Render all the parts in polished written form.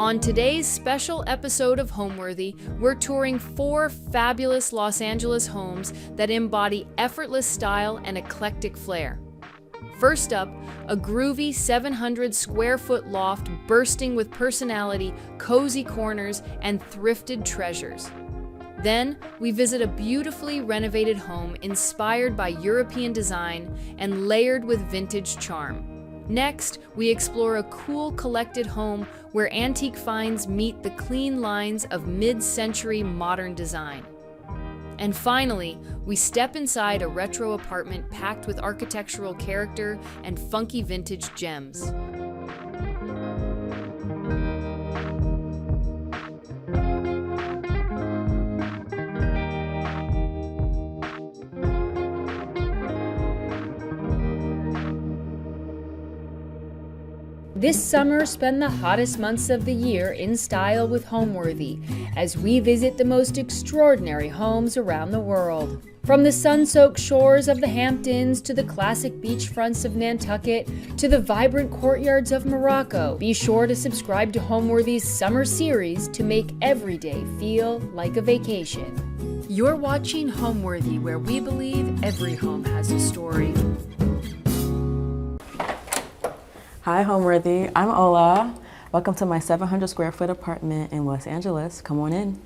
On today's special episode of Homeworthy, we're touring 4 fabulous Los Angeles homes that embody effortless style and eclectic flair. First up, a groovy 700 square foot loft bursting with personality, cozy corners, and thrifted treasures. Then, we visit a beautifully renovated home inspired by European design and layered with vintage charm. Next, we explore a cool collected home where antique finds meet the clean lines of mid-century modern design. And finally, we step inside a retro apartment packed with architectural character and funky vintage gems. This summer, spend the hottest months of the year in style with Homeworthy as we visit the most extraordinary homes around the world. From the sun-soaked shores of the Hamptons to the classic beachfronts of Nantucket to the vibrant courtyards of Morocco, be sure to subscribe to Homeworthy's summer series to make every day feel like a vacation. You're watching Homeworthy, where we believe every home has a story. Hi Homeworthy, I'm Ola. Welcome to my 700 square foot apartment in Los Angeles. Come on in.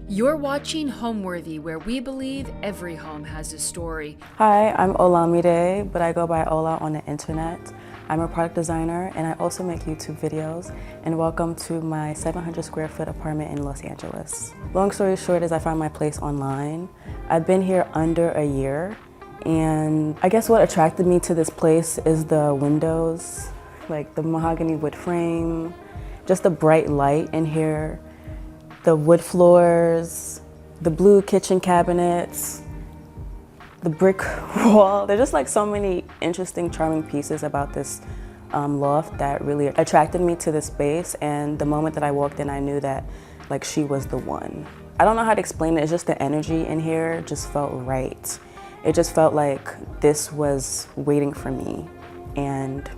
You're watching Homeworthy, where we believe every home has a story. Hi, I'm Olamide, but I go by Ola on the internet. I'm a product designer and I also make YouTube videos, and welcome to my 700 square foot apartment in Los Angeles. Long story short is I found my place online. I've been here under a year, and I guess what attracted me to this place is the windows, like the mahogany wood frame, just the bright light in here, the wood floors, the blue kitchen cabinets, the brick wall. There's just like so many interesting, charming pieces about this loft that really attracted me to this space. And the moment that I walked in, I knew that like she was the one. I don't know how to explain it. It's just the energy in here just felt right. It just felt like this was waiting for me. And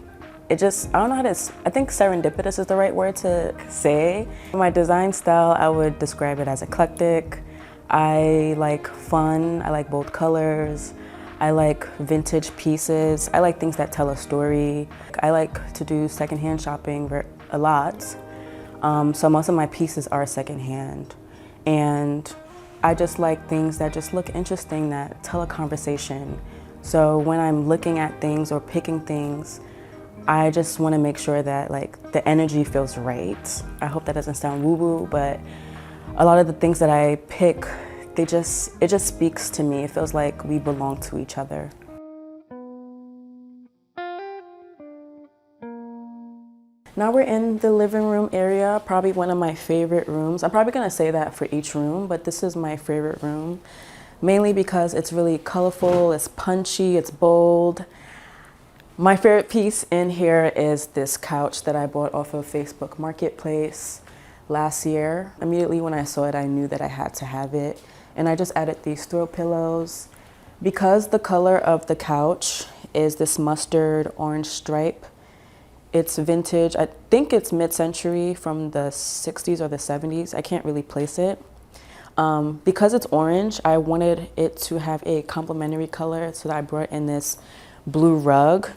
it just, I don't know how to, I think serendipitous is the right word to say. My design style, I would describe it as eclectic. I like fun, I like bold colors, I like vintage pieces, I like things that tell a story. I like to do secondhand shopping a lot, so most of my pieces are secondhand. And I just like things that just look interesting, that tell a conversation. So when I'm looking at things or picking things, I just want to make sure that like the energy feels right. I hope that doesn't sound woo-woo, but a lot of the things that I pick, it just speaks to me. It feels like we belong to each other. Now we're in the living room area, probably one of my favorite rooms. I'm probably gonna say that for each room, but this is my favorite room, mainly because it's really colorful, it's punchy, it's bold. My favorite piece in here is this couch that I bought off of Facebook Marketplace last year. Immediately when I saw it, I knew that I had to have it. And I just added these throw pillows. Because the color of the couch is this mustard orange stripe, it's vintage. I think it's mid-century from the 60s or the 70s. I can't really place it. Because it's orange, I wanted it to have a complementary color, so that I brought in this blue rug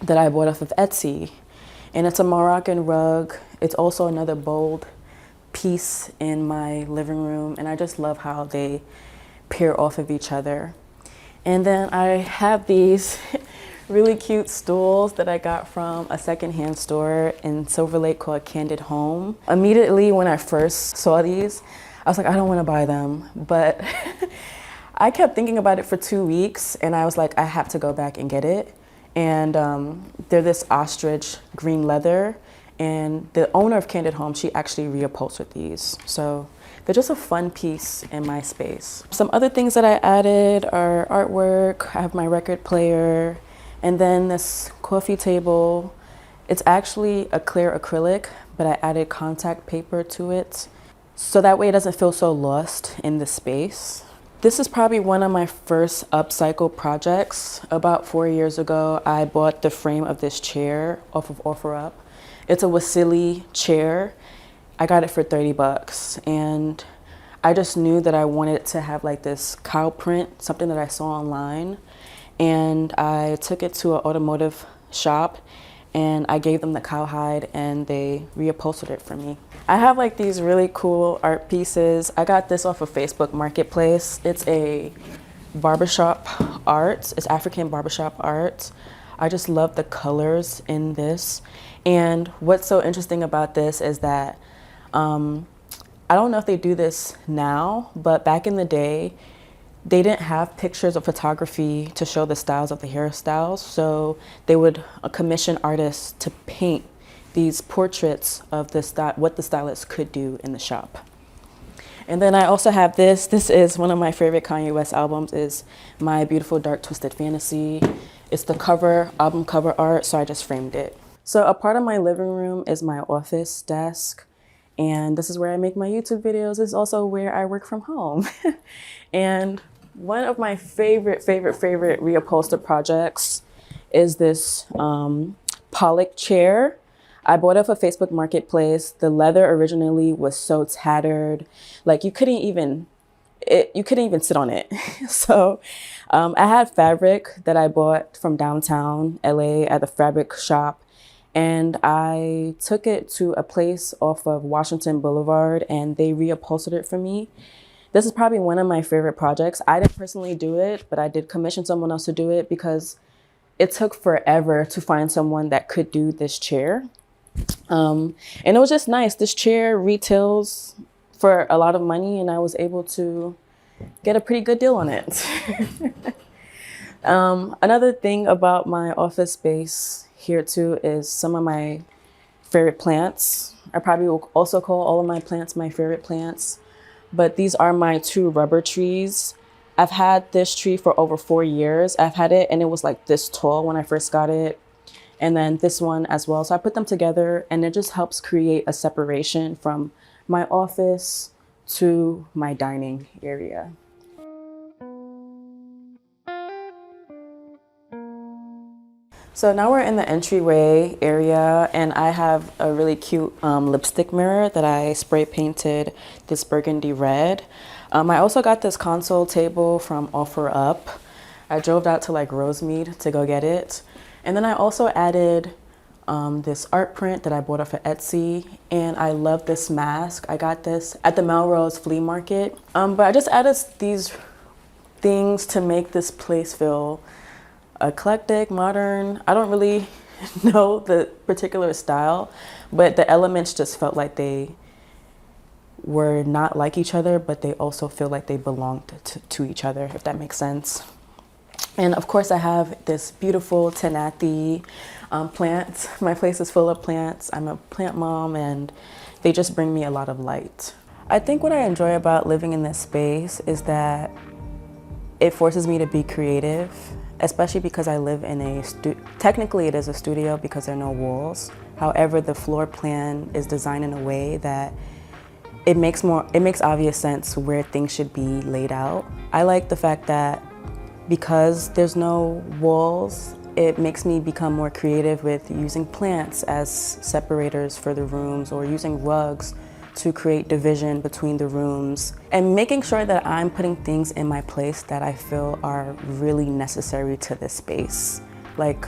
that I bought off of Etsy. And it's a Moroccan rug. It's also another bold piece in my living room, and I just love how they pair off of each other. And then I have these really cute stools that I got from a secondhand store in Silver Lake called Candid Home. Immediately when I first saw these, I was like, I don't want to buy them, but I kept thinking about it for 2 weeks, and I was like, I have to go back and get it. And they're this ostrich green leather, and the owner of Candid Home, she actually reupholstered these. So they're just a fun piece in my space. Some other things that I added are artwork. I have my record player, and then this coffee table. It's actually a clear acrylic, but I added contact paper to it. so that way it doesn't feel so lost in the space. This is probably one of my first upcycle projects. About 4 years ago, I bought the frame of this chair off of OfferUp. It's a Wasili chair. I got it for 30 bucks, and I just knew that I wanted to have like this cow print, something that I saw online. And I took it to an automotive shop and I gave them the cowhide and they reupholstered it for me. I have like these really cool art pieces. I got this off of Facebook Marketplace. It's a barbershop art. It's African barbershop art. I just love the colors in this. And what's so interesting about this is that I don't know if they do this now, but back in the day, they didn't have pictures of photography to show the styles of the hairstyles. So they would commission artists to paint these portraits of the what the stylist could do in the shop. And then I also have this. This is one of my favorite Kanye West albums, is My Beautiful Dark Twisted Fantasy. It's the cover, album cover art, so I just framed it. So a part of my living room is my office desk. And this is where I make my YouTube videos. It's also where I work from home. And one of my favorite reupholstered projects is this Pollock chair. I bought it off Facebook Marketplace. The leather originally was so tattered, like you couldn't even sit on it. So I had fabric that I bought from downtown LA at the fabric shop. And I took it to a place off of Washington Boulevard and they reupholstered it for me. This is probably one of my favorite projects. I didn't personally do it, but I did commission someone else to do it because it took forever to find someone that could do this chair. And it was just nice. This chair retails for a lot of money and I was able to get a pretty good deal on it. Another thing about my office space here too is some of my favorite plants. I probably will also call all of my plants my favorite plants, but these are my 2 rubber trees. I've had this tree for over 4 years. I've had it and it was like this tall when I first got it. And then this one as well. So I put them together and it just helps create a separation from my office to my dining area. So now we're in the entryway area and I have a really cute lipstick mirror that I spray painted this burgundy red. I also got this console table from OfferUp. I drove out to like Rosemead to go get it. And then I also added this art print that I bought off of Etsy, and I love this mask. I got this at the Melrose flea market. But I just added these things to make this place feel eclectic, modern. I don't really know the particular style, but the elements just felt like they were not like each other, but they also feel like they belonged to each other, if that makes sense. And of course I have this beautiful Tenathi plant. My place is full of plants. I'm a plant mom and they just bring me a lot of light. I think what I enjoy about living in this space is that it forces me to be creative, especially because I live in technically it is a studio because there are no walls. However, the floor plan is designed in a way that it makes obvious sense where things should be laid out. I like the fact that because there's no walls, it makes me become more creative with using plants as separators for the rooms or using rugs to create division between the rooms and making sure that I'm putting things in my place that I feel are really necessary to this space. Like,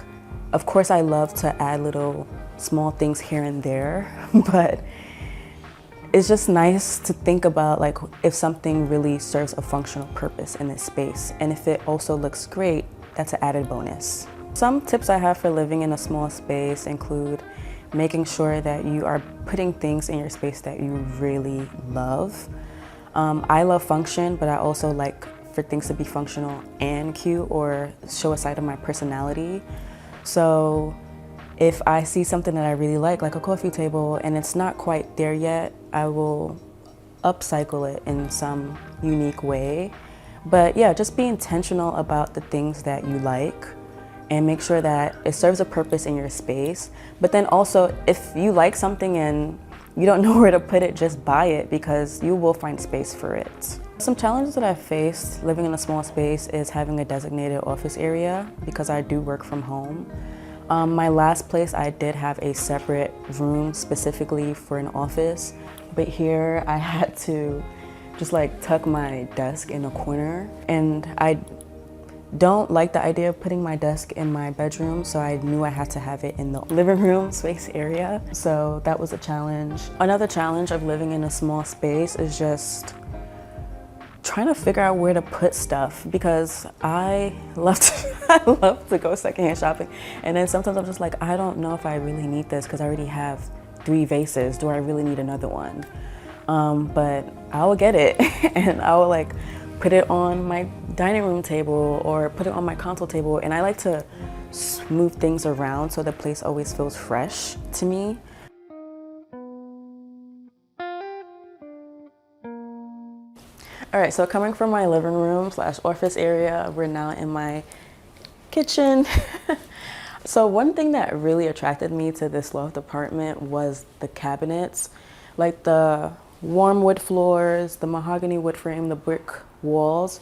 of course I love to add little small things here and there, but it's just nice to think about like if something really serves a functional purpose in this space. And if it also looks great, that's an added bonus. Some tips I have for living in a small space include making sure that you are putting things in your space that you really love. I love function, but I also like for things to be functional and cute or show a side of my personality. So if I see something that I really like a coffee table, and it's not quite there yet, I will upcycle it in some unique way. But yeah, just be intentional about the things that you like and make sure that it serves a purpose in your space. But then also, if you like something and you don't know where to put it, just buy it because you will find space for it. Some challenges that I've faced living in a small space is having a designated office area because I do work from home. My last place, I did have a separate room specifically for an office, but here I had to just like tuck my desk in a corner, and I don't like the idea of putting my desk in my bedroom, so I knew I had to have it in the living room space area. So that was a challenge. Another challenge of living in a small space is just trying to figure out where to put stuff, because I love to go secondhand shopping, and then sometimes I'm just like, I don't know if I really need this because I already have 3 vases. Do I really need another one? But I will get it and I will like put it on my dining room table or put it on my console table, and I like to move things around so the place always feels fresh to me. All right, so coming from my living room / office area, we're now in my kitchen. So one thing that really attracted me to this loft apartment was the cabinets, like the warm wood floors, the mahogany wood frame, the brick walls.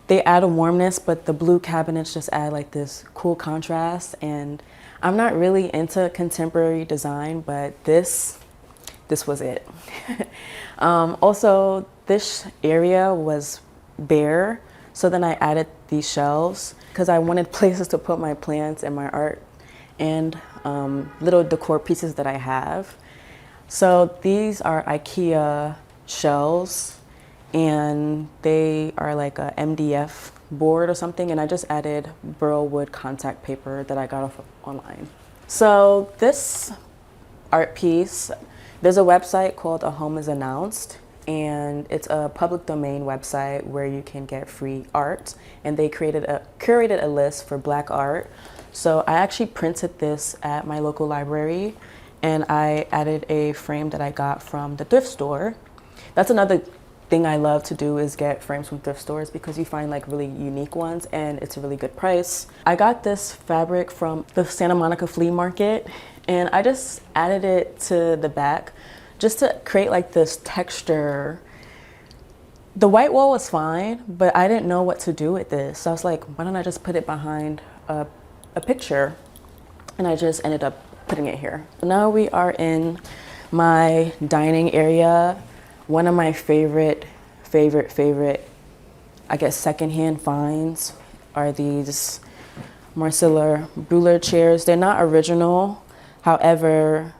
They add a warmness, but the blue cabinets just add like this cool contrast. And I'm not really into contemporary design, but this was it. Also, this area was bare, so then I added these shelves because I wanted places to put my plants and my art and little decor pieces that I have. So these are IKEA shelves, and they are like a MDF board or something, and I just added burl wood contact paper that I got off online. So this art piece, there's a website called A Home Is Announced, and it's a public domain website where you can get free art, and they curated a list for Black art. So I actually printed this at my local library, and I added a frame that I got from the thrift store. That's another thing I love to do, is get frames from thrift stores because you find like really unique ones and it's a really good price. I got this fabric from the Santa Monica flea market, and I just added it to the back just to create like this texture. The white wall was fine, but I didn't know what to do with this. So I was like, why don't I just put it behind a picture? And I just ended up putting it here. Now we are in my dining area. One of my favorite, I guess, secondhand finds are these Marcella Breuer chairs. They're not original. However,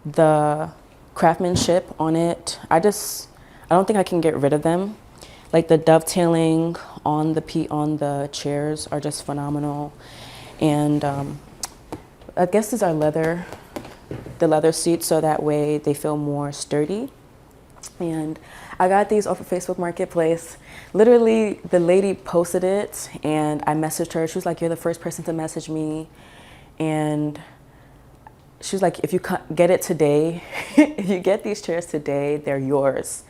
the craftsmanship on it, I don't think I can get rid of them. Like the dovetailing on the chairs are just phenomenal. And I guess these are the leather seats, so that way they feel more sturdy. And I got these off of Facebook Marketplace. Literally, the lady posted it and I messaged her. She was like, you're the first person to message me. And she was like, if you get it today, if you get these chairs today, they're yours.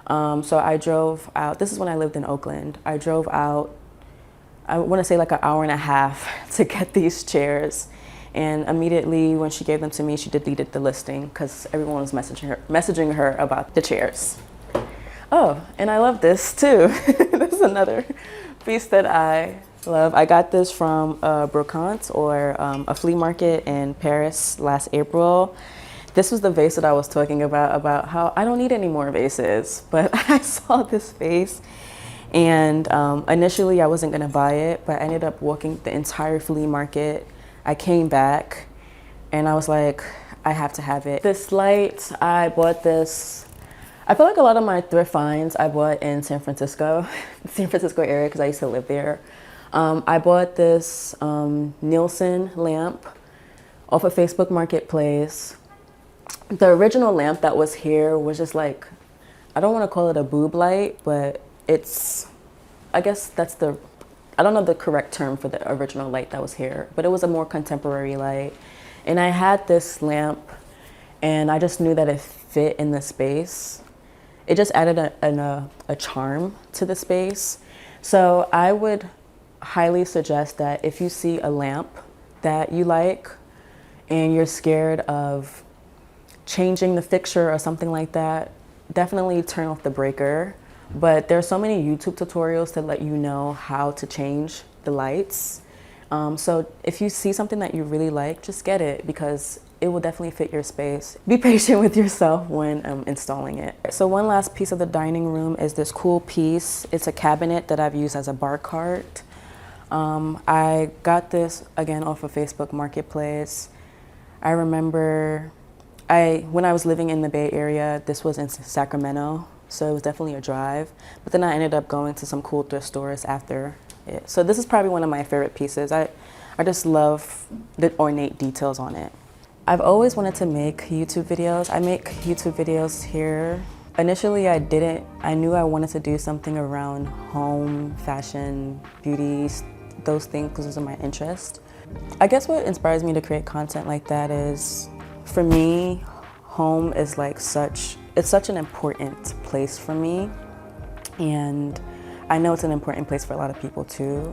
So I drove out. This is when I lived in Oakland. I drove out, I want to say like an hour and a half to get these chairs. And immediately when she gave them to me, she deleted the listing because everyone was messaging her about the chairs. Oh, and I love this too. This is another piece that I love. I got this from a brocante or a flea market in Paris last April. This was the vase that I was talking about how I don't need any more vases, but I saw this vase, and initially I wasn't gonna buy it, but I ended up walking the entire flea market. I came back and I was like, I have to have it. This light, I bought this. I feel like a lot of my thrift finds I bought in San Francisco area because I used to live there. I bought this Nielsen lamp off of Facebook Marketplace. The original lamp that was here was just like, I don't want to call it a boob light, but I guess that's I don't know the correct term for the original light that was here, but it was a more contemporary light. And I had this lamp and I just knew that it fit in the space. It just added a charm to the space. So I would highly suggest that if you see a lamp that you like and you're scared of changing the fixture or something like that, definitely turn off the breaker. But there's so many YouTube tutorials to let you know how to change the lights. So if you see something that you really like, just get it because it will definitely fit your space. Be patient with yourself when installing it. So one last piece of the dining room is this cool piece. It's a cabinet that I've used as a bar cart. I got this again off of Facebook Marketplace. I remember when I was living in the Bay Area, this was in Sacramento, so it was definitely a drive. But then I ended up going to some cool thrift stores after it. So this is probably one of my favorite pieces. I just love the ornate details on it. I've always wanted to make YouTube videos. I make YouTube videos here. Initially, I knew I wanted to do something around home, fashion, beauty, those things because those are my interest. I guess what inspires me to create content like that is, for me, home is like it's such an important place for me. And I know it's an important place for a lot of people too.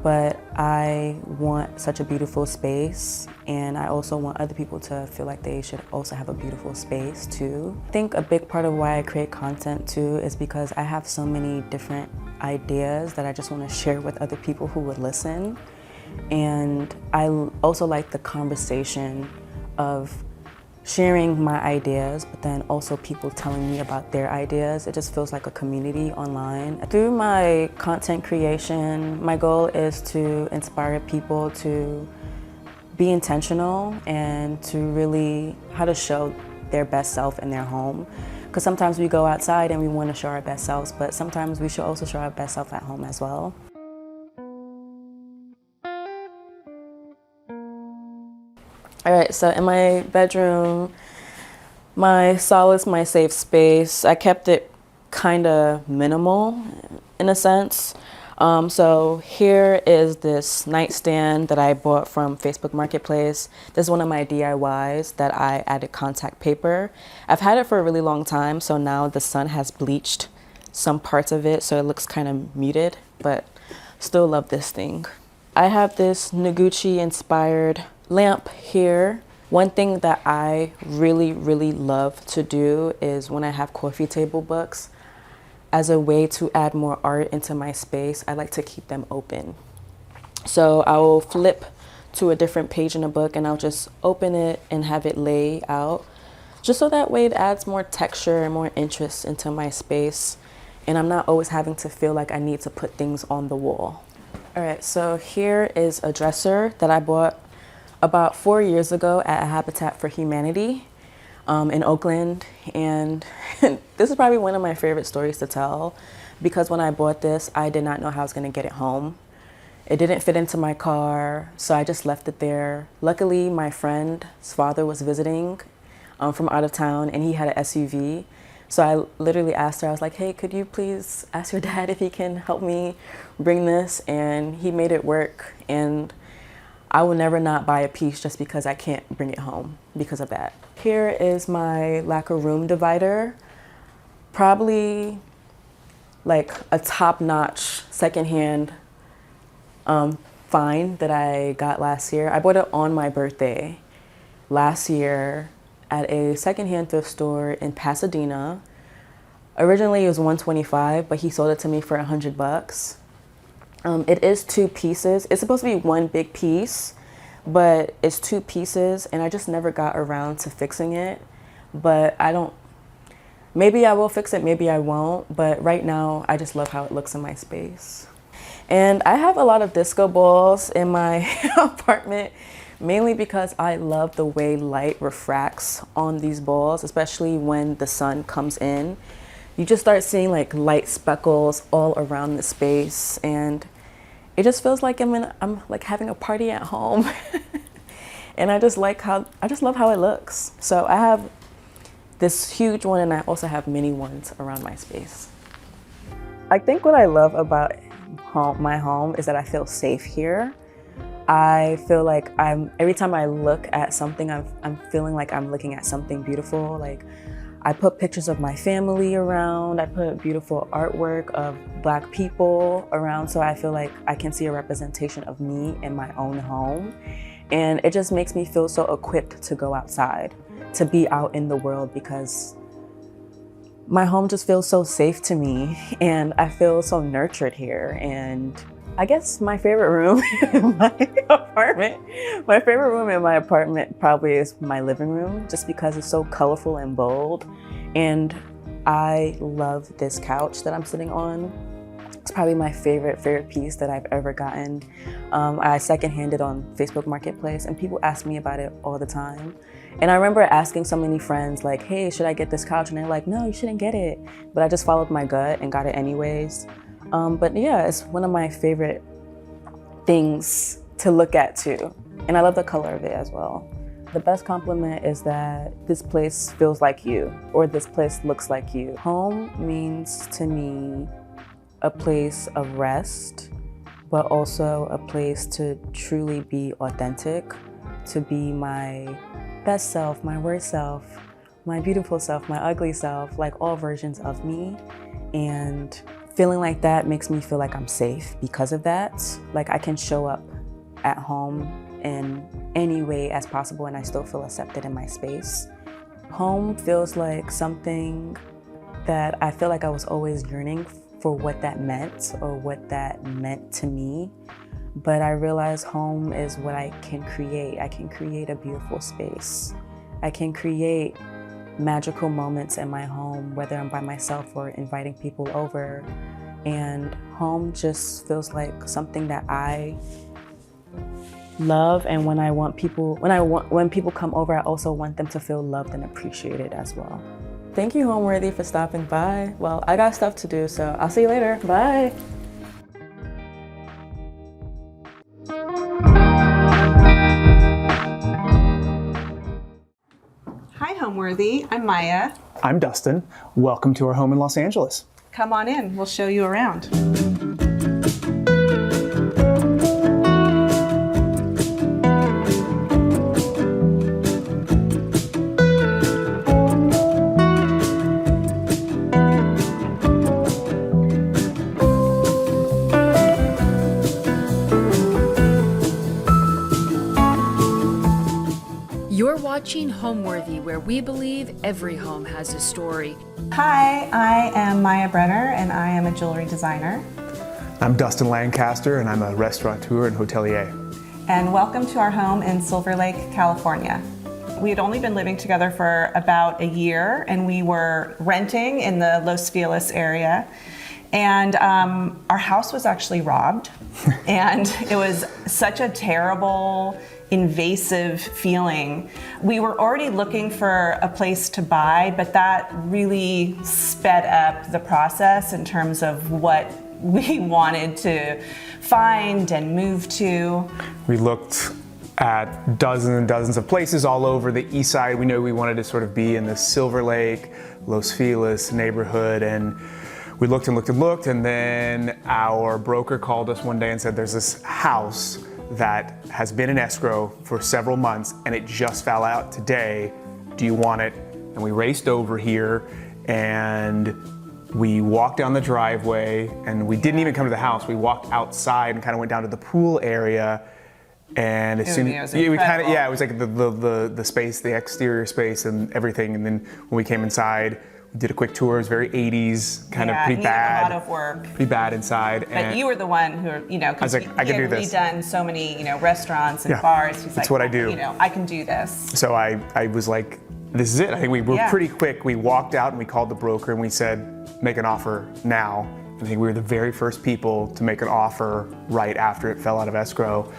But I want such a beautiful space, and I also want other people to feel like they should also have a beautiful space too. I think a big part of why I create content too is because I have so many different ideas that I just want to share with other people who would listen. And I also like the conversation of sharing my ideas, but then also people telling me about their ideas. It just feels like a community online. Through my content creation, my goal is to inspire people to be intentional and to really how to show their best self in their home. Because sometimes we go outside and we want to show our best selves, but sometimes we should also show our best self at home as well. All right, so in my bedroom, my solace, my safe space, I kept it kind of minimal in a sense. So here is this nightstand that I bought from Facebook Marketplace. This is one of my DIYs that I added contact paper. I've had it for a really long time, so now the sun has bleached some parts of it, so it looks kind of muted, but still love this thing. I have this Noguchi inspired lamp here. One thing that I really love to do is when I have coffee table books, as a way to add more art into my space, I like to keep them open. So I will flip to a different page in a book and I'll just open it and have it lay out, just so that way it adds more texture and more interest into my space. And I'm not always having to feel like I need to put things on the wall. All right, so here is a dresser that I bought about 4 years ago at a Habitat for Humanity in Oakland. And this is probably one of my favorite stories to tell because when I bought this, I did not know how I was gonna get it home. It didn't fit into my car, so I just left it there. Luckily, my friend's father was visiting from out of town and he had an SUV. So I literally asked her, I was like, hey, could you please ask your dad if he can help me bring this? And he made it work. And I will never not buy a piece just because I can't bring it home because of that. Here is my lacquer room divider. Probably like a top-notch secondhand find that I got last year. I bought it on my birthday last year at a secondhand thrift store in Pasadena. Originally it was $125, but he sold it to me for $100. It is 2 pieces. It's supposed to be one big piece, but it's 2 pieces, and I just never got around to fixing it. But maybe I will fix it, maybe I won't, but right now I just love how it looks in my space. And I have a lot of disco balls in my apartment, mainly because I love the way light refracts on these balls, especially when the sun comes in. You just start seeing like light speckles all around the space, and it just feels like I'm like having a party at home. And I just love how it looks. So I have this huge one, and I also have mini ones around my space. I think what I love about my home is that I feel safe here. I feel like every time I look at something, I'm feeling like I'm looking at something beautiful. Like I put pictures of my family around. I put beautiful artwork of Black people around, so I feel like I can see a representation of me in my own home. And it just makes me feel so equipped to go outside. to be out in the world because my home just feels so safe to me and I feel so nurtured here. And I guess my favorite room in my apartment probably is my living room, just because it's so colorful and bold. And I love this couch that I'm sitting on. It's probably my favorite piece that I've ever gotten. I secondhand it on Facebook Marketplace and people ask me about it all the time. And I remember asking so many friends like, hey, should I get this couch? And they're like, no, you shouldn't get it. But I just followed my gut and got it anyways. But yeah, it's one of my favorite things to look at too. And I love the color of it as well. The best compliment is that this place feels like you, or this place looks like you. Home means to me a place of rest, but also a place to truly be authentic, to be my best self, my worst self, my beautiful self, my ugly self, like all versions of me. And feeling like that makes me feel like I'm safe because of that. Like I can show up at home in any way as possible and I still feel accepted in my space. Home feels like something that I feel like I was always yearning for, what that meant or what that meant to me. But I realize home is what I can create. I can create a beautiful space. I can create magical moments in my home, whether I'm by myself or inviting people over. And home just feels like something that I love. And when people come over, I also want them to feel loved and appreciated as well. Thank you, Homeworthy, for stopping by. Well, I got stuff to do, so I'll see you later. Bye. Hi, Homeworthy. I'm Maya. I'm Dustin. Welcome to our home in Los Angeles. Come on in. We'll show you around. You're watching Homeworthy, where we believe every home has a story. Hi, I am Maya Brenner, and I am a jewelry designer. I'm Dustin Lancaster, and I'm a restaurateur and hotelier. And welcome to our home in Silver Lake, California. We had only been living together for about a year, and we were renting in the Los Feliz area. And our house was actually robbed, and it was such a terrible, invasive feeling. We were already looking for a place to buy, but that really sped up the process in terms of what we wanted to find and move to. We looked at dozens and dozens of places all over the east side. We knew we wanted to sort of be in the Silver Lake, Los Feliz neighborhood, and we looked and looked and looked, and then our broker called us one day and said, there's this house that has been in escrow for several months and it just fell out today. Do you want it? And we raced over here and we walked down the driveway, and we didn't even come to the house. We walked outside and kind of went down to the pool area. And as soon as it was like the space, the exterior space and everything. And then when we came inside, we did a quick tour. It was very 80s, kind of pretty bad. A lot of work. Pretty bad inside. But and you were the one who, because he had redone so many, restaurants and bars. He's that's what I do. I can do this. So I was like, this is it. I think we were pretty quick. We walked out and we called the broker and we said, make an offer now. I think we were the very first people to make an offer right after it fell out of escrow.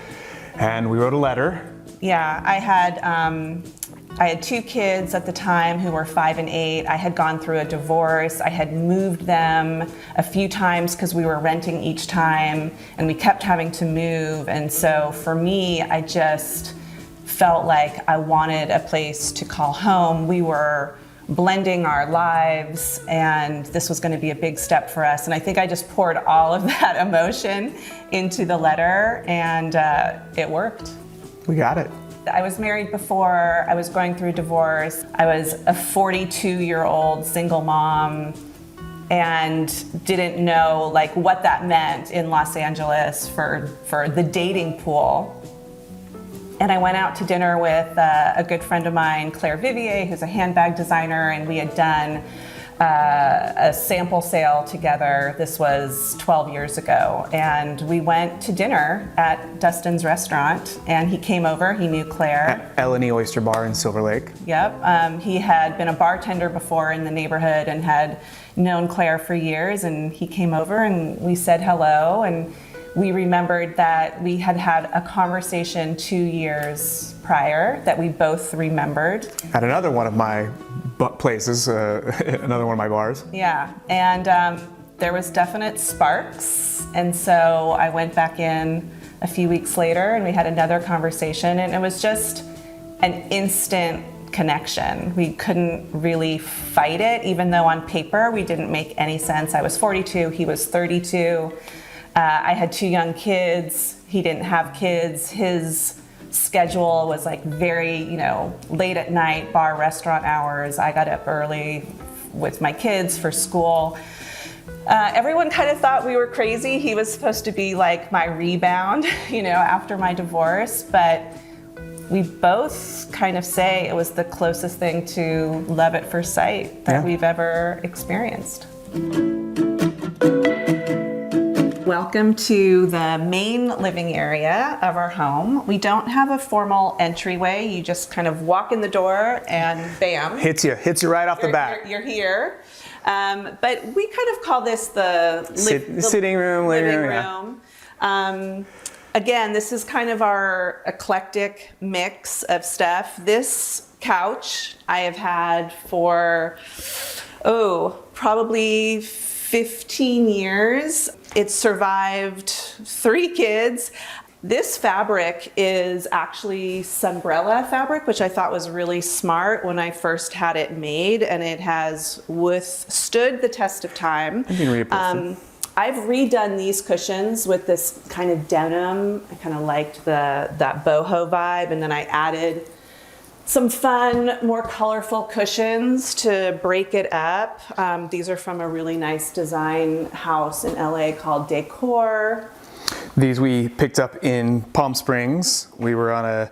And we wrote a letter. Yeah, I had 2 kids at the time who were 5 and 8. I had gone through a divorce. I had moved them a few times because we were renting each time, and we kept having to move. And so for me, I just felt like I wanted a place to call home. We were blending our lives, and this was going to be a big step for us. And I think I just poured all of that emotion into the letter, and it worked. We got it. I was married before, I was going through divorce. I was a 42-year-old single mom and didn't know what that meant in Los Angeles for the dating pool. And I went out to dinner with a good friend of mine, Claire Vivier, who's a handbag designer, and we had done a sample sale together. This was 12 years ago. And we went to dinner at Dustin's restaurant, and he came over, he knew Claire. Eleni Oyster Bar in Silver Lake. Yep, he had been a bartender before in the neighborhood and had known Claire for years, and he came over and we said hello, and we remembered that we had had a conversation 2 years prior that we both remembered. At another one of my places, another one of my bars. Yeah, and there was definite sparks, and so I went back in a few weeks later and we had another conversation, and it was just an instant connection. We couldn't really fight it, even though on paper we didn't make any sense. I was 42, he was 32. I had 2 young kids. He didn't have kids. His schedule was like very, late at night, bar, restaurant hours. I got up early with my kids for school. Everyone kind of thought we were crazy. He was supposed to be like my rebound, after my divorce, but we both kind of say it was the closest thing to love at first sight that we've ever experienced. Welcome to the main living area of our home. We don't have a formal entryway. You just kind of walk in the door and bam. Hits you right off the bat. You're here. But we kind of call this the sitting room, living room. Again, this is kind of our eclectic mix of stuff. This couch I have had for, probably 15 years. It's survived 3 kids. This fabric is actually Sunbrella fabric, which I thought was really smart when I first had it made, and it has withstood the test of time. I've redone these cushions with this kind of denim. I kind of liked that boho vibe, and then I added some fun, more colorful cushions to break it up. These are from a really nice design house in LA called Decor. These we picked up in Palm Springs. We were on a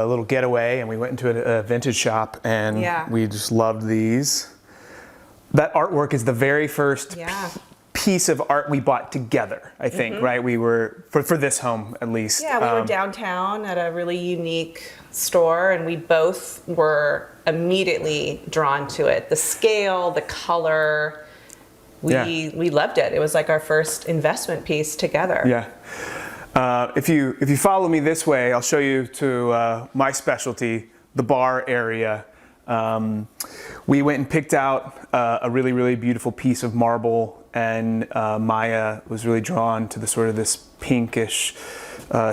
little getaway and we went into a vintage shop, and we just loved these. That artwork is the very first piece of art we bought together, I think, right? We were, for this home at least. Yeah, we were downtown at a really unique store, and we both were immediately drawn to it. The scale, the color, we loved it. It was like our first investment piece together. Yeah. If you follow me this way, I'll show you to my specialty, the bar area. We went and picked out a really, really beautiful piece of marble, and Maya was really drawn to the sort of this pinkish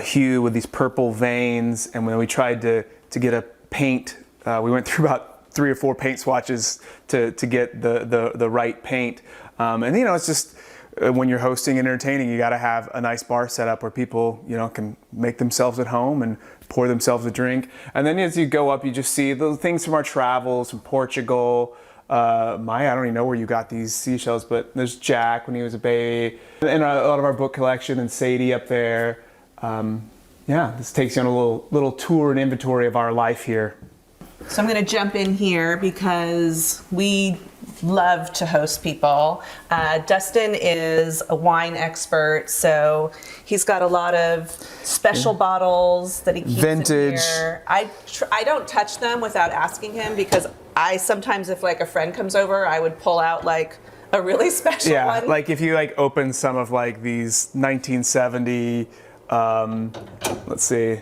hue with these purple veins. And when we tried to get a paint, we went through about 3 or 4 paint swatches to get the right paint. And it's just when you're hosting and entertaining, you got to have a nice bar set up where people can make themselves at home and pour themselves a drink. And then as you go up, you just see the things from our travels, from Portugal. Maya, I don't even know where you got these seashells, but there's Jack when he was a baby, and a lot of our book collection, and Sadie up there. This takes you on a little tour and inventory of our life here. So I'm going to jump in here because we love to host people. Dustin is a wine expert, so he's got a lot of special bottles that he keeps vintage. In here. I don't touch them without asking him, because I sometimes, if like a friend comes over, I would pull out like a really special one. Yeah, like if you open some of like these 1970, let's see.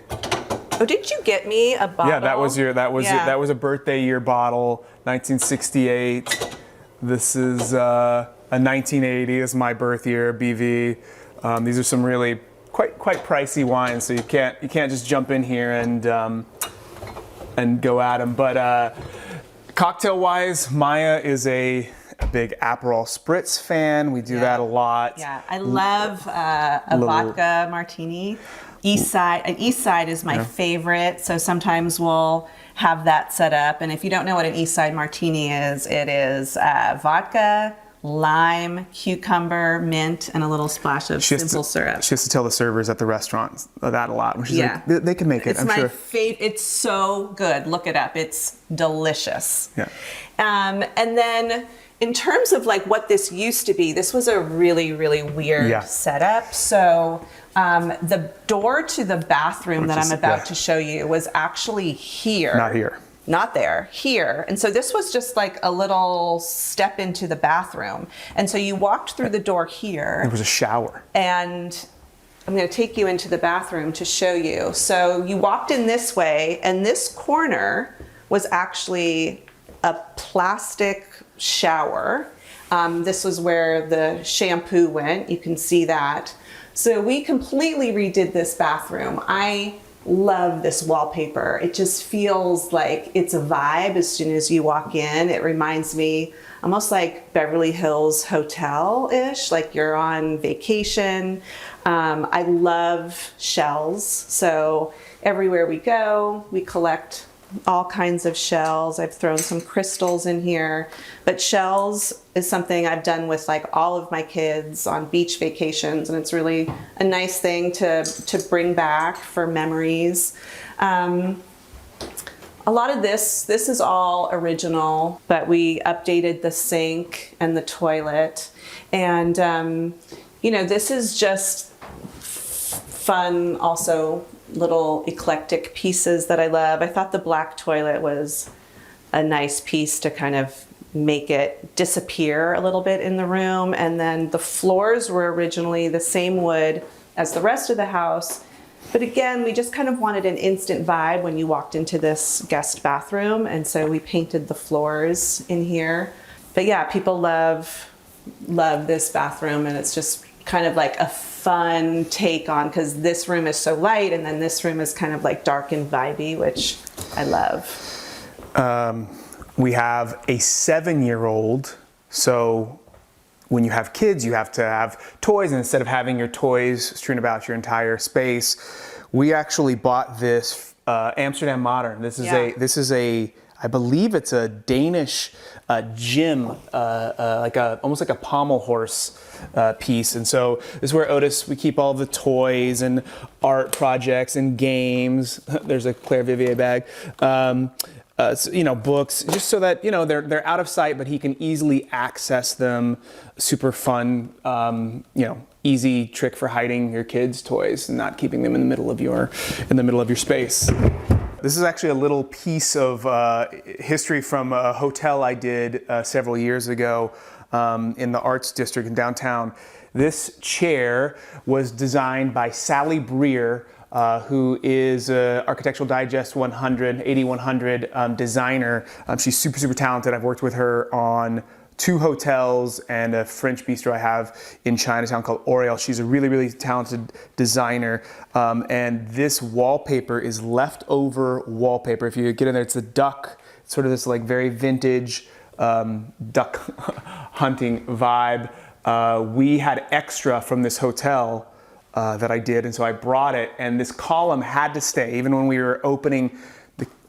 Oh, didn't you get me a bottle? Yeah, that was a birthday year bottle, 1968. This is a 1980. This is my birth year, BV. These are some really quite pricey wines, so you can't just jump in here and go at them. But cocktail wise, Maya is a big Aperol Spritz fan. We do that a lot. Yeah, I love a vodka martini. East Side is my favorite, so sometimes we'll have that set up. And if you don't know what an East Side martini is, it is vodka, lime, cucumber, mint, and a little splash of simple syrup. She has to tell the servers at the restaurant that a lot. When she's Yeah. like, they can make it, It's I'm my sure. favorite. It's so good. Look it up. It's delicious. Yeah. And then in terms of like what this used to be, this was a really, really weird Yeah. setup. So the door to the bathroom that I'm about yeah. to show you was actually here. Not here. Not there, here. And so this was just like a little step into the bathroom. And so you walked through the door here. There was a shower. And I'm going to take you into the bathroom to show you. So you walked in this way, and this corner was actually a plastic shower. This was where the shampoo went. You can see that. So we completely redid this bathroom. I love this wallpaper. It just feels like it's a vibe as soon as you walk in. It reminds me almost like Beverly Hills Hotel-ish, like you're on vacation. I love shells. So everywhere we go, we collect all kinds of shells. I've thrown some crystals in here, but shells is something I've done with like all of my kids on beach vacations, and it's really a nice thing to bring back for memories. A lot of this is all original, but we updated the sink and the toilet, and you know, this is just fun also little eclectic pieces that I love. I thought the black toilet was a nice piece to kind of make it disappear a little bit in the room. And then the floors were originally the same wood as the rest of the house. But again, we just kind of wanted an instant vibe when you walked into this guest bathroom. And so we painted the floors in here. But yeah, people love this bathroom, and it's just kind of like a fun take on, because this room is so light and then this room is kind of like dark and vibey, which I love. We have a 7-year-old, so when you have kids, you have to have toys, and instead of having your toys strewn about your entire space, we actually bought this Amsterdam Modern. This is a I believe it's a Danish gym, almost like a pommel horse piece. And so this is where Otis, we keep all the toys and art projects and games. There's a Claire Vivier bag. Books, just so that, they're out of sight, but he can easily access them. Super fun, easy trick for hiding your kids' toys and not keeping them in the middle of your space. This is actually a little piece of history from a hotel I did several years ago in the Arts District in downtown. This chair was designed by Sally Breer, who is an Architectural Digest 8100 designer. She's super, super talented. I've worked with her on 2 hotels and a French bistro I have in Chinatown called Oriel. She's a really, really talented designer. And this wallpaper is leftover wallpaper. If you get in there, it's a duck, sort of this like very vintage duck hunting vibe. We had extra from this hotel that I did, and so I brought it, and this column had to stay. Even when we were opening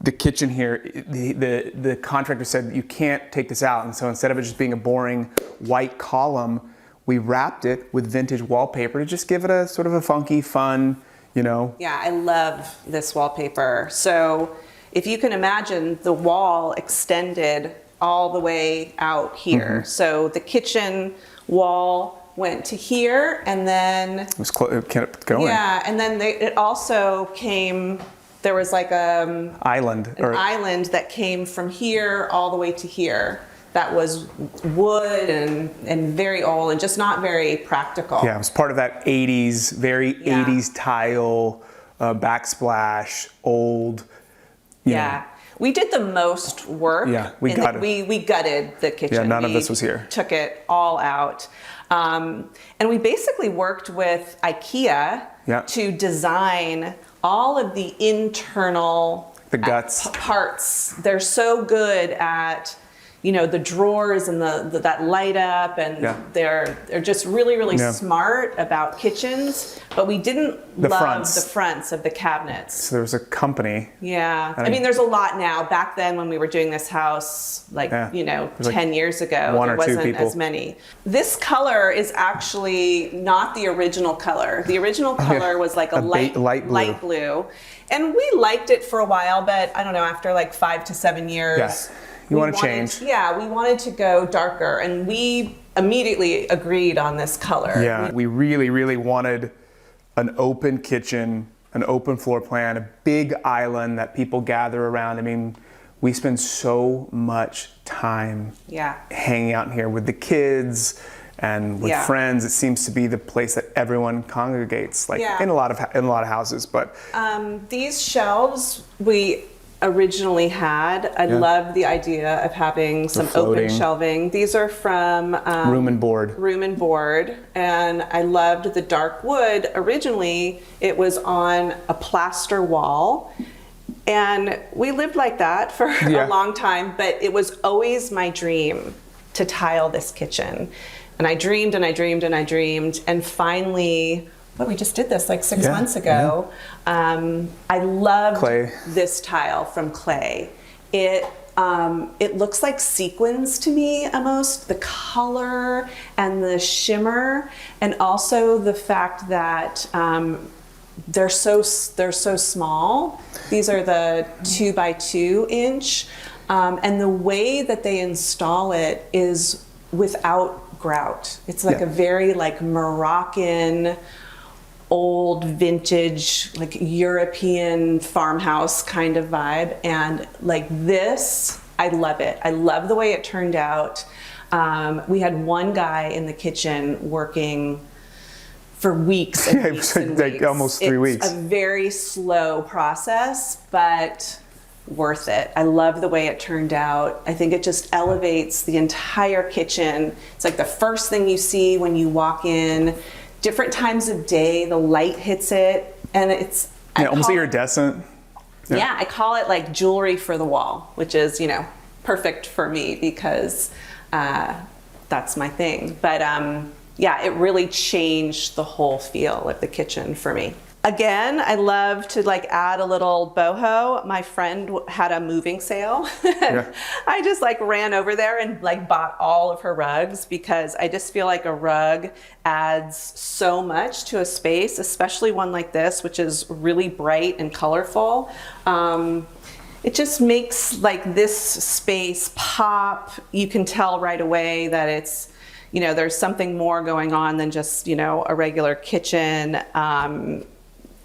the kitchen here, the contractor said, you can't take this out. And so instead of it just being a boring white column, we wrapped it with vintage wallpaper to just give it a sort of a funky, fun, Yeah, I love this wallpaper. So if you can imagine, the wall extended all the way out here. Mm-hmm. So the kitchen wall went to here, and then it kept going. Yeah, and then it also came. There was like an island that came from here all the way to here. That was wood and very old and just not very practical. Yeah, it was part of that 80s, very 80s tile, backsplash, old. Yeah. We did the most work. Yeah, we gutted the kitchen. Yeah, none of this was here. Took it all out. And we basically worked with IKEA to design all of the internal guts parts. They're so good at, you know, the drawers and the that light up, and Yeah. they're just really, really Yeah. smart about kitchens, but we didn't love the fronts of the cabinets. So there was a company. Yeah. And I mean, there's a lot now. Back then when we were doing this house, like, Yeah. you know, There's 10 like years ago, one there or two wasn't people. as many. This color is actually not the original color. The original color was like a light blue. And we liked it for a while, but I don't know, after like 5 to 7 years. Yeah. You want to change. Yeah, we wanted to go darker, and we immediately agreed on this color. Yeah, we really, really wanted an open kitchen, an open floor plan, a big island that people gather around. I mean, we spend so much time hanging out in here with the kids and with friends. It seems to be the place that everyone congregates, like in a lot of houses. But these shelves we originally had. I loved the idea of having some open shelving. These are from Room and Board. Room and Board, and I loved the dark wood. Originally, it was on a plaster wall, and we lived like that for a long time, but it was always my dream to tile this kitchen. And I dreamed and I dreamed and I dreamed, and finally, we just did this like 6 months ago. I loved this tile from Clay. It looks like sequins to me almost, the color and the shimmer, and also the fact that they're so small. These are the 2 by 2 inch, and the way that they install it is without grout. It's like a very like Moroccan, old vintage, like European farmhouse kind of vibe. And like this, I love it. I love the way it turned out. We had one guy in the kitchen working for weeks and weeks and weeks. Almost 3 weeks. It's a very slow process, but worth it. I love the way it turned out. I think it just elevates the entire kitchen. It's like the first thing you see when you walk in. Different times of day, the light hits it, and it's almost iridescent. Yeah, I call it like jewelry for the wall, which is, you know, perfect for me because that's my thing. But yeah, it really changed the whole feel of the kitchen for me. Again, I love to like add a little boho. My friend had a moving sale. I just like ran over there and like bought all of her rugs because I just feel like a rug adds so much to a space, especially one like this, which is really bright and colorful. It just makes like this space pop. You can tell right away that it's, you know, there's something more going on than just, you know, a regular kitchen.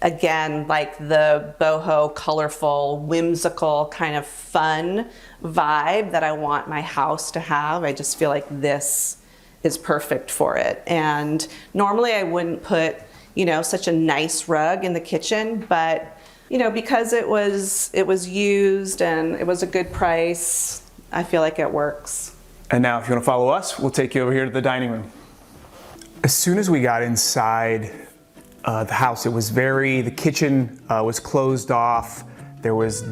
Again, like the boho, colorful, whimsical, kind of fun vibe that I want my house to have. I just feel like this is perfect for it. And normally I wouldn't put, you know, such a nice rug in the kitchen, but, you know, because it was used and it was a good price, I feel like it works. And now if you want to follow us, we'll take you over here to the dining room. As soon as we got inside the house, the kitchen was closed off. There was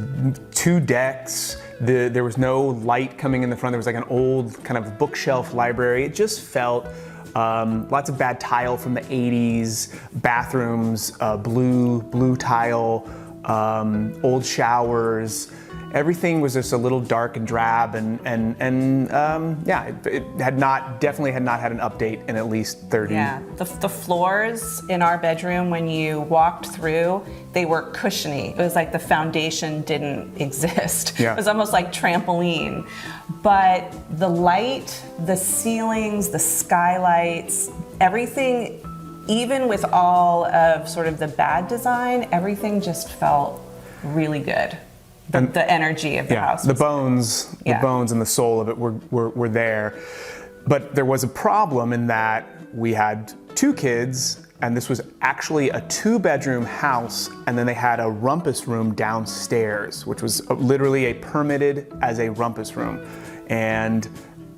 2 decks. There was no light coming in the front. There was like an old kind of bookshelf library. It just felt lots of bad tile from the 80s, bathrooms, blue tile, old showers. Everything was just a little dark and drab, and yeah, it definitely had not had an update in at least 30. Yeah, the floors in our bedroom, when you walked through, they were cushiony. It was like the foundation didn't exist. Yeah. It was almost like trampoline. But the light, the ceilings, the skylights, everything, even with all of sort of the bad design, everything just felt really good. The energy of the house. The bones and the soul of it were there. But there was a problem in that we had 2 kids, and this was actually a 2-bedroom house, and then they had a rumpus room downstairs, which was literally permitted as a rumpus room. And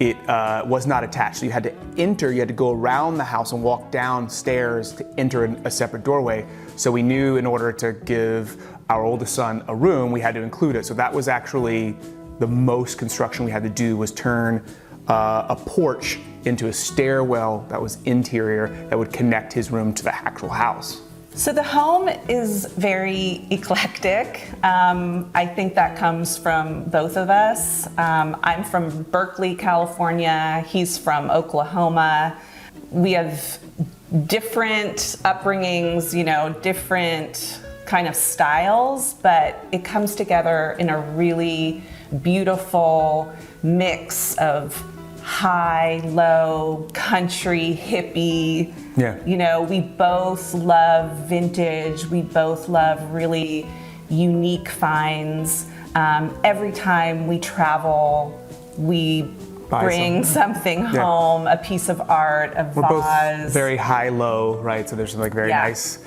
it was not attached. So you had to go around the house and walk downstairs to enter a separate doorway. So we knew in order to give our oldest son a room, we had to include it. So that was actually the most construction we had to do was turn a porch into a stairwell that was interior that would connect his room to the actual house. So the home is very eclectic. I think that comes from both of us. I'm from Berkeley, California. He's from Oklahoma. We have different upbringings, you know, different kind of styles, but it comes together in a really beautiful mix of high, low, country, hippie. Yeah. You know, we both love vintage. We both love really unique finds. Every time we travel, we bring something home, a piece of art, a vase. We're both very high-low, right? So there's some like very nice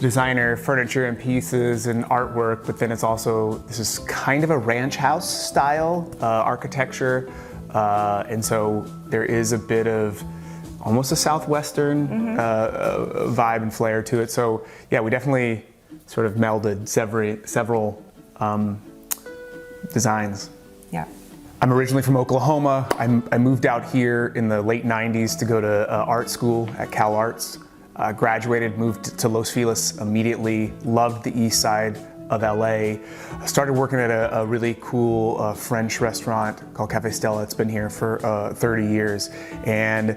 designer furniture and pieces and artwork, but then it's also, this is kind of a ranch house style architecture. And so there is a bit of almost a Southwestern vibe and flair to it. So yeah, we definitely sort of melded several designs. Yeah. I'm originally from Oklahoma. I moved out here in the late 90s to go to art school at Cal Arts. Graduated, moved to Los Feliz immediately, loved the east side of LA. I started working at a really cool French restaurant called Cafe Stella. It's been here for 30 years. And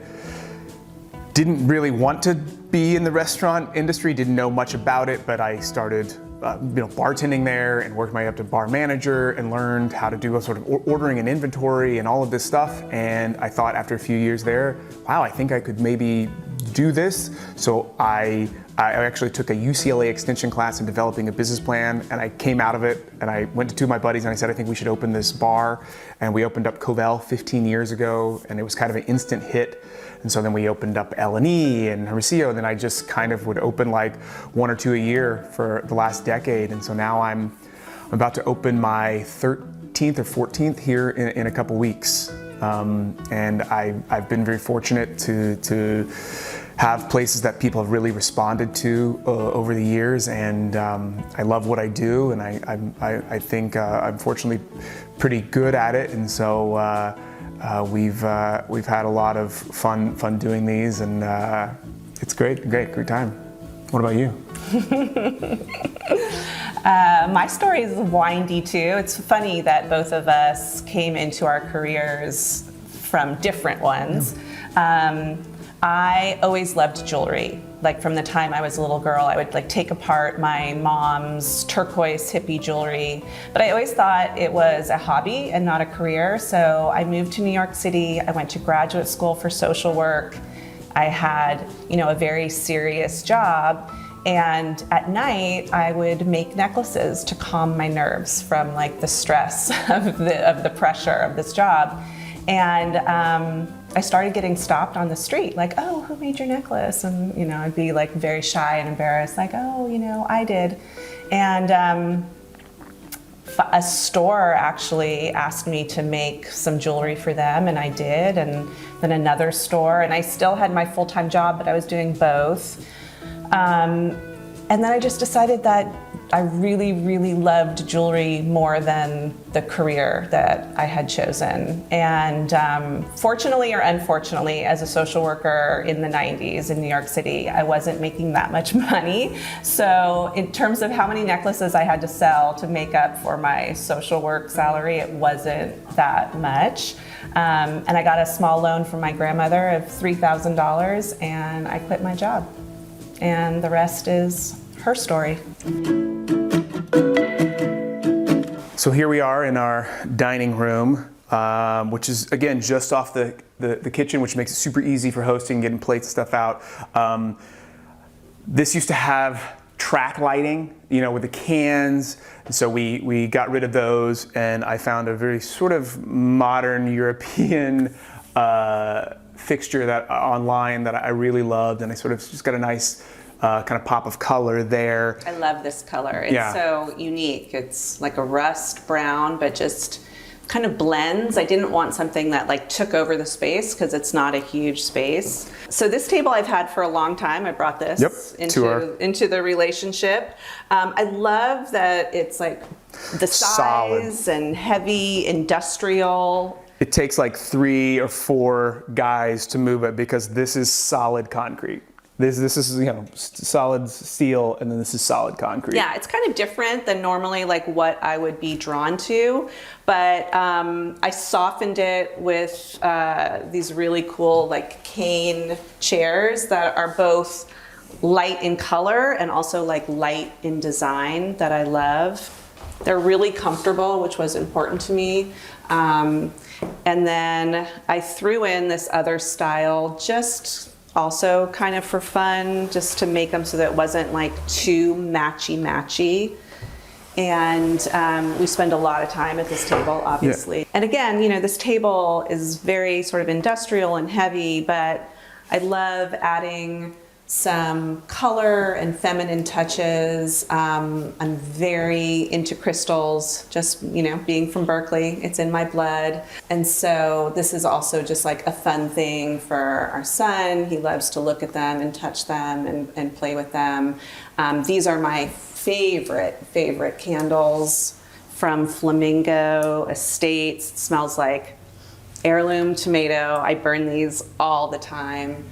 didn't really want to be in the restaurant industry, didn't know much about it, but I started bartending there and worked my way up to bar manager and learned how to do a sort of ordering and inventory and all of this stuff. And I thought after a few years there, wow, I think I could maybe do this. So I actually took a UCLA extension class in developing a business plan, and I came out of it and I went to two of my buddies and I said, I think we should open this bar. And we opened up Covell 15 years ago, and it was kind of an instant hit. And so then we opened up L&E and Hermosillo, and then I just kind of would open like one or two a year for the last decade. And so now I'm about to open my 13th or 14th here in a couple weeks. And I've been very fortunate to have places that people have really responded to over the years, and I love what I do, and I think I'm fortunately pretty good at it, and so we've had a lot of fun doing these, and it's great time. What about you? My story is windy too. It's funny that both of us came into our careers from different ones. I always loved jewelry. Like from the time I was a little girl, I would like take apart my mom's turquoise hippie jewelry. But I always thought it was a hobby and not a career. So I moved to New York City. I went to graduate school for social work. I had, a very serious job. And at night, I would make necklaces to calm my nerves from like the stress of the pressure of this job. And I started getting stopped on the street, like, oh, who made your necklace? And I'd be like very shy and embarrassed, like, oh, I did. And a store actually asked me to make some jewelry for them, and I did. And then another store, and I still had my full-time job, but I was doing both. And then I just decided that I really, really loved jewelry more than the career that I had chosen. And fortunately or unfortunately, as a social worker in the 90s in New York City, I wasn't making that much money. So in terms of how many necklaces I had to sell to make up for my social work salary, it wasn't that much. And I got a small loan from my grandmother of $3,000, and I quit my job. And the rest is her story. So here we are in our dining room, which is, again, just off the kitchen, which makes it super easy for hosting, getting plates and stuff out. This used to have track lighting, with the cans. And so we got rid of those, and I found a very sort of modern European fixture that online that I really loved, and I sort of just got a nice kind of pop of color there. I love this color. It's so unique. It's like a rust brown, but just kind of blends. I didn't want something that like took over the space because it's not a huge space. So this table I've had for a long time. I brought this into the relationship. I love that it's like the size and heavy industrial. It takes like 3 or 4 guys to move it because this is solid concrete. This is, you know, solid steel, and then this is solid concrete. Yeah, it's kind of different than normally like what I would be drawn to, but I softened it with these really cool like cane chairs that are both light in color and also like light in design that I love. They're really comfortable, which was important to me. And then I threw in this other style just also kind of for fun, just to make them so that it wasn't like too matchy. And we spend a lot of time at this table, obviously. Yeah. And again, you know, this table is very sort of industrial and heavy, but I love adding some color and feminine touches. I'm very into crystals, just, you know, being from Berkeley, it's in my blood. And so this is also just like a fun thing for our son. He loves to look at them and touch them and play with them. These are my favorite candles from Flamingo Estates. It smells like heirloom tomato. I burn these all the time.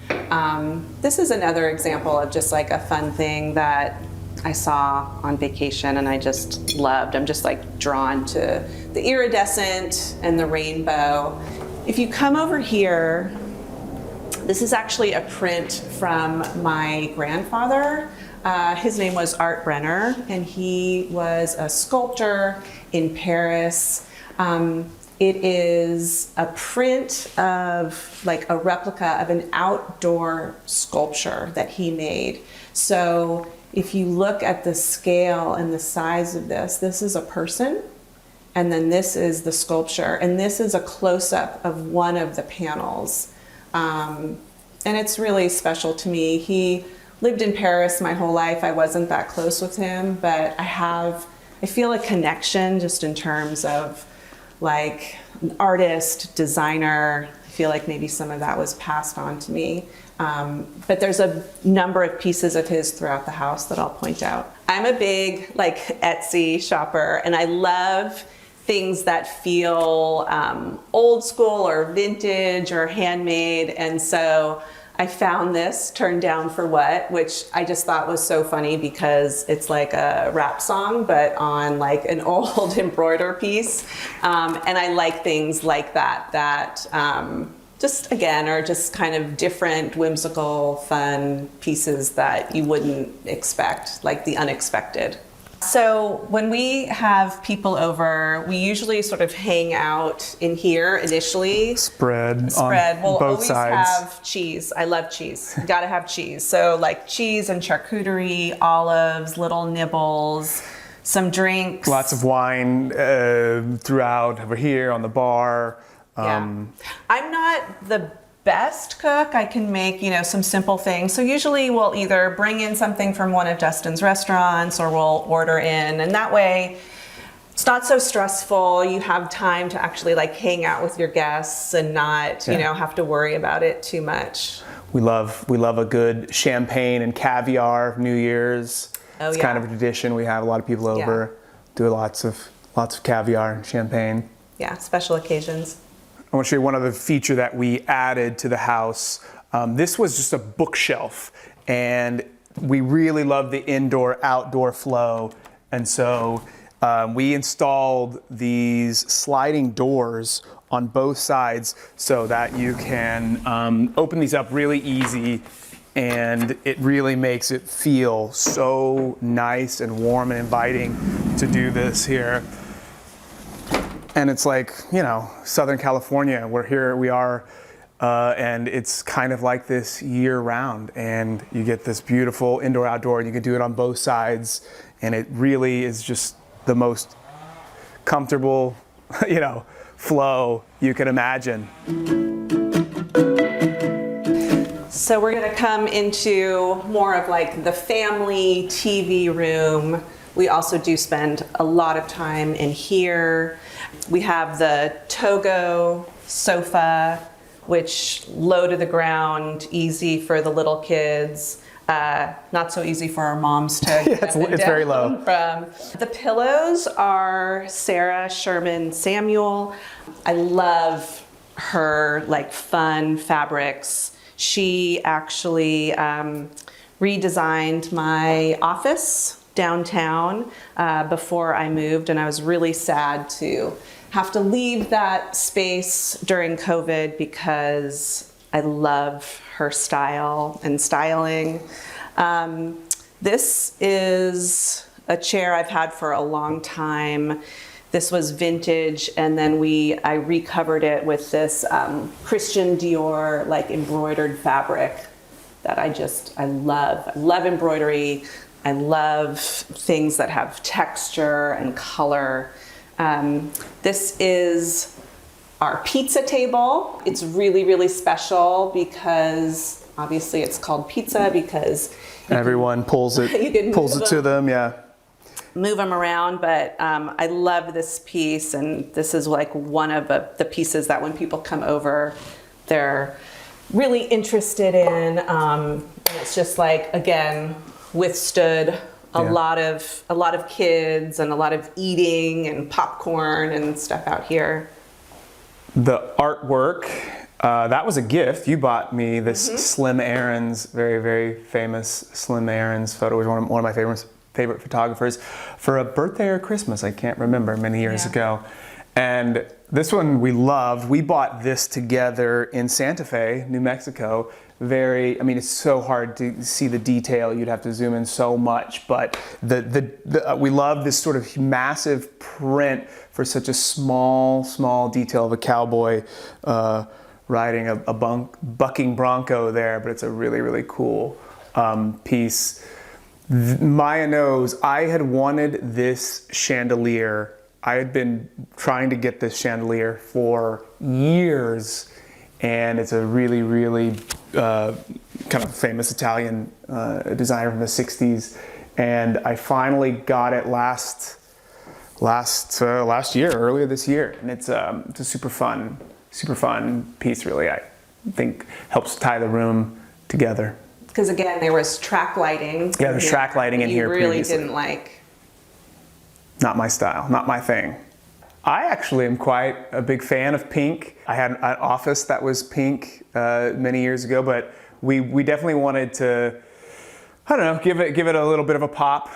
This is another example of just like a fun thing that I saw on vacation and I just loved. I'm just like drawn to the iridescent and the rainbow. If you come over here, this is actually a print from my grandfather. His name was Art Brenner, and he was a sculptor in Paris. It is a print of like a replica of an outdoor sculpture that he made. So if you look at the scale and the size of this is a person, and then this is the sculpture, and this is a close-up of one of the panels. And it's really special to me. He lived in Paris my whole life. I wasn't that close with him, but I feel a connection just in terms of like an artist, designer. I feel like maybe some of that was passed on to me. But there's a number of pieces of his throughout the house that I'll point out. I'm a big like Etsy shopper, and I love things that feel old school or vintage or handmade. And so I found this Turned Down for What, which I just thought was so funny because it's like a rap song, but on like an old embroider piece. And I like things like that just again are just kind of different, whimsical, fun pieces that you wouldn't expect, like the unexpected. So when we have people over, we usually sort of hang out in here initially. Spread We'll both always sides. have cheese. I love cheese. Gotta have cheese. So like cheese and charcuterie, olives, little nibbles, some drinks. Lots of wine throughout over here on the bar. I'm not the best cook. I can make, some simple things. So usually we'll either bring in something from one of Dustin's restaurants or we'll order in, and that way it's not so stressful. You have time to actually like hang out with your guests and not, have to worry about it too much. We love a good champagne and caviar New Year's. It's kind of a tradition. We have a lot of people over, do lots of caviar and champagne. Yeah, special occasions. I want to show you one other feature that we added to the house. This was just a bookshelf, and we really love the indoor-outdoor flow. And so we installed these sliding doors on both sides so that you can open these up really easy, and it really makes it feel so nice and warm and inviting to do this here. And it's like, Southern California, we are, and it's kind of like this year round. And you get this beautiful indoor-outdoor, and you can do it on both sides. And it really is just the most comfortable, flow you can imagine. So we're gonna come into more of like the family TV room. We also do spend a lot of time in here. We have the Togo sofa, which low to the ground, easy for the little kids. Not so easy for our moms to get up and it's very down low. from. The pillows are Sarah Sherman Samuel. I love her like fun fabrics. She actually redesigned my office downtown before I moved, and I was really sad to have to leave that space during COVID because I love her style and styling. This is a chair I've had for a long time. This was vintage, and then I recovered it with this Christian Dior like embroidered fabric that I love. I love embroidery. I love things that have texture and color. This is our pizza table. It's really, really special because obviously it's called pizza because Everyone pulls it to them, yeah. Move them around, but I love this piece, and this is like one of the pieces that when people come over, they're really interested in. And it's just like, again, withstood a lot of kids and a lot of eating and popcorn and stuff out here. The artwork, that was a gift. You bought me this Slim Aarons, very, very famous Slim Aarons photo. It was one of my favorite photographers for a birthday or Christmas, I can't remember, many years ago. And this one we loved. We bought this together in Santa Fe, New Mexico. It's so hard to see the detail. You'd have to zoom in so much, but we love this sort of massive print for such a small detail of a cowboy riding a bucking bronco there, but it's a really, really cool piece. Maya knows I had wanted this chandelier. I had been trying to get this chandelier for years, and it's a really, really kind of famous Italian designer from the 60s. And I finally got it last year, earlier this year. And it's a super fun piece, really. I think helps tie the room together. Because again, there was track lighting. Yeah, there's track lighting in here previously. You really didn't like. Not my style, not my thing. I actually am quite a big fan of pink. I had an office that was pink many years ago, but we definitely wanted to, I don't know, give it a little bit of a pop,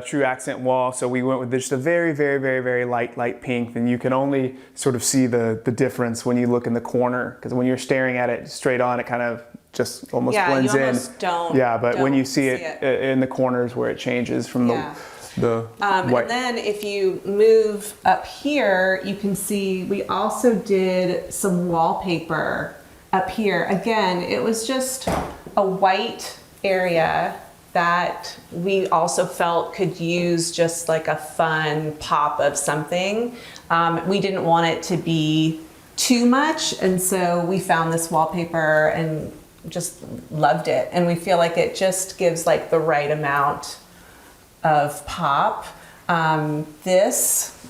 true accent wall. So we went with just a very, very, very, very light pink. And you can only sort of see the difference when you look in the corner, because when you're staring at it straight on, it kind of just almost blends you in. Almost don't. Yeah, but when you see it in the corners where it changes from the white. And then if you move up here, you can see we also did some wallpaper up here. Again, it was just a white area that we also felt could use just like a fun pop of something. We didn't want it to be too much, and so we found this wallpaper and just loved it. And we feel like it just gives like the right amount of pop. This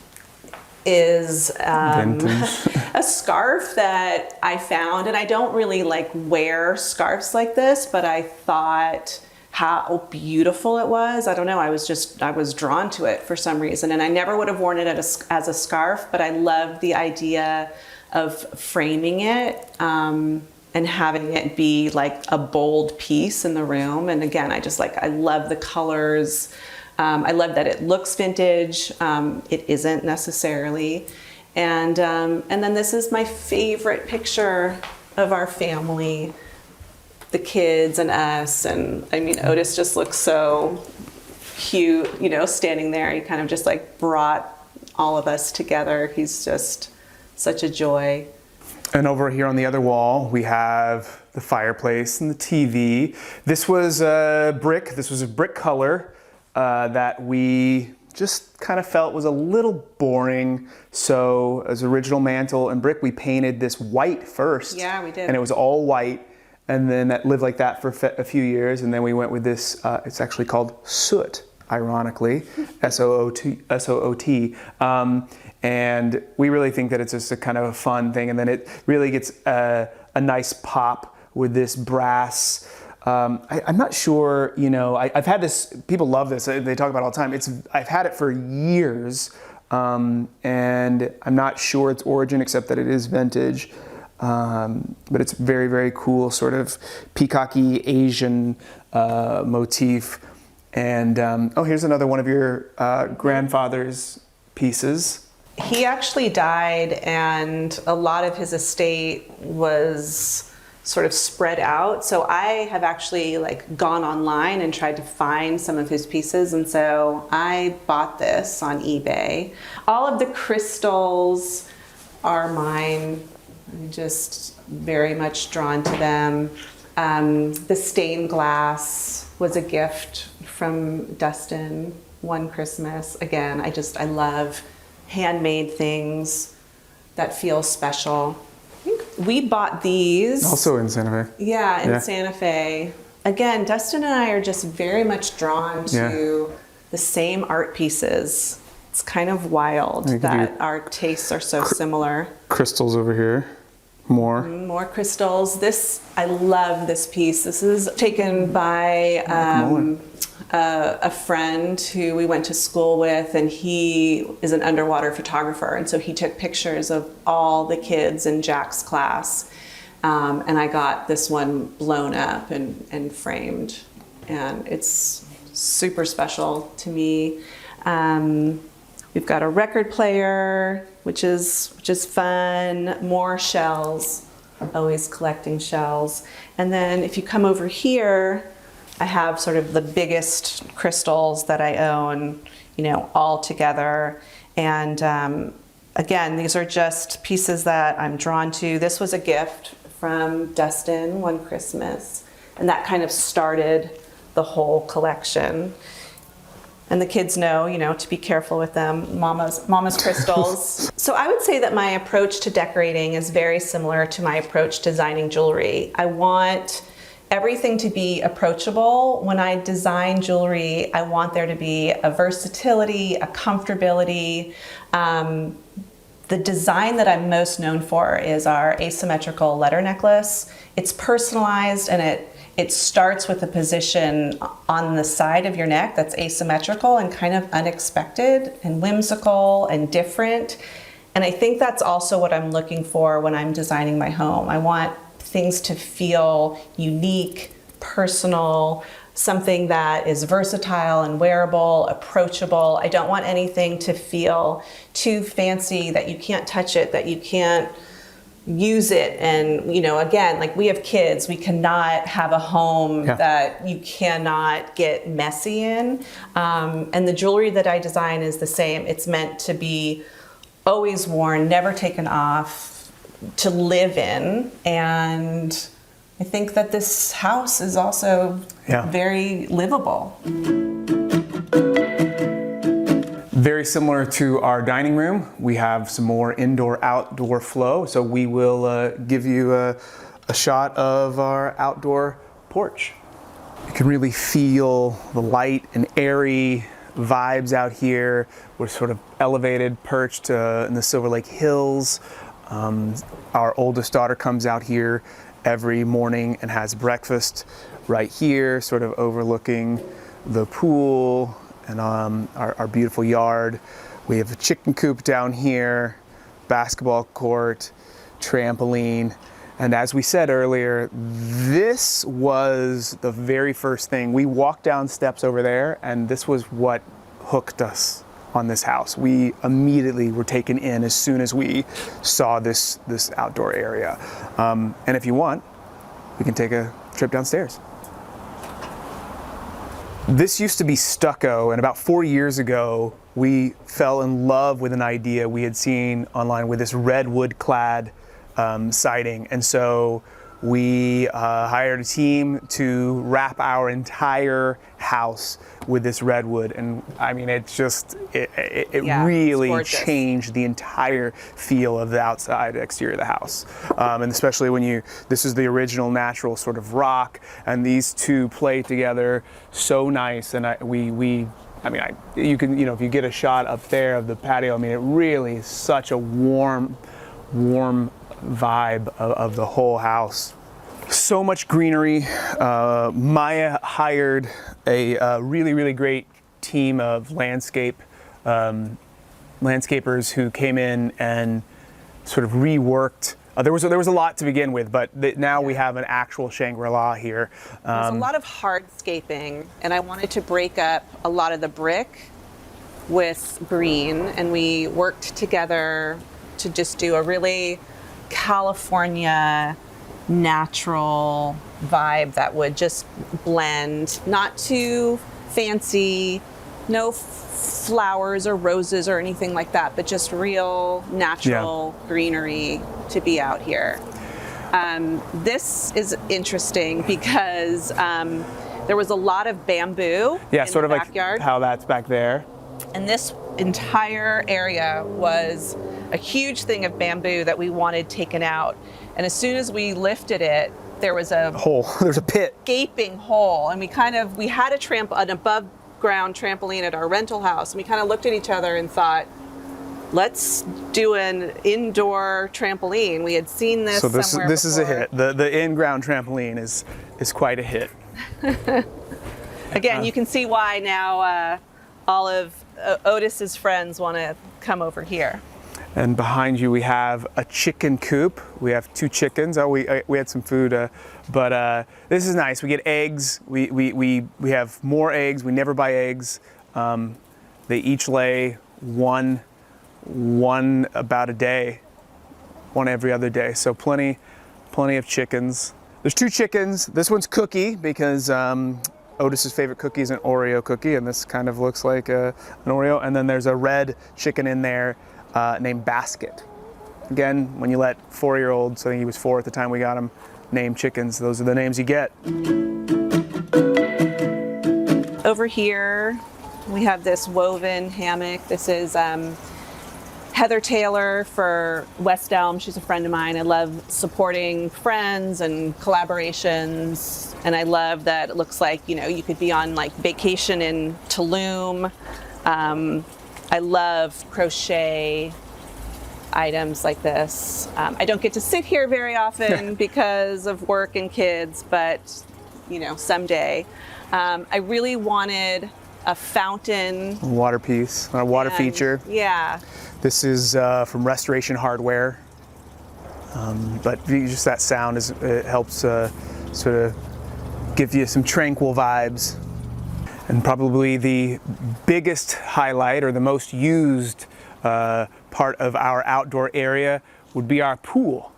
is a scarf that I found, and I don't really like wear scarves like this, but I thought how beautiful it was. I don't know, I was drawn to it for some reason, and I never would have worn it as a scarf, but I love the idea of framing it and having it be like a bold piece in the room. And again, I love the colors. I love that it looks vintage. It isn't necessarily. And then this is my favorite picture of our family, the kids and us. And I mean, Otis just looks so cute, standing there. He kind of just like brought all of us together. He's just such a joy. And over here on the other wall, we have the fireplace and the TV. This was brick. This was a brick color that we just kind of felt was a little boring. So as original mantle and brick, we painted this white first. Yeah, we did. And it was all white. And then that lived like that for a few years. And then we went with this, it's actually called soot. ironically, S-O-O-T. And we really think that it's just a kind of a fun thing. And then it really gets a nice pop with this brass. I'm not sure, you know, I've had this, people love this, they talk about it all the time. I've had it for years, and I'm not sure its origin except that it is vintage. But it's very, very cool, sort of peacocky Asian motif. And oh, here's another one of your grandfather's pieces. He actually died, and a lot of his estate was sort of spread out. So I have actually like gone online and tried to find some of his pieces. And so I bought this on eBay. All of the crystals are mine. I'm just very much drawn to them. The stained glass was a gift from Dustin one Christmas. Again, I love handmade things that feel special. I think we bought these. Also in Santa Fe. Yeah, in Santa Fe. Again, Dustin and I are just very much drawn to the same art pieces. It's kind of wild that our tastes are so similar. Crystals over here. More crystals. I love this piece. This is taken by a friend who we went to school with, and he is an underwater photographer. And so he took pictures of all the kids in Jack's class. And I got this one blown up and framed. And it's super special to me. We've got a record player, which is fun. More shells, always collecting shells. And then if you come over here, I have sort of the biggest crystals that I own, you know, all together. And again, these are just pieces that I'm drawn to. This was a gift from Dustin one Christmas, and that kind of started the whole collection. And the kids know, you know, to be careful with them, mama's crystals. So I would say that my approach to decorating is very similar to my approach to designing jewelry. I want everything to be approachable. When I design jewelry, I want there to be a versatility, a comfortability. The design that I'm most known for is our asymmetrical letter necklace. It's personalized, and it starts with a position on the side of your neck that's asymmetrical and kind of unexpected and whimsical and different. And I think that's also what I'm looking for when I'm designing my home. I want things to feel unique, personal, something that is versatile and wearable, approachable. I don't want anything to feel too fancy, that you can't touch it, that you can't use it. And, you know, again, like we have kids, we cannot have a home that you cannot get messy in. And the jewelry that I design is the same. It's meant to be always worn, never taken off, to live in. And I think that this house is also very livable. Very similar to our dining room, we have some more indoor-outdoor flow. So we will give you a shot of our outdoor porch. You can really feel the light and airy vibes out here. We're sort of elevated, perched in the Silver Lake Hills. Our oldest daughter comes out here every morning and has breakfast right here, sort of overlooking the pool and our beautiful yard. We have a chicken coop down here, basketball court, trampoline. And as we said earlier, this was the very first thing. We walked down steps over there, and this was what hooked us on this house. We immediately were taken in as soon as we saw this outdoor area. And if you want, we can take a trip downstairs. This used to be stucco, and about 4 years ago, we fell in love with an idea we had seen online with this redwood clad siding. And so we hired a team to wrap our entire house with this redwood. And I mean, it really changed the entire feel of the outside exterior of the house. And especially when this is the original natural sort of rock, and these two play together so nice. And we I mean, you can, if you get a shot up there of the patio, I mean, it really is such a warm vibe of the whole house. So much greenery. Maya hired a really great team of landscapers who came in and sort of reworked. There was a lot to begin with, but now we have an actual Shangri-La here. There's a lot of hardscaping, and I wanted to break up a lot of the brick with green, and we worked together to just do a really California natural vibe that would just blend, not too fancy, no flowers or roses or anything like that, but just real natural greenery to be out here. This is interesting because there was a lot of bamboo in sort the of backyard. Like how that's back there. And this entire area was a huge thing of bamboo that we wanted taken out. And as soon as we lifted it, there was a hole. There's a pit. Gaping hole. And we had an above ground trampoline at our rental house. And we kind of looked at each other and thought, let's do an indoor trampoline. We had seen this somewhere this is a before. hit. The in-ground trampoline is quite a hit. Again, you can see why now all of Otis's friends want to come over here. And behind you we have a chicken coop. We have 2 chickens. We had some food, but this is nice. We get eggs. We have more eggs. We never buy eggs. They each lay one about a day, one every other day. So plenty of chickens. There's 2 chickens. This one's Cookie because Otis's favorite cookie is an Oreo cookie, and this kind of looks like an Oreo. And then there's a red chicken in there named Basket. Again, when you let 4-year-olds, I think he was 4 at the time we got him, name chickens, those are the names you get. Over here, we have this woven hammock. This is Heather Taylor for West Elm. She's a friend of mine. I love supporting friends and collaborations. And I love that it looks like, you could be on like vacation in Tulum. I love crochet items like this. I don't get to sit here very often because of work and kids, but someday. I really wanted a fountain. Water piece, a water feature. Yeah. This is from Restoration Hardware. But just that sound it helps sort of give you some tranquil vibes. And probably the biggest highlight or the most used part of our outdoor area would be our pool.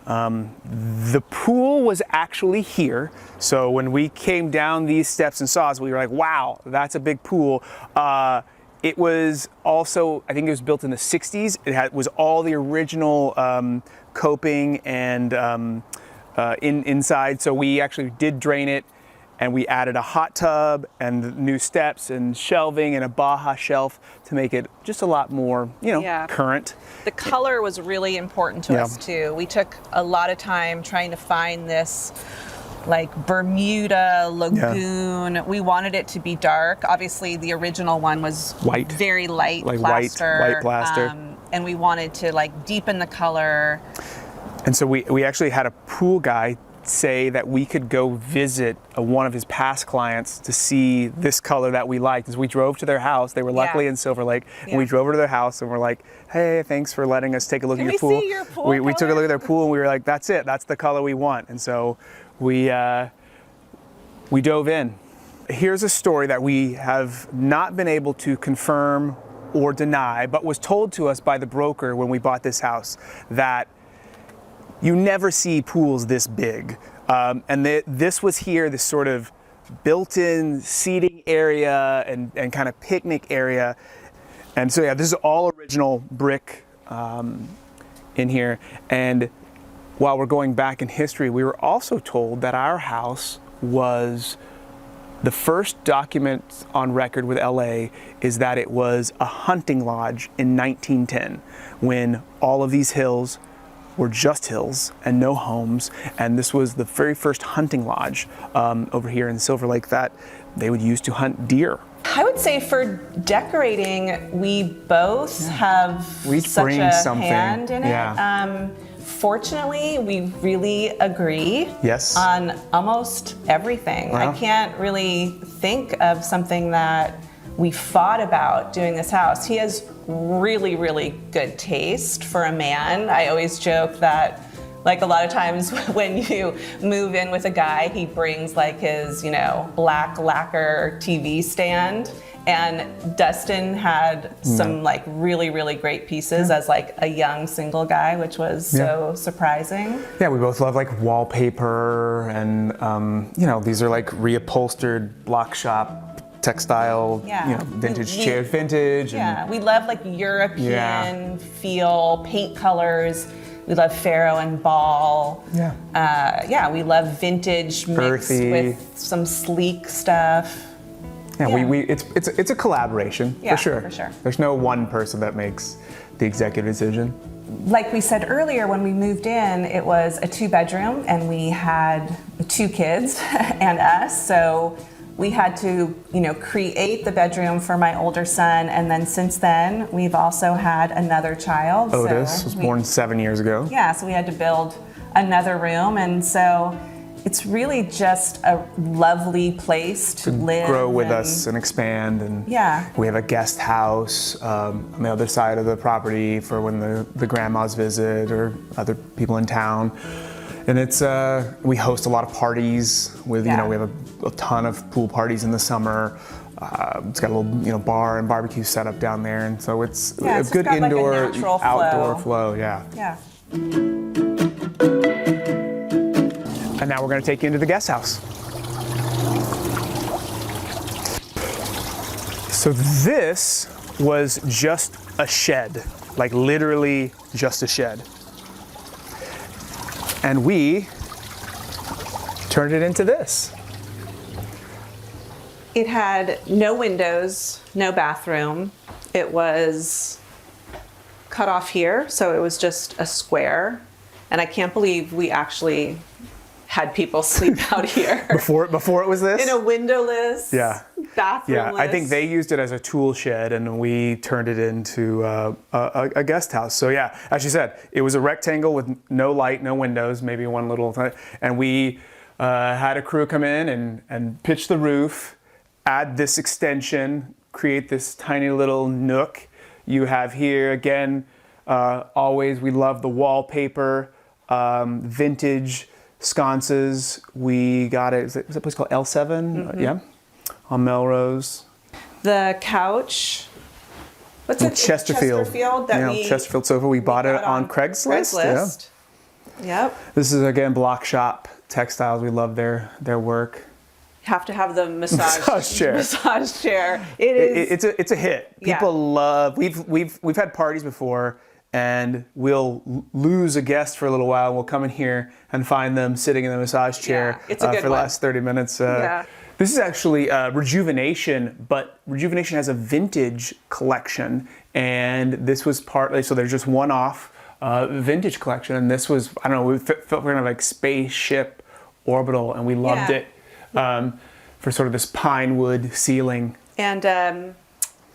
The pool was actually here. So when we came down these steps and saw us, we were like, wow, that's a big pool. It was also, I think it was built in the 60s. It was all the original coping and inside. So we actually did drain it. And we added a hot tub and new steps and shelving and a Baja shelf to make it just a lot more, current. The color was really important to us too. We took a lot of time trying to find this like Bermuda lagoon. Yeah. We wanted it to be dark. Obviously the original one was white, very light, like plaster. white plaster. And we wanted to like deepen the color. And so we actually had a pool guy say that we could go visit one of his past clients to see this color that we liked. As we drove to their house, they were luckily in Silver Lake, and we drove over to their house and we're like, hey, thanks for letting us take a look at your pool. See your pool we took a look at their pool and we were like, that's it, that's the color we want. And so we dove in. Here's a story that we have not been able to confirm or deny, but was told to us by the broker when we bought this house, that you never see pools this big. And this was here, this sort of built-in seating area and kind of picnic area. And so this is all original brick in here. And while we're going back in history, we were also told that our house was the first document on record with LA is that it was a hunting lodge in 1910 when all of these hills were just hills and no homes, and this was the very first hunting lodge over here in Silver Lake that they would use to hunt deer I would say for decorating, we both have We each such bring a something. hand in Yeah. it. Fortunately, we really agree Yes. on almost everything. Well. I can't really think of something that we fought about doing this house. He has really, really good taste for a man. I always joke that, like, a lot of times when you move in with a guy, he brings like his, black lacquer TV stand. And Dustin had some like really, really great pieces as like a young single guy, which was so surprising. Yeah, we both love like wallpaper and, these are like reupholstered block shop textile, vintage chairs, vintage. Yeah, we love like European feel, paint colors. We love Faro and Ball. Yeah. We love vintage mixed Earthy. with some sleek stuff. Yeah, it's a collaboration, Yeah, for sure. for sure. There's no one person that makes the executive decision. Like we said earlier, when we moved in, it was a 2-bedroom and we had 2 kids and us. So we had to, create the bedroom for my older son. And then since then, we've also had another child. Otis was born 7 years ago. Yeah, so we had to build another room. And so it's really just a lovely place to live. Grow with us and expand. And we have a guest house on the other side of the property for when the grandmas visit or other people in town. And it's we host a lot of parties with we have a ton of pool parties in the summer. It's got a little bar and barbecue setup down there, and so it's a good indoor like a natural outdoor flow. Yeah. And now we're going to take you into the guest house. So this was just a shed, like literally just a shed. And we turned it into this. It had no windows, no bathroom. It was cut off here, so it was just a square. And I can't believe we actually had people sleep out here. Before it was this? In a windowless, bathroomless. Yeah, I think they used it as a tool shed and we turned it into a guest house. So yeah, as you said, it was a rectangle with no light, no windows, maybe one little, and we had a crew come in and pitch the roof, add this extension, create this tiny little nook. You have here, again, always we love the wallpaper, vintage sconces. We got it. Is it a place called L7? Yeah, on Melrose. The couch. What's it? Chesterfield. Chesterfield sofa. We bought it on Craigslist. Yeah. Yep. This is again block shop textiles. We love their work. Have to have the massage chair. Massage chair. It is. It's a hit. People love. We've had parties before. And we'll lose a guest for a little while. We'll come in here and find them sitting in the massage chair it's a good for the last 30 minutes. This is actually Rejuvenation, but Rejuvenation has a vintage collection. And this was so there's just one-off vintage collection. And this was, I don't know, we felt kind of like spaceship orbital. And we loved it for sort of this pine wood ceiling. And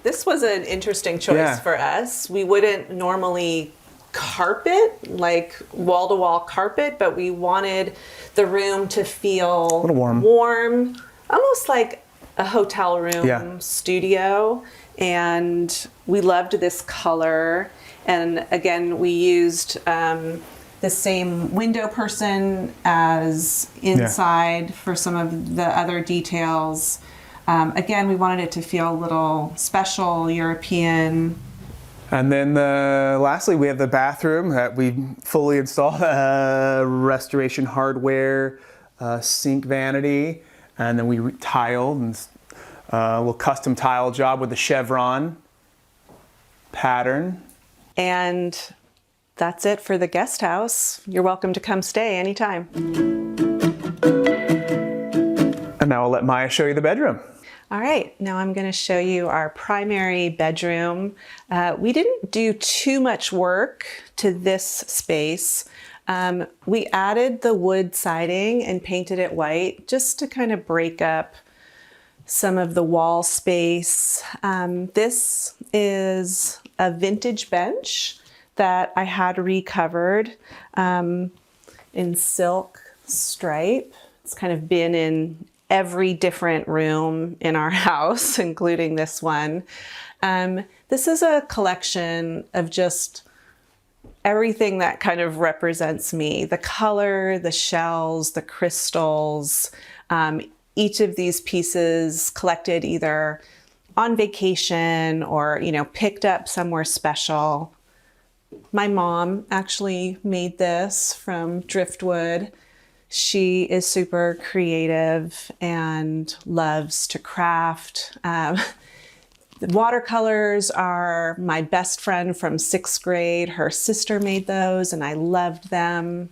this was an interesting choice for us. We wouldn't normally carpet, like wall-to-wall carpet, but we wanted the room to feel a little warm, almost like a hotel room studio. And we loved this color. And again, we used the same window person as inside for some of the other details. Again, we wanted it to feel a little special, European. And then lastly, we have the bathroom that we fully installed, restoration hardware, sink vanity, and then we tiled and a little custom tile job with the chevron pattern. And that's it for the guest house. You're welcome to come stay anytime. And now I'll let Maya show you the bedroom. All right, now I'm going to show you our primary bedroom. We didn't do too much work to this space. We added the wood siding and painted it white just to kind of break up some of the wall space. This is a vintage bench that I had recovered in silk stripe. It's kind of been in every different room in our house, including this one. This is a collection of just everything that kind of represents me. The color, the shells, the crystals, each of these pieces collected either on vacation or, picked up somewhere special. My mom actually made this from driftwood. She is super creative and loves to craft. The watercolors are my best friend from 6th grade. Her sister made those and I loved them.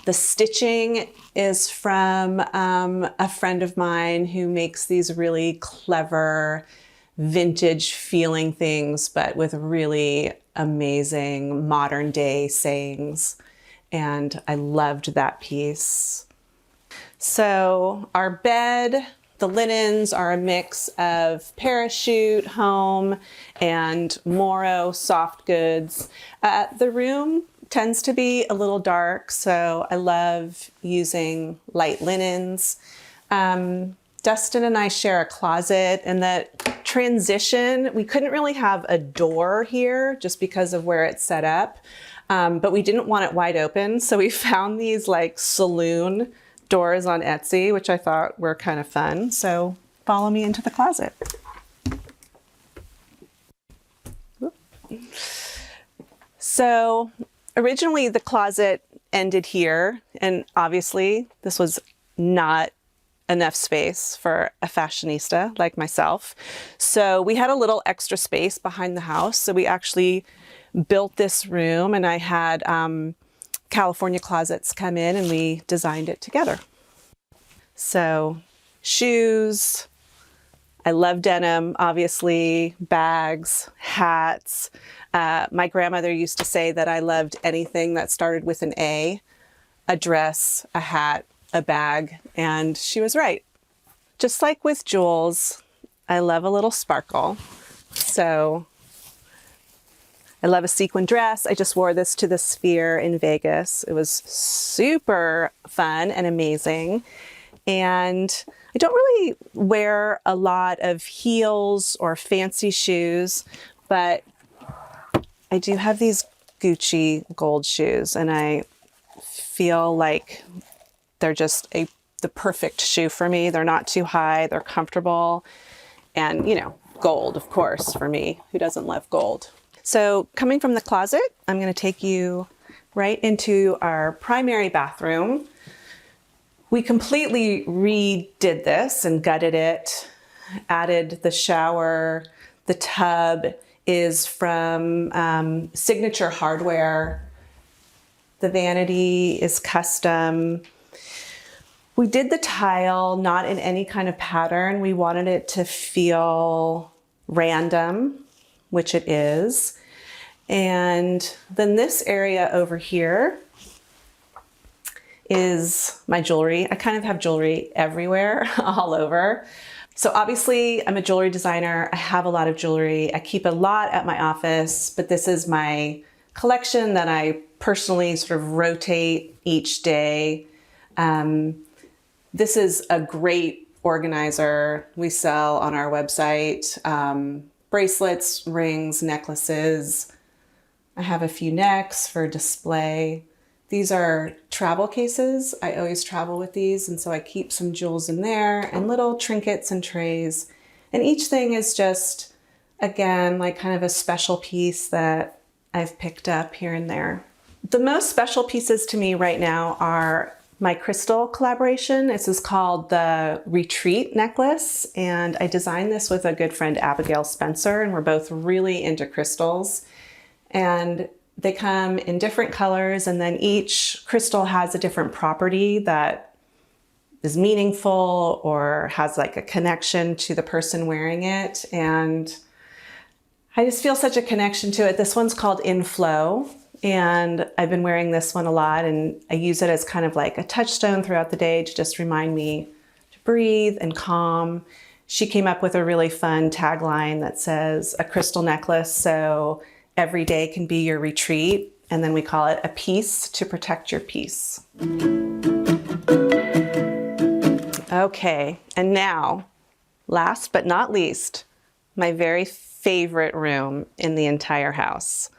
The stitching is from a friend of mine who makes these really clever vintage feeling things, but with really amazing modern day sayings. And I loved that piece. So our bed, the linens are a mix of parachute, home, and Moro soft goods. The room tends to be a little dark, so I love using light linens. Dustin and I share a closet, and that transition, we couldn't really have a door here just because of where it's set up, but we didn't want it wide open, so we found these like saloon doors on Etsy, which I thought were kind of fun. So follow me into the closet. So originally the closet ended here, and obviously this was not enough space for a fashionista like myself. So we had a little extra space behind the house. So we actually built this room, and I had California closets come in and we designed it together. So shoes, I love denim, obviously, bags, hats. My grandmother used to say that I loved anything that started with an A dress, a hat, a bag, and she was right. Just like with jewels, I love a little sparkle. So I love a sequin dress. I just wore this to the Sphere in Vegas. It was super fun and amazing. And I don't really wear a lot of heels or fancy shoes, but I do have these Gucci gold shoes, and I feel like they're just the perfect shoe for me. They're not too high, they're comfortable, and gold, of course, for me. Who doesn't love gold? So coming from the closet, I'm going to take you right into our primary bathroom. We completely redid this and gutted it, added the shower. The tub is from Signature Hardware. The vanity is custom. We did the tile not in any kind of pattern. We wanted it to feel random, which it is. And then this area over here is my jewelry. I kind of have jewelry everywhere, all over. So obviously I'm a jewelry designer. I have a lot of jewelry. I keep a lot at my office, but this is my collection that I personally sort of rotate each day. This is a great organizer we sell on our website. Bracelets, rings, necklaces. I have a few necks for display. These are travel cases. I always travel with these, and so I keep some jewels in there and little trinkets and trays. And each thing is just, again, like kind of a special piece that I've picked up here and there. The most special pieces to me right now are my crystal collaboration. This is called the Retreat necklace, and I designed this with a good friend, Abigail Spencer, and we're both really into crystals. And they come in different colors, and then each crystal has a different property that is meaningful or has like a connection to the person wearing it. And I just feel such a connection to it. This one's called In Flow, and I've been wearing this one a lot, and I use it as kind of like a touchstone throughout the day to just remind me to breathe and calm. She came up with a really fun tagline that says, a crystal necklace so every day can be your retreat. And then we call it a piece to protect your peace. Okay, and now, last but not least, my very favorite room in the entire house.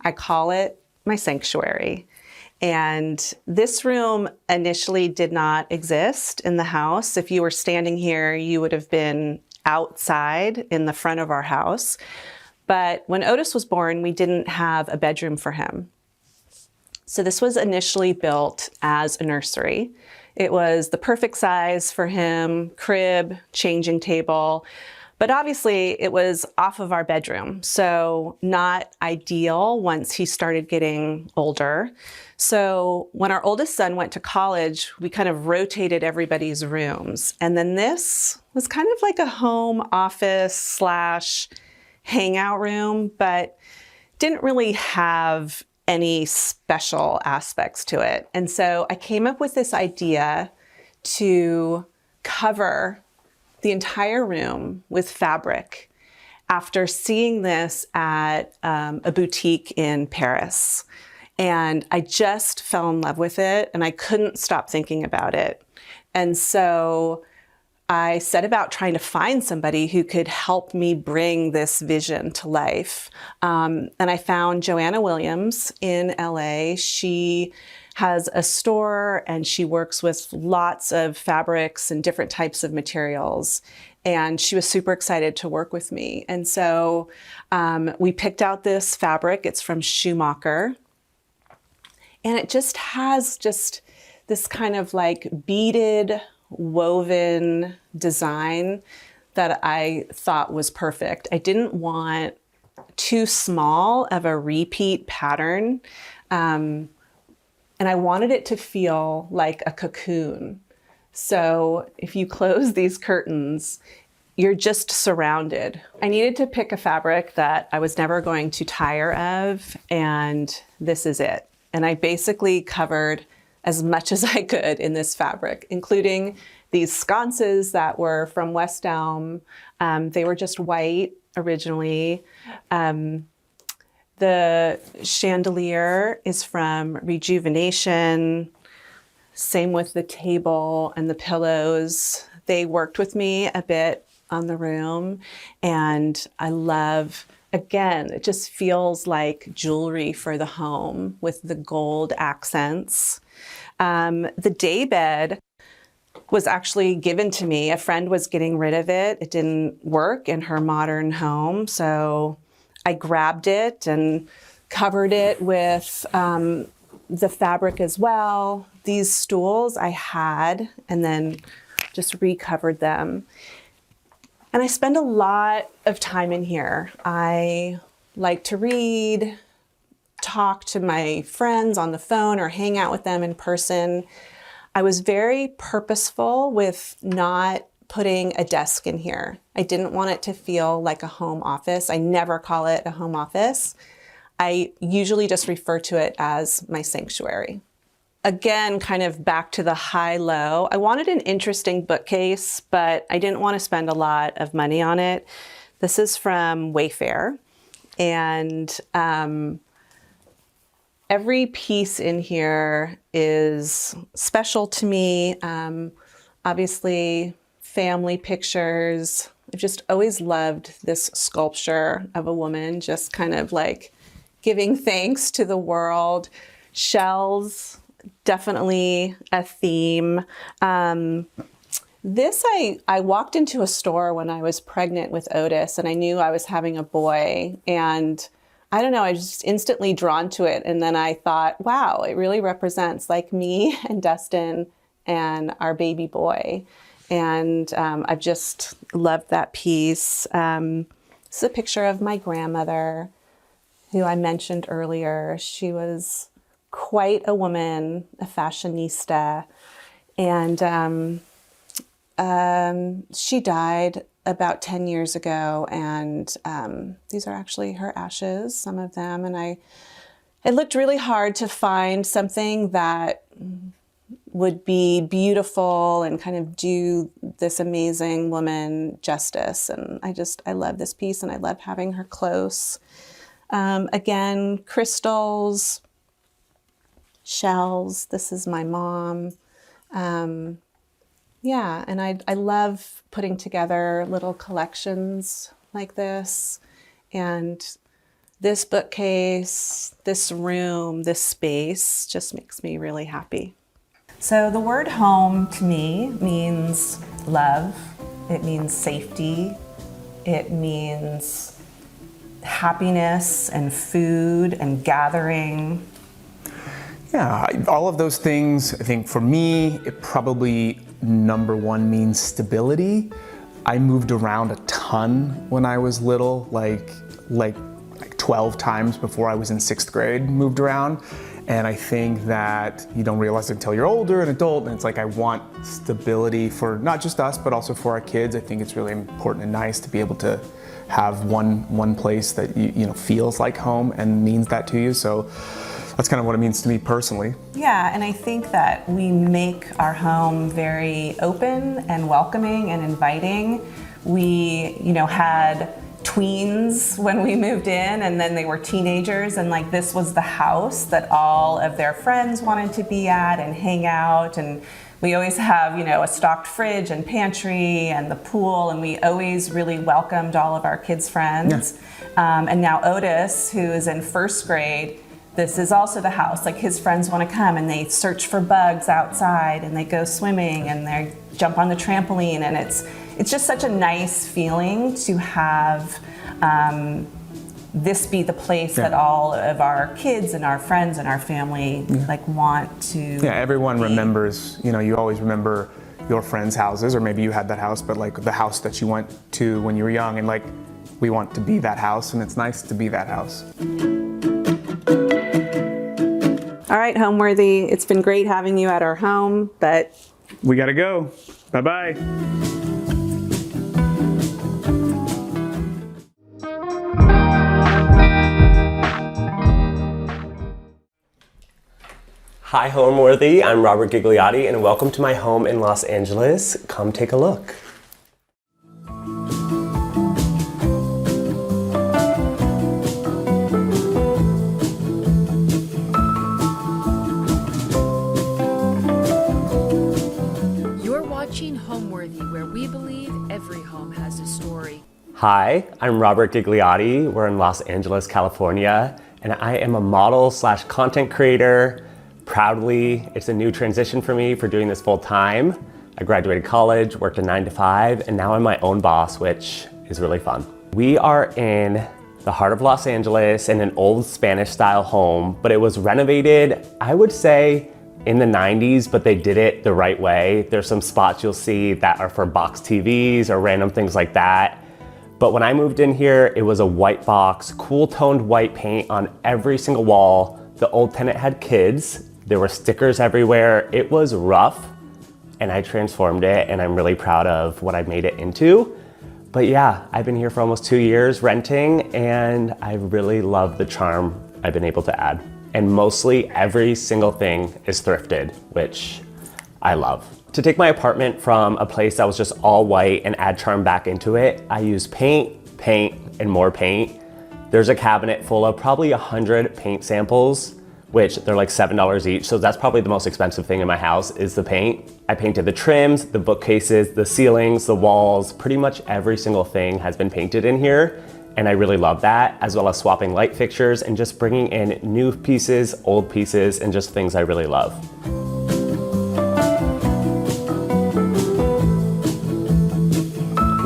I call it my sanctuary. And this room initially did not exist in the house. If you were standing here, you would have been outside in the front of our house. But when Otis was born, we didn't have a bedroom for him. So this was initially built as a nursery. It was the perfect size for him, crib, changing table, but obviously it was off of our bedroom, so not ideal once he started getting older. So when our oldest son went to college, we kind of rotated everybody's rooms. And then this was kind of like a home office slash hangout room, but didn't really have any special aspects to it. And so I came up with this idea to cover the entire room with fabric after seeing this at a boutique in Paris. And I just fell in love with it and I couldn't stop thinking about it. And so I set about trying to find somebody who could help me bring this vision to life. And I found Joanna Williams in LA. She has a store and she works with lots of fabrics and different types of materials. And she was super excited to work with me. And so we picked out this fabric. It's from Schumacher. And it just has this kind of like beaded, woven design that I thought was perfect. I didn't want too small of a repeat pattern. And I wanted it to feel like a cocoon. So if you close these curtains, you're just surrounded. I needed to pick a fabric that I was never going to tire of, and this is it. And I basically covered as much as I could in this fabric, including these sconces that were from West Elm. They were just white originally. The chandelier is from Rejuvenation. Same with the table and the pillows. They worked with me a bit on the room. And I love, again, it just feels like jewelry for the home with the gold accents. The daybed was actually given to me. A friend was getting rid of it. It didn't work in her modern home. So I grabbed it and covered it with the fabric as well. These stools I had and then just recovered them. And I spend a lot of time in here. I like to read, talk to my friends on the phone or hang out with them in person. I was very purposeful with not putting a desk in here. I didn't want it to feel like a home office. I never call it a home office. I usually just refer to it as my sanctuary. Again, kind of back to the high-low. I wanted an interesting bookcase, but I didn't want to spend a lot of money on it. This is from Wayfair, and every piece in here is special to me. Obviously, family pictures. I've just always loved this sculpture of a woman just kind of like giving thanks to the world. Shells, definitely a theme. This, I walked into a store when I was pregnant with Otis and I knew I was having a boy, and I don't know, I was just instantly drawn to it. And then I thought, wow, it really represents like me and Dustin and our baby boy. And I've just loved that piece. This is a picture of my grandmother, who I mentioned earlier. She was quite a woman, a fashionista. And she died about 10 years ago. And these are actually her ashes, some of them. And it looked really hard to find something that would be beautiful and kind of do this amazing woman justice. And I love this piece, and I love having her close. Again, crystals, shells. This is my mom. Yeah, and I love putting together little collections like this. And this bookcase, this room, this space just makes me really happy. So the word home to me means love. It means safety. It means happiness and food and gathering. Yeah, all of those things, I think for me, it probably number one means stability. I moved around a ton when I was little, like 12 times before I was in 6th grade, moved around. And I think that you don't realize it until you're older, an adult, and it's like I want stability for not just us, but also for our kids. I think it's really important and nice to be able to have one place that you know feels like home and means that to you. So that's kind of what it means to me personally. Yeah, and I think that we make our home very open and welcoming and inviting. We, had tweens when we moved in, and then they were teenagers, and like this was the house that all of their friends wanted to be at and hang out. And we always have, a stocked fridge and pantry and the pool, and we always really welcomed all of our kids' friends. Yeah. And now Otis, who is in 1st grade, this is also the house. Like his friends want to come and they search for bugs outside and they go swimming and they jump on the trampoline, and it's just such a nice feeling to have this be the place that all of our kids and our friends and our family want to. Yeah, everyone remembers, you always remember your friends' houses, or maybe you had that house, but like the house that you went to when you were young, and like we want to be that house, and it's nice to be that house. All right, Homeworthy, it's been great having you at our home, but we gotta go. Bye-bye. Hi Homeworthy, I'm Robert Gigliotti, and welcome to my home in Los Angeles. Come take a look. You're watching Homeworthy, where we believe every home has a story. Hi, I'm Robert Gigliotti. We're in Los Angeles, California, and I am a model/content creator. Proudly, it's a new transition for me for doing this full time. I graduated college, worked a 9 to 5, and now I'm my own boss, which is really fun. We are in the heart of Los Angeles in an old Spanish style home, but it was renovated, I would say, in the 90s, but they did it the right way. There's some spots you'll see that are for box TVs or random things like that. But when I moved in here, it was a white box, cool toned white paint on every single wall. The old tenant had kids. There were stickers everywhere. It was rough, and I transformed it, and I'm really proud of what I made it into. But yeah, I've been here for almost 2 years renting, and I really love the charm I've been able to add. And mostly every single thing is thrifted, which I love. To take my apartment from a place that was just all white and add charm back into it, I use paint, and more paint. There's a cabinet full of probably 100 paint samples, which they're like $7 each. So that's probably the most expensive thing in my house is the paint. I painted the trims, the bookcases, the ceilings, the walls, pretty much every single thing has been painted in here. And I really love that, as well as swapping light fixtures and just bringing in new pieces, old pieces, and just things I really love.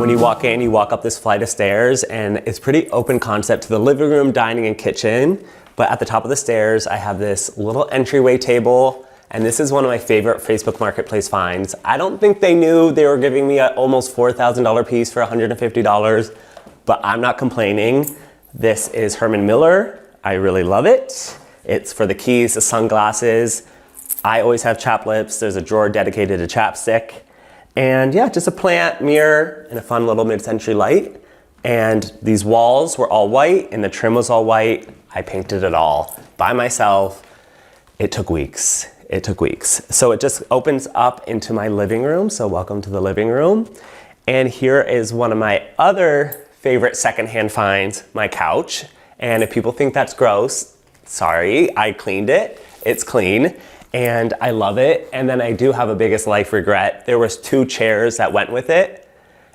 When you walk in, you walk up this flight of stairs, and it's pretty open concept to the living room, dining, and kitchen. But at the top of the stairs, I have this little entryway table, and this is one of my favorite Facebook Marketplace finds. I don't think they knew they were giving me an almost $4,000 piece for $150, but I'm not complaining. This is Herman Miller. I really love it. It's for the keys, the sunglasses. I always have chap lips. There's a drawer dedicated to chapstick. And yeah, just a plant, mirror, and a fun little mid-century light. And these walls were all white, and the trim was all white. I painted it all by myself. It took weeks. It took weeks. So it just opens up into my living room. So welcome to the living room. And here is one of my other favorite secondhand finds, my couch. And if people think that's gross, sorry, I cleaned it. It's clean and I love it. And then I do have a biggest life regret. There was 2 chairs that went with it.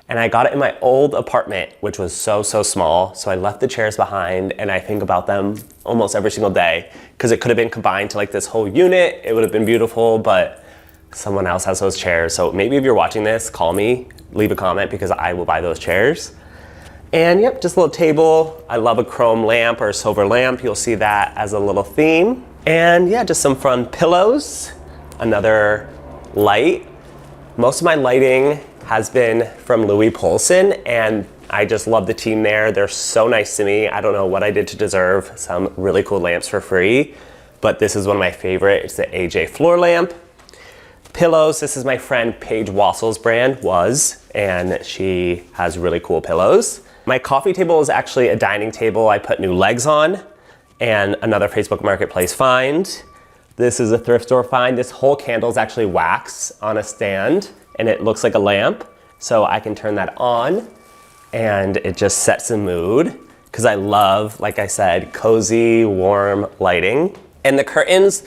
And I got it in my old apartment, which was so small. So I left the chairs behind and I think about them almost every single day because it could have been combined to like this whole unit. It would have been beautiful, but someone else has those chairs. So maybe if you're watching this, call me, leave a comment because I will buy those chairs. And yep, just a little table. I love a chrome lamp or a silver lamp. You'll see that as a little theme. And yeah, just some fun pillows, another light. Most of my lighting has been from Louis Poulsen, and I just love the team there. They're so nice to me. I don't know what I did to deserve some really cool lamps for free, but this is one of my favorite. It's the AJ floor lamp. Pillows, this is my friend Paige Wassell's brand, and she has really cool pillows. My coffee table is actually a dining table I put new legs on, and another Facebook Marketplace find. This is a thrift store find. This whole candle is actually wax on a stand, and it looks like a lamp. So I can turn that on and it just sets the mood because I love, like I said, cozy, warm lighting. And the curtains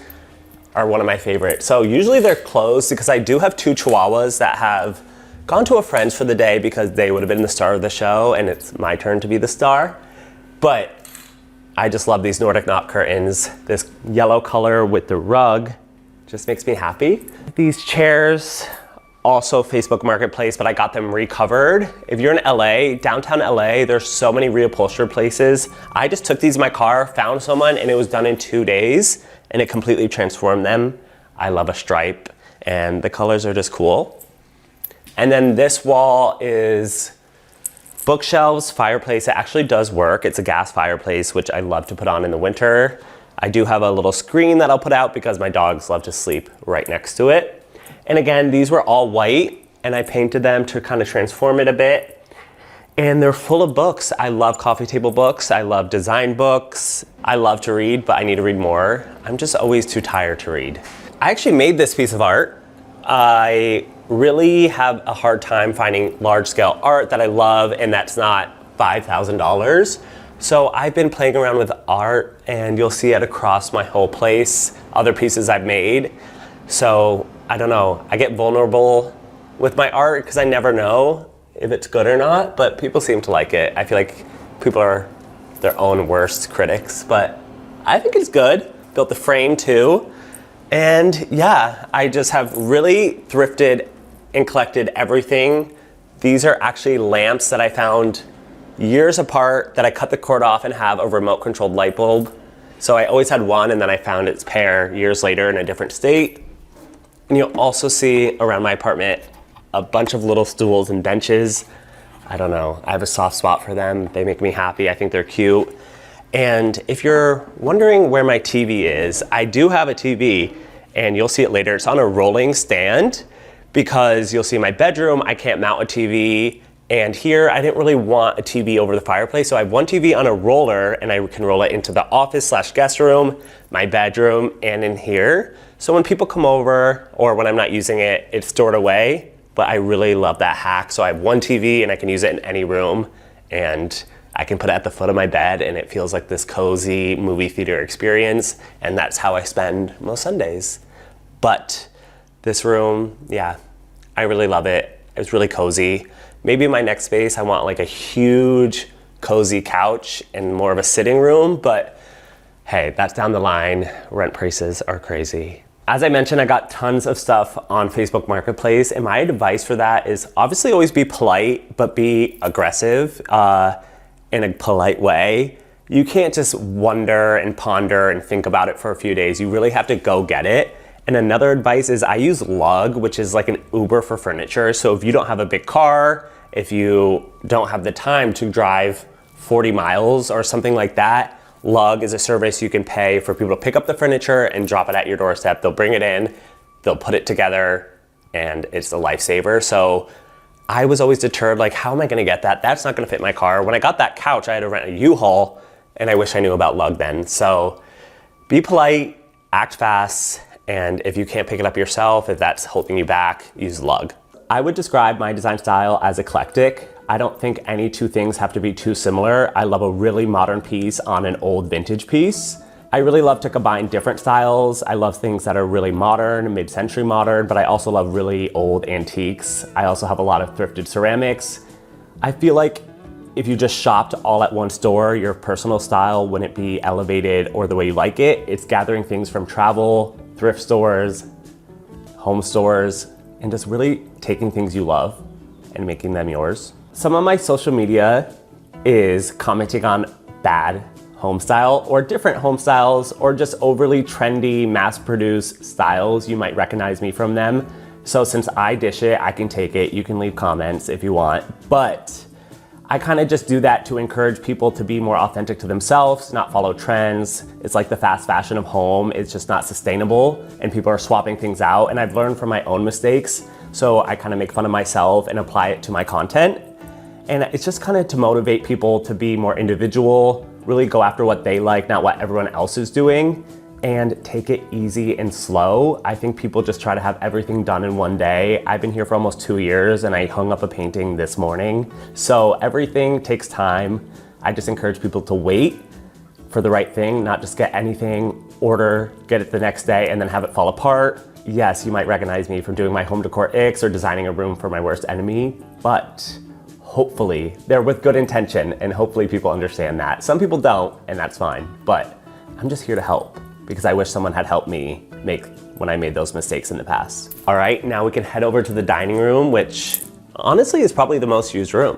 are one of my favorites. So usually they're closed because I do have 2 Chihuahuas that have gone to a friend's for the day because they would have been the star of the show and it's my turn to be the star. But I just love these Nordic knot curtains. This yellow color with the rug just makes me happy. These chairs, also Facebook Marketplace, but I got them recovered. If you're in LA, downtown LA, there's so many reupholstered places. I just took these in my car, found someone, and it was done in 2 days, and it completely transformed them. I love a stripe, and the colors are just cool. And then this wall is bookshelves, fireplace. It actually does work. It's a gas fireplace, which I love to put on in the winter. I do have a little screen that I'll put out because my dogs love to sleep right next to it. And again, these were all white and I painted them to kind of transform it a bit. And they're full of books. I love coffee table books. I love design books. I love to read, but I need to read more. I'm just always too tired to read. I actually made this piece of art. I really have a hard time finding large scale art that I love and that's not $5,000. So I've been playing around with art and you'll see it across my whole place, other pieces I've made. So I don't know, I get vulnerable with my art because I never know if it's good or not, but people seem to like it. I feel like people are their own worst critics, but I think it's good. Built the frame too. And yeah, I just have really thrifted and collected everything. These are actually lamps that I found years apart that I cut the cord off and have a remote controlled light bulb. So I always had one and then I found its pair years later in a different state. And you'll also see around my apartment a bunch of little stools and benches. I don't know, I have a soft spot for them. They make me happy, I think they're cute. And if you're wondering where my TV is, I do have a TV and you'll see it later. It's on a rolling stand because you'll see my bedroom, I can't mount a TV. And here I didn't really want a TV over the fireplace. So I have one TV on a roller and I can roll it into the office / guest room, my bedroom, and in here. So when people come over or when I'm not using it, it's stored away, but I really love that hack. So I have one TV and I can use it in any room and I can put it at the foot of my bed and it feels like this cozy movie theater experience. And that's how I spend most Sundays. But this room, yeah, I really love it. It's really cozy. Maybe in my next space, I want like a huge cozy couch and more of a sitting room, but hey, that's down the line. Rent prices are crazy. As I mentioned, I got tons of stuff on Facebook Marketplace, and my advice for that is obviously always be polite, but be aggressive in a polite way. You can't just wonder and ponder and think about it for a few days. You really have to go get it. And another advice is I use Lug, which is like an Uber for furniture. So if you don't have a big car, if you don't have the time to drive 40 miles or something like that, Lug is a service you can pay for people to pick up the furniture and drop it at your doorstep. They'll bring it in, they'll put it together, and it's a lifesaver. So I was always deterred, like, how am I gonna get that? That's not gonna fit my car. When I got that couch, I had to rent a U-Haul, and I wish I knew about Lug then. So be polite, act fast, And if you can't pick it up yourself, if that's holding you back, use lug. I would describe my design style as eclectic. I don't think any two things have to be too similar. I love a really modern piece on an old vintage piece. I really love to combine different styles. I love things that are really modern, mid-century modern, but I also love really old antiques. I also have a lot of thrifted ceramics. I feel like if you just shopped all at one store, your personal style wouldn't be elevated or the way you like it. It's gathering things from travel, thrift stores, home stores, and just really taking things you love and making them yours. Some of my social media is commenting on bad home style or different home styles or just overly trendy, mass-produced styles. You might recognize me from them. So since I dish it, I can take it. You can leave comments if you want, but I kind of just do that to encourage people to be more authentic to themselves, not follow trends. It's like the fast fashion of home. It's just not sustainable and people are swapping things out. And I've learned from my own mistakes. So I kind of make fun of myself and apply it to my content. And it's just kind of to motivate people to be more individual, really go after what they like, not what everyone else is doing, and take it easy and slow. I think people just try to have everything done in one day. I've been here for almost 2 years and I hung up a painting this morning. So everything takes time. I just encourage people to wait for the right thing, not just get anything, order, get it the next day, and then have it fall apart. Yes, you might recognize me from doing my home decor icks or designing a room for my worst enemy, but hopefully they're with good intention and hopefully people understand that. Some people don't, and that's fine, but I'm just here to help because I wish someone had helped me when I made those mistakes in the past. All right, now we can head over to the dining room, which honestly is probably the most used room.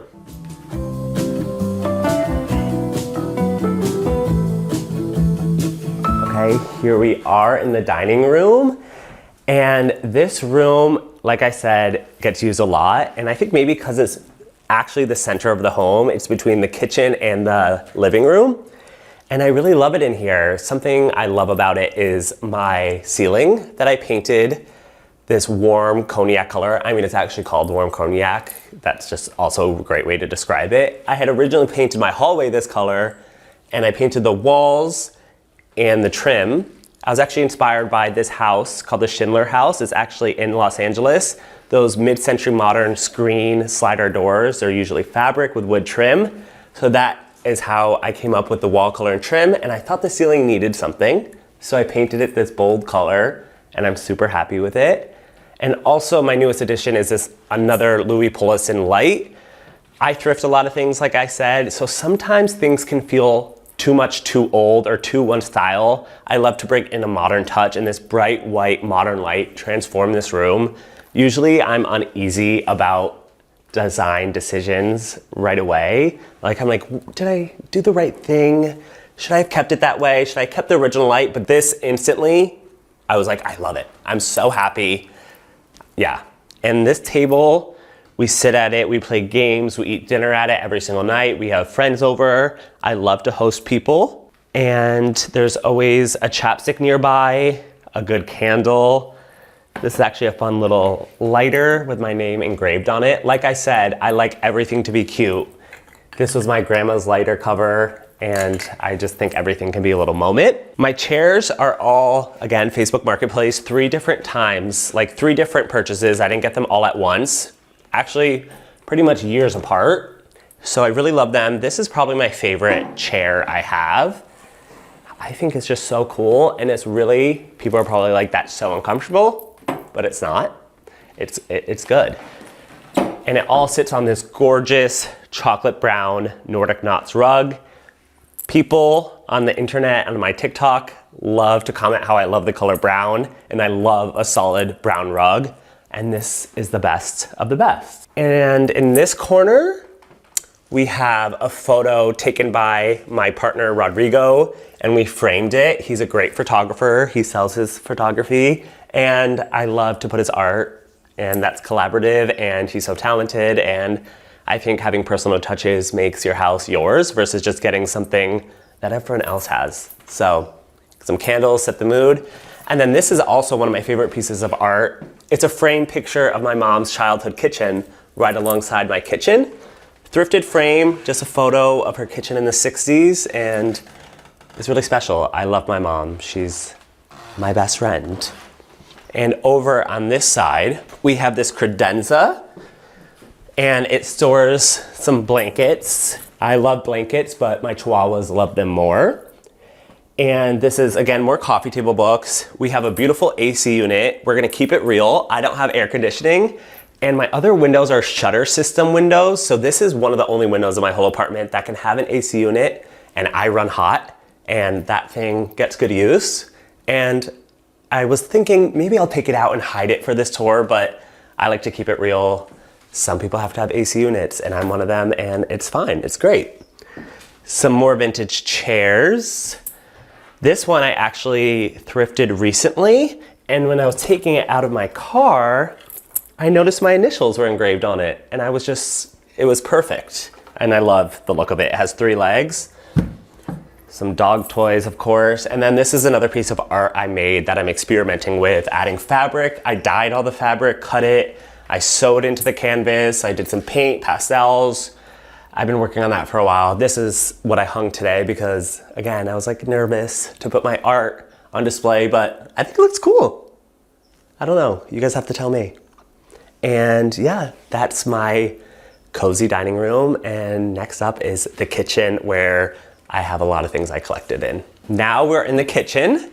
Okay, here we are in the dining room. And this room, like I said, gets used a lot. And I think maybe because it's actually the center of the home, it's between the kitchen and the living room. And I really love it in here. Something I love about it is my ceiling that I painted this warm cognac color. I mean, it's actually called warm cognac. That's just also a great way to describe it. I had originally painted my hallway this color, and I painted the walls and the trim. I was actually inspired by this house called the Schindler House. It's actually in Los Angeles. Those mid-century modern screen slider doors, they're usually fabric with wood trim. So that is how I came up with the wall color and trim, and I thought the ceiling needed something. So I painted it this bold color, and I'm super happy with it. And also my newest addition is this another Louis Poulsen light. I thrift a lot of things, like I said, so sometimes things can feel too much too old or too one style. I love to bring in a modern touch, and this bright white modern light transform this room. Usually I'm uneasy about design decisions right away. Like I'm like, did I do the right thing? Should I have kept it that way? Should I have kept the original light? But this instantly, I was like, I love it. I'm so happy. Yeah. And this table, we sit at it, we play games, we eat dinner at it every single night. We have friends over. I love to host people. And there's always a chapstick nearby, a good candle. This is actually a fun little lighter with my name engraved on it. Like I said, I like everything to be cute. This was my grandma's lighter cover, and I just think everything can be a little moment. My chairs are all, again, Facebook Marketplace, 3 different times, like 3 different purchases. I didn't get them all at once. Actually, pretty much years apart. So I really love them. This is probably my favorite chair I have. I think it's just so cool, and it's really, people are probably like, that's so uncomfortable. But it's not. It's good. And it all sits on this gorgeous chocolate brown Nordic knots rug. People on the internet, on my TikTok, love to comment how I love the color brown, and I love a solid brown rug. And this is the best of the best. And in this corner, we have a photo taken by my partner, Rodrigo, and we framed it. He's a great photographer. He sells his photography. And I love to put his art, and that's collaborative, and he's so talented, and I think having personal touches makes your house yours versus just getting something that everyone else has. So some candles set the mood. And then this is also one of my favorite pieces of art. It's a framed picture of my mom's childhood kitchen right alongside my kitchen. Thrifted frame, just a photo of her kitchen in the 60s, and it's really special. I love my mom. She's my best friend. And over on this side, we have this credenza, and it stores some blankets. I love blankets, but my chihuahuas love them more. And this is, again, more coffee table books. We have a beautiful AC unit. We're gonna keep it real. I don't have air conditioning. And my other windows are shutter system windows. So this is one of the only windows in my whole apartment that can have an AC unit, and I run hot, and that thing gets good use. And I was thinking maybe I'll take it out and hide it for this tour, but I like to keep it real. Some people have to have AC units, and I'm one of them, and it's fine, it's great. Some more vintage chairs. This one I actually thrifted recently, and when I was taking it out of my car, I noticed my initials were engraved on it, and it was perfect. And I love the look of it. It has 3 legs, some dog toys, of course, and then this is another piece of art I made that I'm experimenting with, adding fabric. I dyed all the fabric, cut it, I sewed into the canvas, I did some paint, pastels. I've been working on that for a while. This is what I hung today because, again, I was like nervous to put my art on display, but I think it looks cool. I don't know, you guys have to tell me. And yeah, that's my cozy dining room. And next up is the kitchen where I have a lot of things I collected in. Now we're in the kitchen,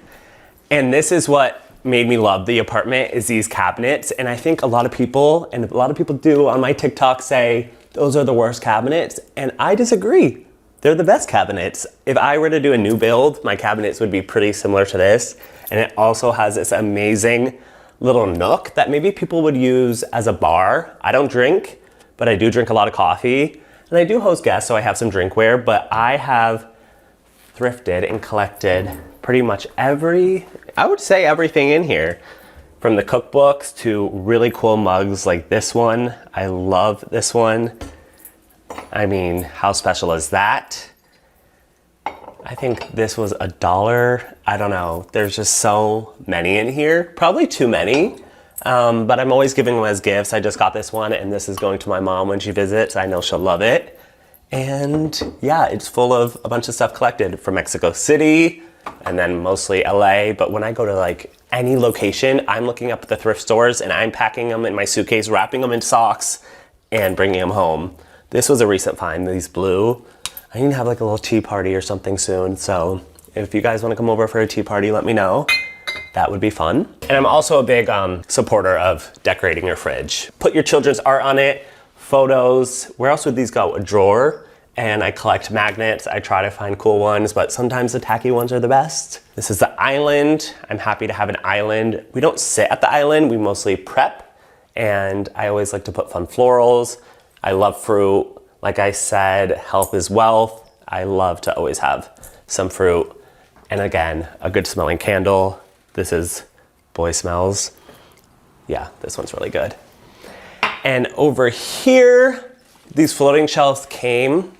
and this is what made me love the apartment is these cabinets. And I think a lot of people do on my TikTok say, those are the worst cabinets, and I disagree. They're the best cabinets. If I were to do a new build, my cabinets would be pretty similar to this. And it also has this amazing little nook that maybe people would use as a bar. I don't drink, but I do drink a lot of coffee. And I do host guests, so I have some drinkware, but I have thrifted and collected pretty much I would say everything in here. From the cookbooks to really cool mugs like this one. I love this one. I mean, how special is that? I think this was $1. I don't know. There's just so many in here. Probably too many, but I'm always giving them as gifts. I just got this one, and this is going to my mom when she visits. I know she'll love it. And yeah, it's full of a bunch of stuff collected from Mexico City and then mostly LA. But when I go to like any location, I'm looking up at the thrift stores and I'm packing them in my suitcase, wrapping them in socks and bringing them home. This was a recent find, these blue. I need to have like a little tea party or something soon. So if you guys want to come over for a tea party, let me know. That would be fun. And I'm also a big supporter of decorating your fridge. Put your children's art on it, photos. Where else would these go? A drawer. And I collect magnets. I try to find cool ones, but sometimes the tacky ones are the best. This is the island. I'm happy to have an island. We don't sit at the island, we mostly prep. And I always like to put fun florals. I love fruit. Like I said, health is wealth. I love to always have some fruit. And again, a good smelling candle. This is Boy Smells. Yeah, this one's really good. And over here, these floating shelves came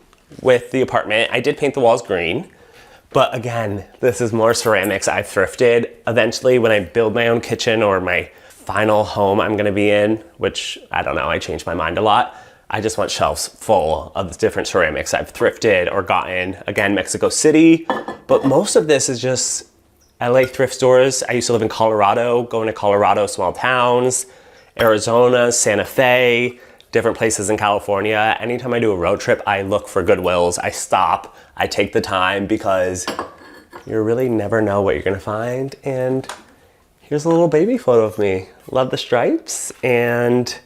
with the apartment. I did paint the walls green, but again, this is more ceramics I've thrifted. Eventually, when I build my own kitchen or my final home I'm gonna be in, which I don't know, I change my mind a lot. I just want shelves full of different ceramics I've thrifted or gotten. Again, Mexico City, but most of this is just LA thrift stores. I used to live in Colorado, going to Colorado, small towns, Arizona, Santa Fe, different places in California. Anytime I do a road trip, I look for Goodwills. I stop, I take the time because you really never know what you're gonna find. And here's a little baby photo of me. Love the stripes. And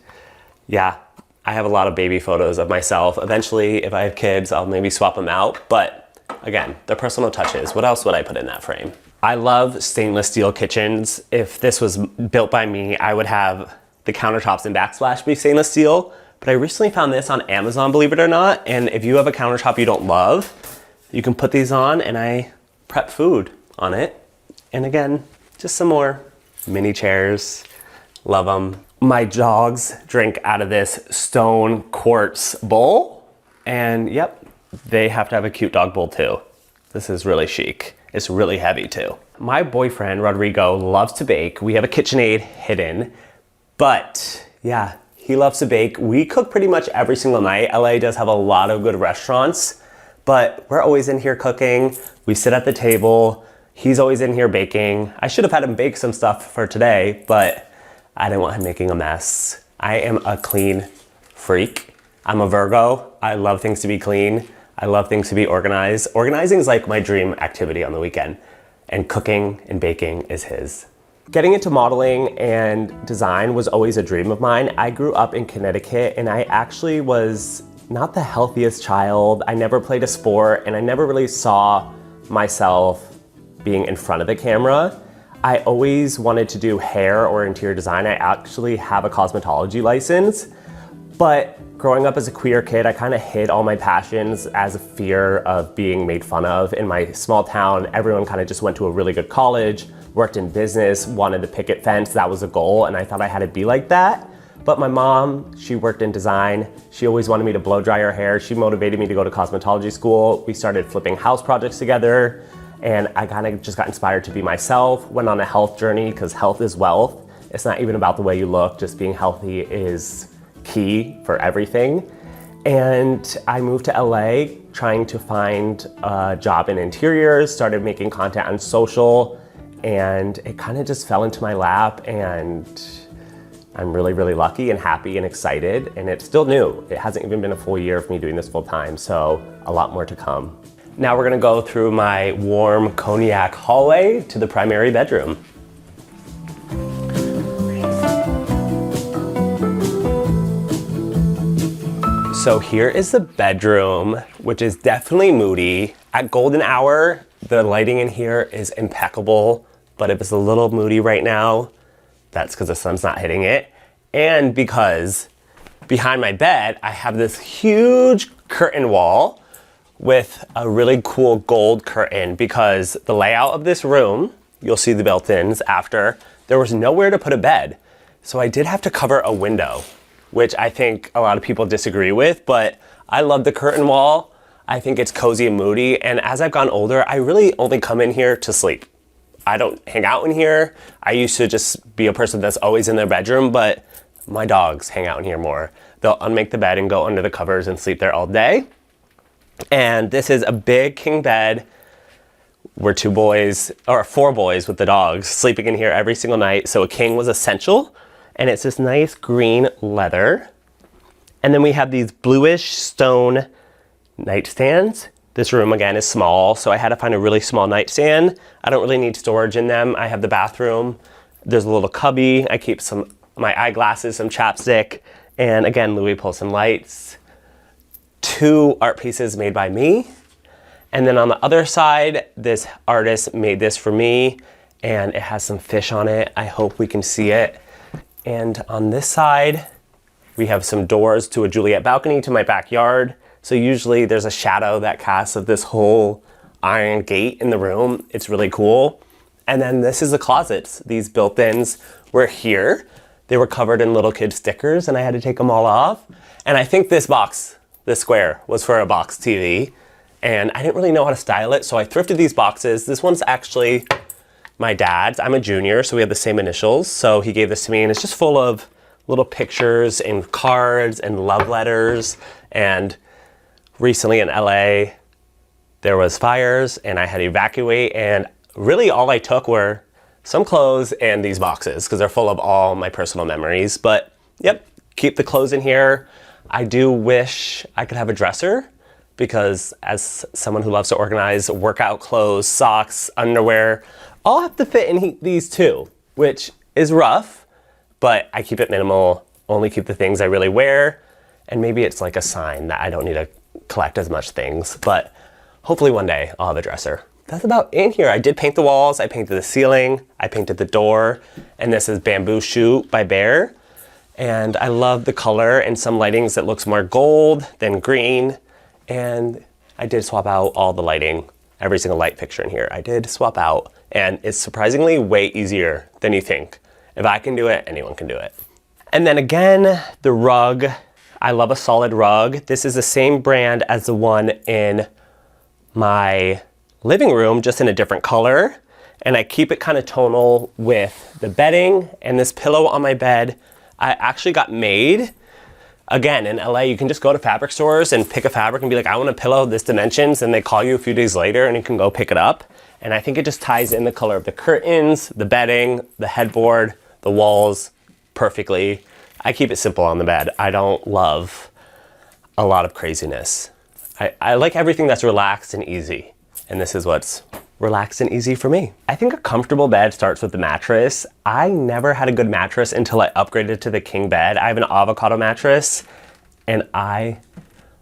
yeah, I have a lot of baby photos of myself. Eventually, if I have kids, I'll maybe swap them out. But again, the personal touches. What else would I put in that frame? I love stainless steel kitchens. If this was built by me, I would have the countertops and backsplash be stainless steel. But I recently found this on Amazon, believe it or not. And if you have a countertop you don't love, you can put these on and I prep food on it. And again, just some more mini chairs. Love them. My dogs drink out of this stone quartz bowl. And yep, they have to have a cute dog bowl too. This is really chic. It's really heavy too. My boyfriend, Rodrigo, loves to bake. We have a KitchenAid hidden, but yeah, he loves to bake. We cook pretty much every single night. LA does have a lot of good restaurants, but we're always in here cooking. We sit at the table. He's always in here baking. I should have had him bake some stuff for today, but I didn't want him making a mess. I am a clean freak. I'm a Virgo. I love things to be clean. I love things to be organized. Organizing is like my dream activity on the weekend, and cooking and baking is his. Getting into modeling and design was always a dream of mine. I grew up in Connecticut, and I actually was not the healthiest child. I never played a sport, and I never really saw myself being in front of the camera. I always wanted to do hair or interior design. I actually have a cosmetology license, but growing up as a queer kid, I kind of hid all my passions as a fear of being made fun of. In my small town, everyone kind of just went to a really good college, worked in business, wanted to picket fence. That was a goal, and I thought I had to be like that. But my mom, she worked in design. She always wanted me to blow dry her hair. She motivated me to go to cosmetology school. We started flipping house projects together, and I kind of just got inspired to be myself, went on a health journey, because health is wealth. It's not even about the way you look, just being healthy is key for everything. And I moved to LA trying to find a job in interiors, started making content on social, and it kind of just fell into my lap, and I'm really, really lucky and happy and excited, and it's still new. It hasn't even been a full year of me doing this full time, so a lot more to come. Now we're gonna go through my warm cognac hallway to the primary bedroom. So here is the bedroom, which is definitely moody. At golden hour, the lighting in here is impeccable, but if it's a little moody right now, that's because the sun's not hitting it. And because behind my bed, I have this huge curtain wall with a really cool gold curtain, because the layout of this room, you'll see the built-ins after, there was nowhere to put a bed. So I did have to cover a window, which I think a lot of people disagree with, but I love the curtain wall. I think it's cozy and moody. And as I've gotten older, I really only come in here to sleep. I don't hang out in here. I used to just be a person that's always in their bedroom, but my dogs hang out in here more. They'll unmake the bed and go under the covers and sleep there all day. And this is a big king bed. We're 4 boys with the dogs sleeping in here every single night. So a king was essential. And it's this nice green leather. And then we have these bluish stone nightstands. This room again is small, so I had to find a really small nightstand. I don't really need storage in them. I have the bathroom. There's a little cubby. I keep my eyeglasses, some chapstick, and again, Louis Poulsen lights. 2 art pieces made by me. And then on the other side, this artist made this for me, and it has some fish on it. I hope we can see it. And on this side, we have some doors to a Juliet balcony to my backyard. So usually there's a shadow that casts of this whole iron gate in the room. It's really cool. And then this is the closets. These built-ins were here. They were covered in little kid stickers, and I had to take them all off. And I think this square, was for a box TV. And I didn't really know how to style it, so I thrifted these boxes. This one's actually my dad's. I'm a junior, so we have the same initials. So he gave this to me, and it's just full of little pictures and cards and love letters. And recently in LA, there was fires, and I had to evacuate. And really all I took were some clothes and these boxes, because they're full of all my personal memories. But yep, keep the clothes in here. I do wish I could have a dresser, because as someone who loves to organize workout clothes, socks, underwear, all have to fit in these too, which is rough, but I keep it minimal, only keep the things I really wear, and maybe it's like a sign that I don't need to collect as much things, but hopefully one day I'll have a dresser. That's about in here. I did paint the walls, I painted the ceiling, I painted the door, and this is Bamboo Shoot by Bear. And I love the color and some lightings that looks more gold than green. And I did swap out all the lighting, every single light fixture in here. I did swap out, and it's surprisingly way easier than you think. If I can do it, anyone can do it. And then again, the rug. I love a solid rug. This is the same brand as the one in my living room, just in a different color. And I keep it kind of tonal with the bedding, and this pillow on my bed, I actually got made. Again, in LA, you can just go to fabric stores and pick a fabric and be like, I want a pillow this dimensions, and they call you a few days later and you can go pick it up. And I think it just ties in the color of the curtains, the bedding, the headboard, the walls perfectly. I keep it simple on the bed. I don't love a lot of craziness. I like everything that's relaxed and easy. And this is what's relaxed and easy for me. I think a comfortable bed starts with the mattress. I never had a good mattress until I upgraded to the king bed. I have an avocado mattress and I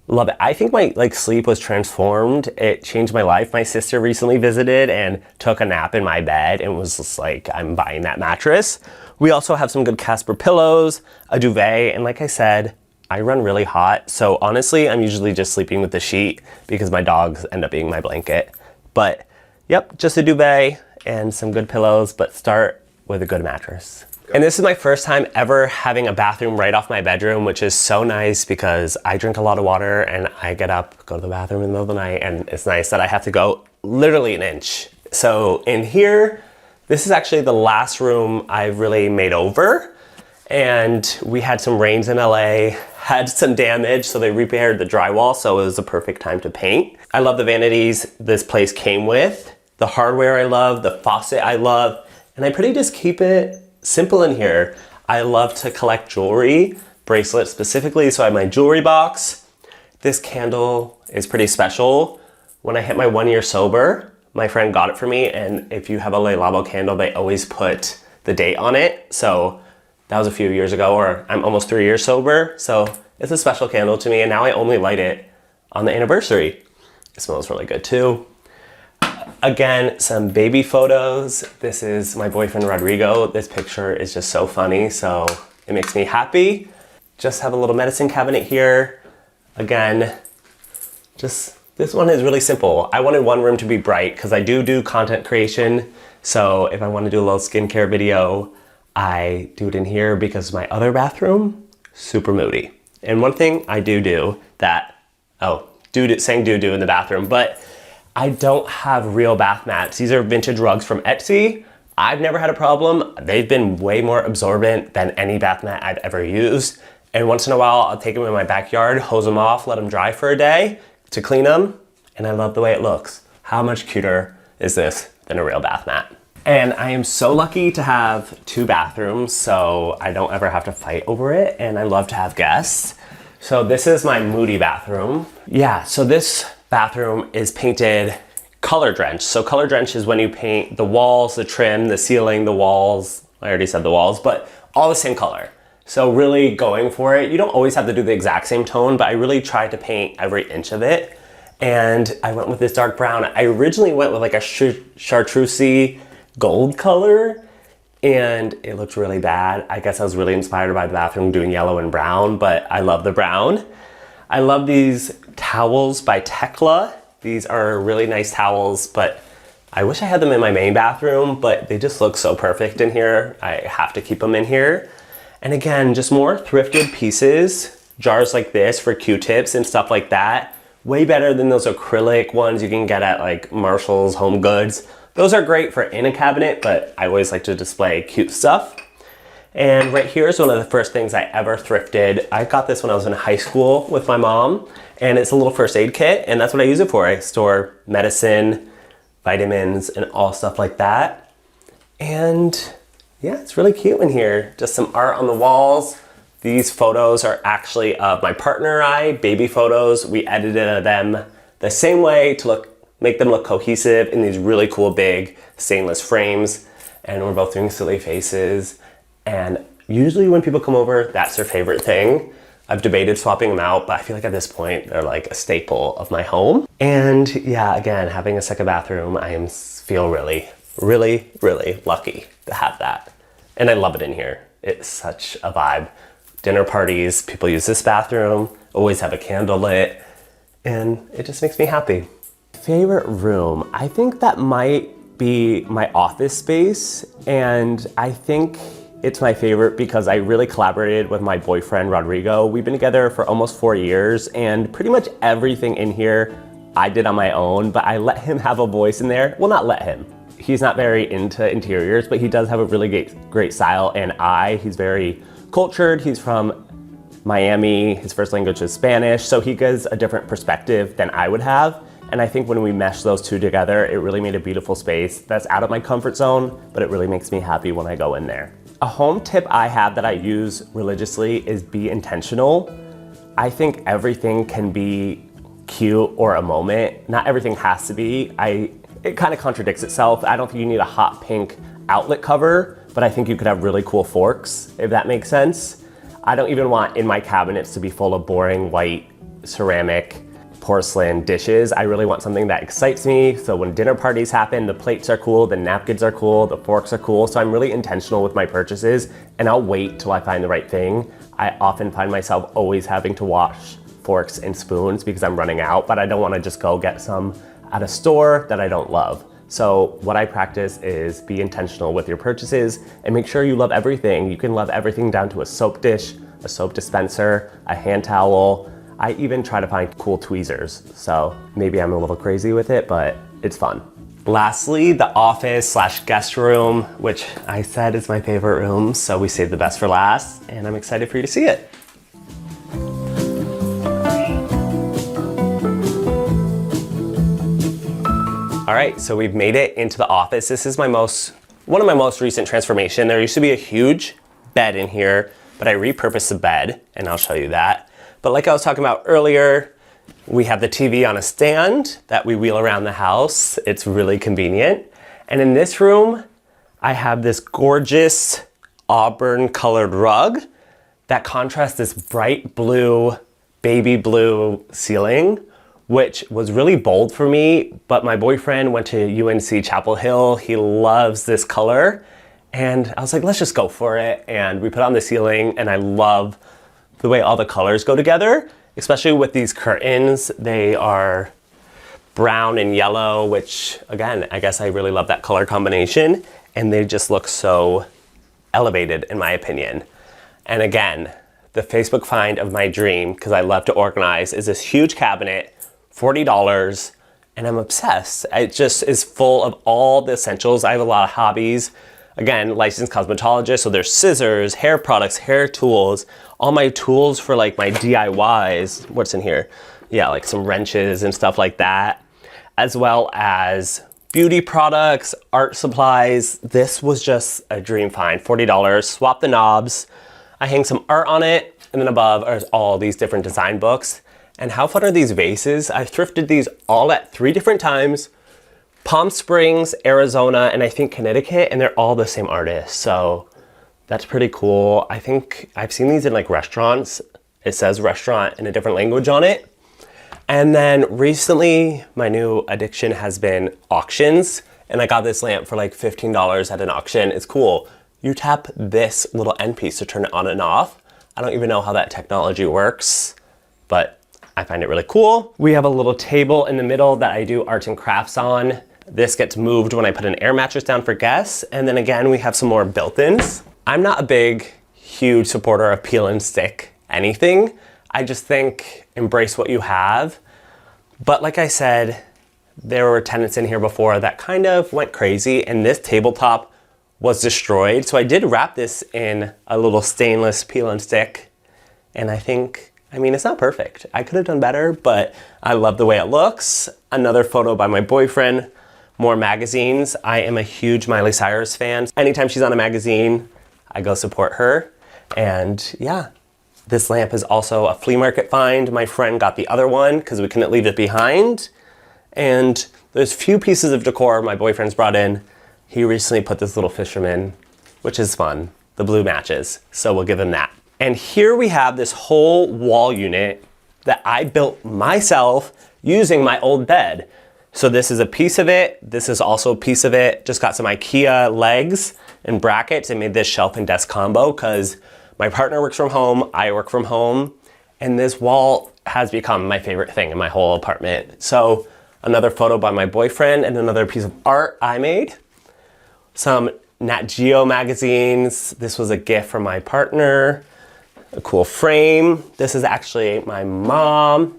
love it. I think my sleep was transformed. It changed my life. My sister recently visited and took a nap in my bed and was just like, I'm buying that mattress. We also have some good Casper pillows, a duvet, and like I said, I run really hot. So honestly, I'm usually just sleeping with the sheet because my dogs end up being my blanket. But yep, just a duvet and some good pillows, but start with a good mattress. And this is my first time ever having a bathroom right off my bedroom, which is so nice because I drink a lot of water and I get up, go to the bathroom in the middle of the night, and it's nice that I have to go literally an inch. So in here, this is actually the last room I've really made over. And we had some rains in LA, had some damage, so they repaired the drywall, so it was the perfect time to paint. I love the vanities this place came with, the hardware I love, the faucet I love, and I pretty just keep it simple in here. I love to collect jewelry, bracelets specifically, so I have my jewelry box. This candle is pretty special. When I hit my 1 year sober, my friend got it for me, and if you have a Le Labo candle, they always put the date on it. So that was a few years ago, or I'm almost 3 years sober. So it's a special candle to me, and now I only light it on the anniversary. It smells really good too. Again, some baby photos. This is my boyfriend, Rodrigo. This picture is just so funny, so it makes me happy. Just have a little medicine cabinet here. Again, just this one is really simple. I wanted one room to be bright because I do content creation. So if I want to do a little skincare video, I do it in here because my other bathroom, super moody. And one thing I do that, saying do in the bathroom, but I don't have real bath mats. These are vintage rugs from Etsy. I've never had a problem. They've been way more absorbent than any bath mat I've ever used. And once in a while, I'll take them in my backyard, hose them off, let them dry for a day to clean them. And I love the way it looks. How much cuter is this than a real bath mat? And I am so lucky to have 2 bathrooms, so I don't ever have to fight over it. And I love to have guests. So this is my moody bathroom. Yeah, so this bathroom is painted color drenched. So color drenched is when you paint the walls, the trim, the ceiling, the walls. I already said the walls, but all the same color. So really going for it. You don't always have to do the exact same tone, but I really tried to paint every inch of it. And I went with this dark brown. I originally went with like a chartreuse gold color, and it looked really bad. I guess I was really inspired by the bathroom doing yellow and brown, but I love the brown. I love these towels by Tekla. These are really nice towels, but I wish I had them in my main bathroom, but they just look so perfect in here. I have to keep them in here. And again, just more thrifted pieces, jars like this for Q-tips and stuff like that. Way better than those acrylic ones you can get at like Marshall's, Home Goods. Those are great for in a cabinet, but I always like to display cute stuff. And right here is one of the first things I ever thrifted. I got this when I was in high school with my mom, and it's a little first aid kit, and that's what I use it for. I store medicine, vitamins, and all stuff like that. And yeah, it's really cute in here. Just some art on the walls. These photos are actually of my partner and I, baby photos. We edited them the same way to make them look cohesive in these really cool big stainless frames. And we're both doing silly faces. And usually when people come over, that's their favorite thing. I've debated swapping them out, but I feel like at this point, they're like a staple of my home. And yeah, again, having a second bathroom, feel really, really, really lucky to have that. And I love it in here. It's such a vibe. Dinner parties, people use this bathroom, always have a candle lit, and it just makes me happy. Favorite room, I think that might be my office space, and I think it's my favorite because I really collaborated with my boyfriend, Rodrigo. We've been together for almost 4 years, and pretty much everything in here I did on my own, but I let him have a voice in there. Well, not let him. He's not very into interiors, but he does have a really great style, and he's very cultured. He's from Miami. His first language is Spanish, so he gives a different perspective than I would have. And I think when we mesh those two together, it really made a beautiful space that's out of my comfort zone, but it really makes me happy when I go in there. A home tip I have that I use religiously is be intentional. I think everything can be cute or a moment. Not everything has to be. It kind of contradicts itself. I don't think you need a hot pink outlet cover, but I think you could have really cool forks, if that makes sense. I don't even want in my cabinets to be full of boring white ceramic porcelain dishes. I really want something that excites me. So when dinner parties happen, the plates are cool, the napkins are cool, the forks are cool. So I'm really intentional with my purchases, and I'll wait till I find the right thing. I often find myself always having to wash forks and spoons because I'm running out, but I don't want to just go get some at a store that I don't love. So what I practice is be intentional with your purchases and make sure you love everything. You can love everything down to a soap dish, a soap dispenser, a hand towel. I even try to find cool tweezers. So maybe I'm a little crazy with it, but it's fun. Lastly, the office/guest room, which I said is my favorite room, so we saved the best for last, and I'm excited for you to see it. All right, so we've made it into the office. This is one of my most recent transformation. There used to be a huge bed in here, but I repurposed the bed, and I'll show you that. But like I was talking about earlier, we have the TV on a stand that we wheel around the house. It's really convenient. And in this room, I have this gorgeous auburn colored rug that contrasts this bright blue, baby blue ceiling, which was really bold for me, but my boyfriend went to UNC Chapel Hill. He loves this color. And I was like, let's just go for it. And we put it on the ceiling, and I love the way all the colors go together, especially with these curtains. They are brown and yellow, which again, I guess I really love that color combination. And they just look so elevated in my opinion. And again, the Facebook find of my dream, because I love to organize, is this huge cabinet, $40, and I'm obsessed. It just is full of all the essentials. I have a lot of hobbies. Again, licensed cosmetologist, so there's scissors, hair products, hair tools, all my tools for like my DIYs. What's in here? Yeah, like some wrenches and stuff like that, as well as beauty products, art supplies. This was just a dream find, $40, swap the knobs. I hang some art on it, and then above are all these different design books. And how fun are these vases? I thrifted these all at 3 different times. Palm Springs, Arizona, and I think Connecticut, and they're all the same artist. So that's pretty cool. I think I've seen these in like restaurants. It says restaurant in a different language on it. And then recently, my new addiction has been auctions. And I got this lamp for like $15 at an auction. It's cool. You tap this little end piece to turn it on and off. I don't even know how that technology works, but I find it really cool. We have a little table in the middle that I do arts and crafts on. This gets moved when I put an air mattress down for guests. And then again, we have some more built-ins. I'm not a big, huge supporter of peel and stick anything. I just think embrace what you have. But like I said, there were tenants in here before that kind of went crazy, and this tabletop was destroyed. So I did wrap this in a little stainless peel and stick. And I mean, it's not perfect. I could have done better, but I love the way it looks. Another photo by my boyfriend, more magazines. I am a huge Miley Cyrus fan. Anytime she's on a magazine, I go support her. And yeah, this lamp is also a flea market find. My friend got the other one because we couldn't leave it behind. And there's few pieces of decor my boyfriend's brought in. He recently put this little fisherman, which is fun. The blue matches, so we'll give him that. And here we have this whole wall unit that I built myself using my old bed. So this is a piece of it. This is also a piece of it. Just got some IKEA legs and brackets and made this shelf and desk combo because my partner works from home, I work from home, and this wall has become my favorite thing in my whole apartment. So another photo by my boyfriend and another piece of art I made. Some Nat Geo magazines. This was a gift from my partner. A cool frame. This is actually my mom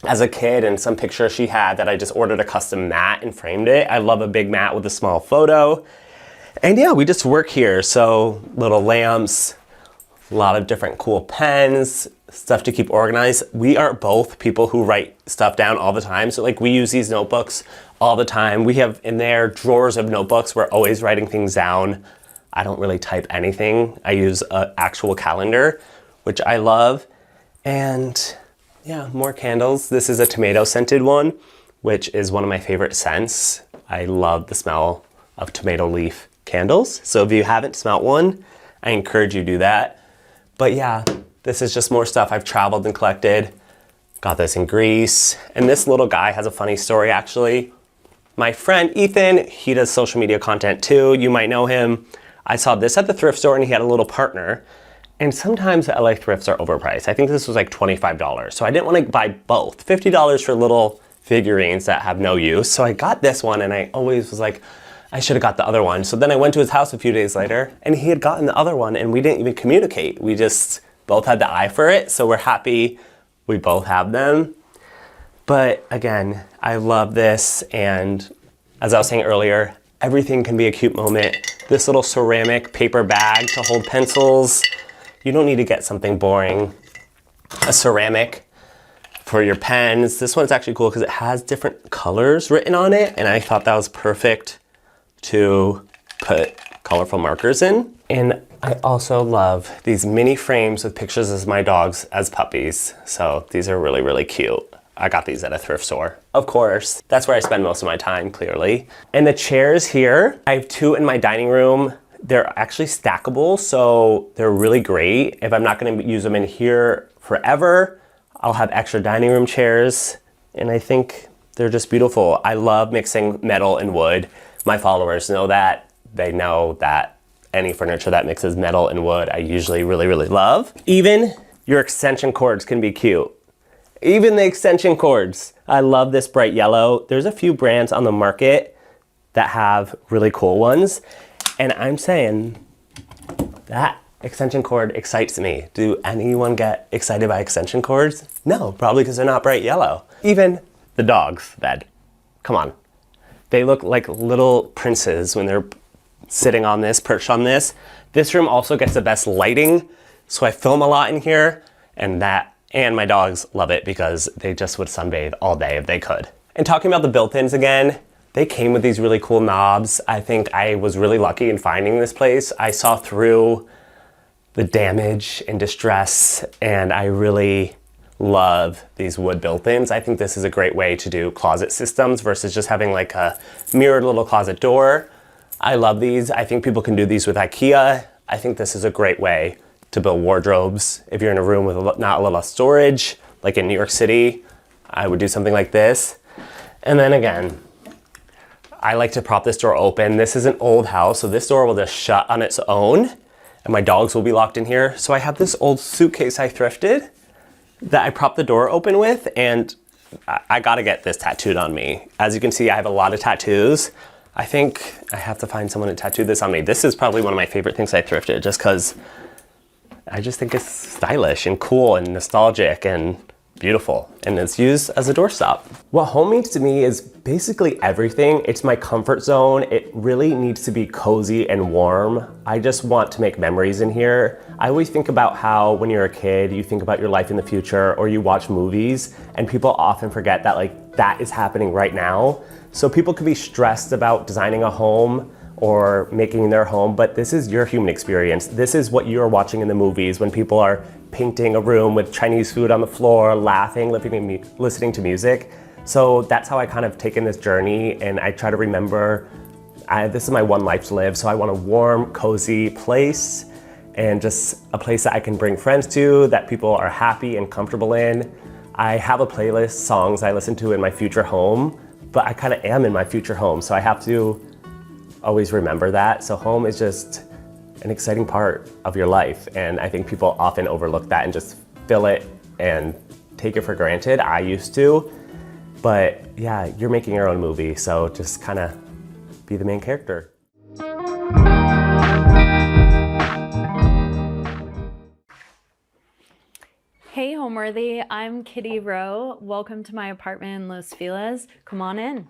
as a kid and some picture she had that I just ordered a custom mat and framed it. I love a big mat with a small photo. And yeah, we just work here. So little lamps, a lot of different cool pens, stuff to keep organized. We are both people who write stuff down all the time. So like we use these notebooks all the time. We have in there drawers of notebooks. We're always writing things down. I don't really type anything. I use an actual calendar, which I love. And yeah, more candles. This is a tomato scented one, which is one of my favorite scents. I love the smell of tomato leaf candles. So if you haven't smelt one, I encourage you to do that. But yeah, this is just more stuff I've traveled and collected. Got this in Greece. And this little guy has a funny story actually. My friend Ethan, he does social media content too. You might know him. I saw this at the thrift store and he had a little partner. And sometimes the LA thrifts are overpriced. I think this was like $25. So I didn't want to buy both. $50 for little figurines that have no use. So I got this one and I always was like, I should have got the other one. So then I went to his house a few days later and he had gotten the other one and we didn't even communicate. We just both had the eye for it. So we're happy we both have them. But again, I love this. And as I was saying earlier, everything can be a cute moment. This little ceramic paper bag to hold pencils. You don't need to get something boring. A ceramic for your pens. This one's actually cool because it has different colors written on it. And I thought that was perfect to put colorful markers in. And I also love these mini frames with pictures of my dogs as puppies. So these are really, really cute. I got these at a thrift store. Of course, that's where I spend most of my time, clearly. And the chairs here, I have two in my dining room. They're actually stackable, so they're really great. If I'm not gonna use them in here forever, I'll have extra dining room chairs. And I think they're just beautiful. I love mixing metal and wood. My followers know that. They know that any furniture that mixes metal and wood, I usually really, really love. Even your extension cords can be cute. Even the extension cords. I love this bright yellow. There's a few brands on the market that have really cool ones. And I'm saying that extension cord excites me. Do anyone get excited by extension cords? No, probably because they're not bright yellow. Even the dog's bed. Come on. They look like little princes when they're sitting on this, perched on this. This room also gets the best lighting, so I film a lot in here, and my dogs love it because they just would sunbathe all day if they could. And talking about the built-ins again, they came with these really cool knobs. I think I was really lucky in finding this place. I saw through the damage and distress, and I really love these wood built-ins. I think this is a great way to do closet systems versus just having like a mirrored little closet door. I love these. I think people can do these with IKEA. I think this is a great way to build wardrobes. If you're in a room with not a lot of storage, like in New York City, I would do something like this. And then again, I like to prop this door open. This is an old house, so this door will just shut on its own and my dogs will be locked in here. So I have this old suitcase I thrifted that I prop the door open with, and I gotta get this tattooed on me. As you can see, I have a lot of tattoos. I think I have to find someone to tattoo this on me. This is probably one of my favorite things I thrifted just because I just think it's stylish and cool and nostalgic and beautiful, and it's used as a doorstop. What home means to me is basically everything. It's my comfort zone. It really needs to be cozy and warm. I just want to make memories in here. I always think about how when you're a kid, you think about your life in the future, or you watch movies, and people often forget that like that is happening right now. So people could be stressed about designing a home or making their home, but this is your human experience. This is what you're watching in the movies when people are painting a room with Chinese food on the floor, laughing, listening to music. So that's how I kind of taken this journey, and I try to remember, this is my one life to live, so I want a warm, cozy place, and just a place that I can bring friends to, that people are happy and comfortable in. I have a playlist, songs I listen to in my future home, but I kind of am in my future home, so I have to always remember that. So home is just an exciting part of your life, and I think people often overlook that and just fill it and take it for granted. I used to, but yeah, you're making your own movie, so just kind of be the main character. Hey Homeworthy, I'm Kitty Rowe. Welcome to my apartment in Los Feliz. Come on in.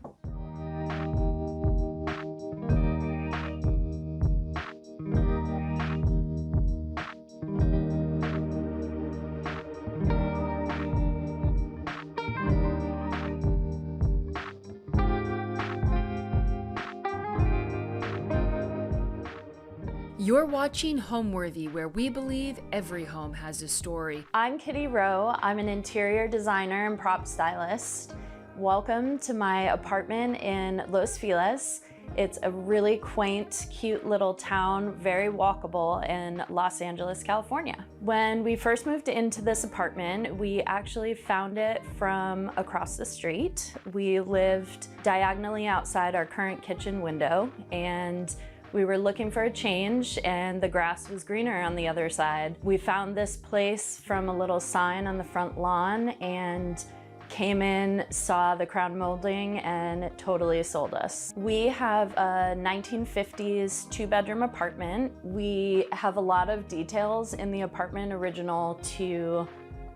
You're watching Homeworthy, where we believe every home has a story. I'm Kitty Rowe. I'm an interior designer and prop stylist. Welcome to my apartment in Los Feliz. It's a really quaint, cute little town, very walkable in Los Angeles, California. When we first moved into this apartment, we actually found it from across the street. We lived diagonally outside our current kitchen window, and we were looking for a change, and the grass was greener on the other side. We found this place from a little sign on the front lawn and came in, saw the crown molding, and it totally sold us. We have a 1950s two-bedroom apartment. We have a lot of details in the apartment original to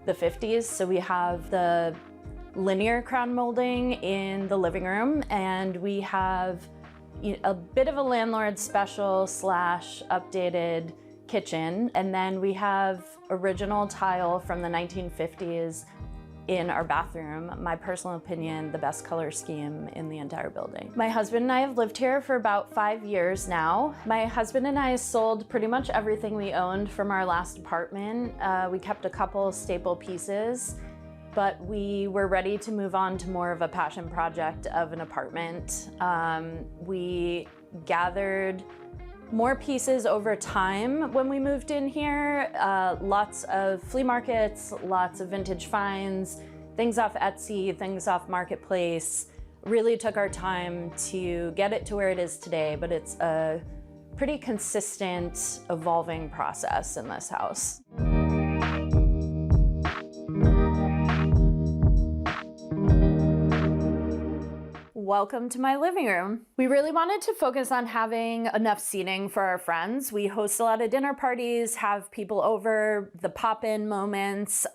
the 50s. So we have the linear crown molding in the living room, and we have a bit of a landlord special slash updated kitchen. And then we have original tile from the 1950s in our bathroom. My personal opinion, the best color scheme in the entire building. My husband and I have lived here for about 5 years now. My husband and I sold pretty much everything we owned from our last apartment. We kept a couple staple pieces, but we were ready to move on to more of a passion project of an apartment. We gathered more pieces over time when we moved in here. Lots of flea markets, lots of vintage finds, things off Etsy, things off Marketplace. Really took our time to get it to where it is today, but it's a pretty consistent, evolving process in this house. Welcome to my living room. We really wanted to focus on having enough seating for our friends. We host a lot of dinner parties, have people over, the pop-in moments.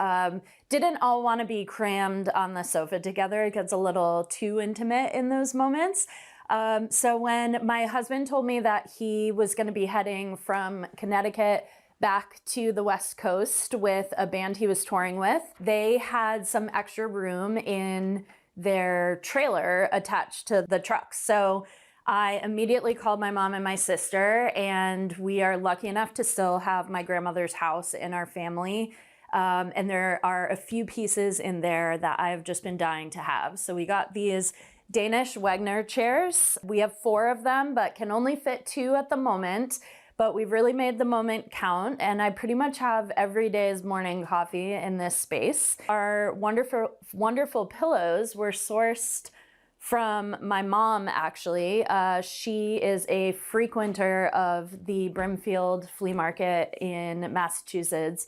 Didn't all want to be crammed on the sofa together. It gets a little too intimate in those moments. So when my husband told me that he was going to be heading from Connecticut back to the West Coast with a band he was touring with, they had some extra room in their trailer attached to the truck. So I immediately called my mom and my sister, and we are lucky enough to still have my grandmother's house in our family. And there are a few pieces in there that I've just been dying to have. So we got these Danish Wagner chairs. We have 4 of them, but can only fit 2 at the moment. But we've really made the moment count, and I pretty much have every day's morning coffee in this space. Our wonderful pillows were sourced from my mom, actually. She is a frequenter of the Brimfield Flea Market in Massachusetts,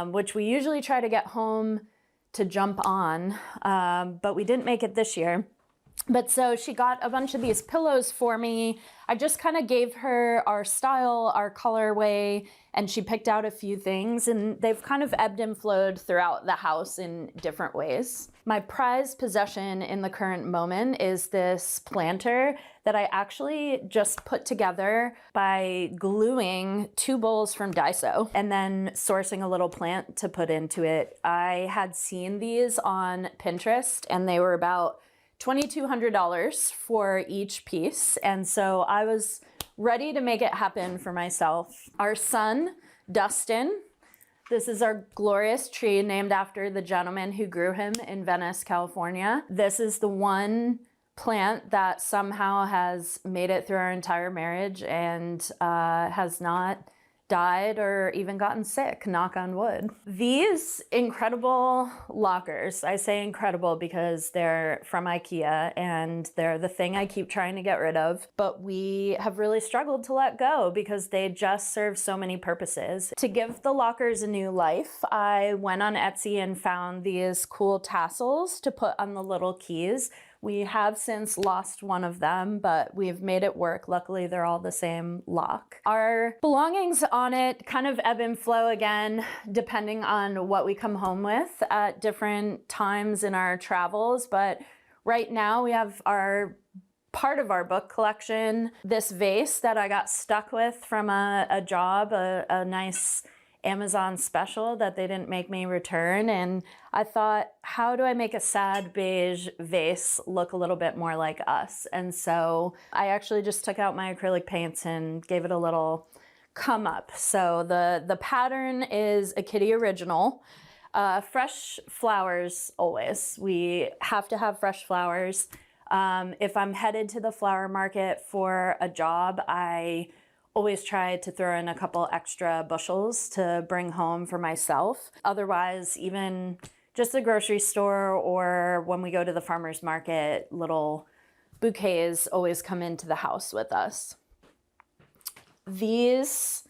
which we usually try to get home to jump on, but we didn't make it this year. But so she got a bunch of these pillows for me. I just kind of gave her our style, our colorway, and she picked out a few things, and they've kind of ebbed and flowed throughout the house in different ways. My prized possession in the current moment is this planter that I actually just put together by gluing 2 bowls from Daiso and then sourcing a little plant to put into it. I had seen these on Pinterest, and they were about $2,200 for each piece. And so I was ready to make it happen for myself. Our son, Dustin, this is our glorious tree named after the gentleman who grew him in Venice, California. This is the one plant that somehow has made it through our entire marriage and has not died or even gotten sick, knock on wood. These incredible lockers, I say incredible because they're from IKEA and they're the thing I keep trying to get rid of, but we have really struggled to let go because they just serve so many purposes. To give the lockers a new life, I went on Etsy and found these cool tassels to put on the little keys. We have since lost one of them, but we've made it work. Luckily, they're all the same lock. Our belongings on it kind of ebb and flow again, depending on what we come home with at different times in our travels. But right now we have part of our book collection, this vase that I got stuck with from a job, a nice Amazon special that they didn't make me return. And I thought, how do I make a sad beige vase look a little bit more like us? And so I actually just took out my acrylic paints and gave it a little come up. So the pattern is a kitty original. Fresh flowers always. We have to have fresh flowers. If I'm headed to the flower market for a job, I always try to throw in a couple extra bushels to bring home for myself. Otherwise, even just the grocery store or when we go to the farmer's market, little bouquets always come into the house with us. These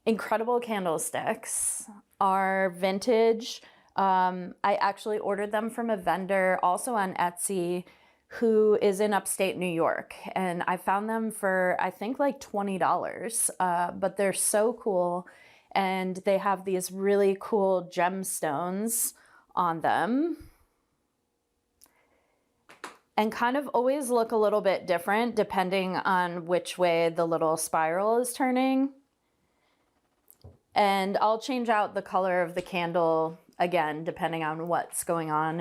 incredible candlesticks are vintage. I actually ordered them from a vendor also on Etsy who is in upstate New York. And I found them for, I think, like $20, but they're so cool. And they have these really cool gemstones on them. And kind of always look a little bit different depending on which way the little spiral is turning. And I'll change out the color of the candle again, depending on what's going on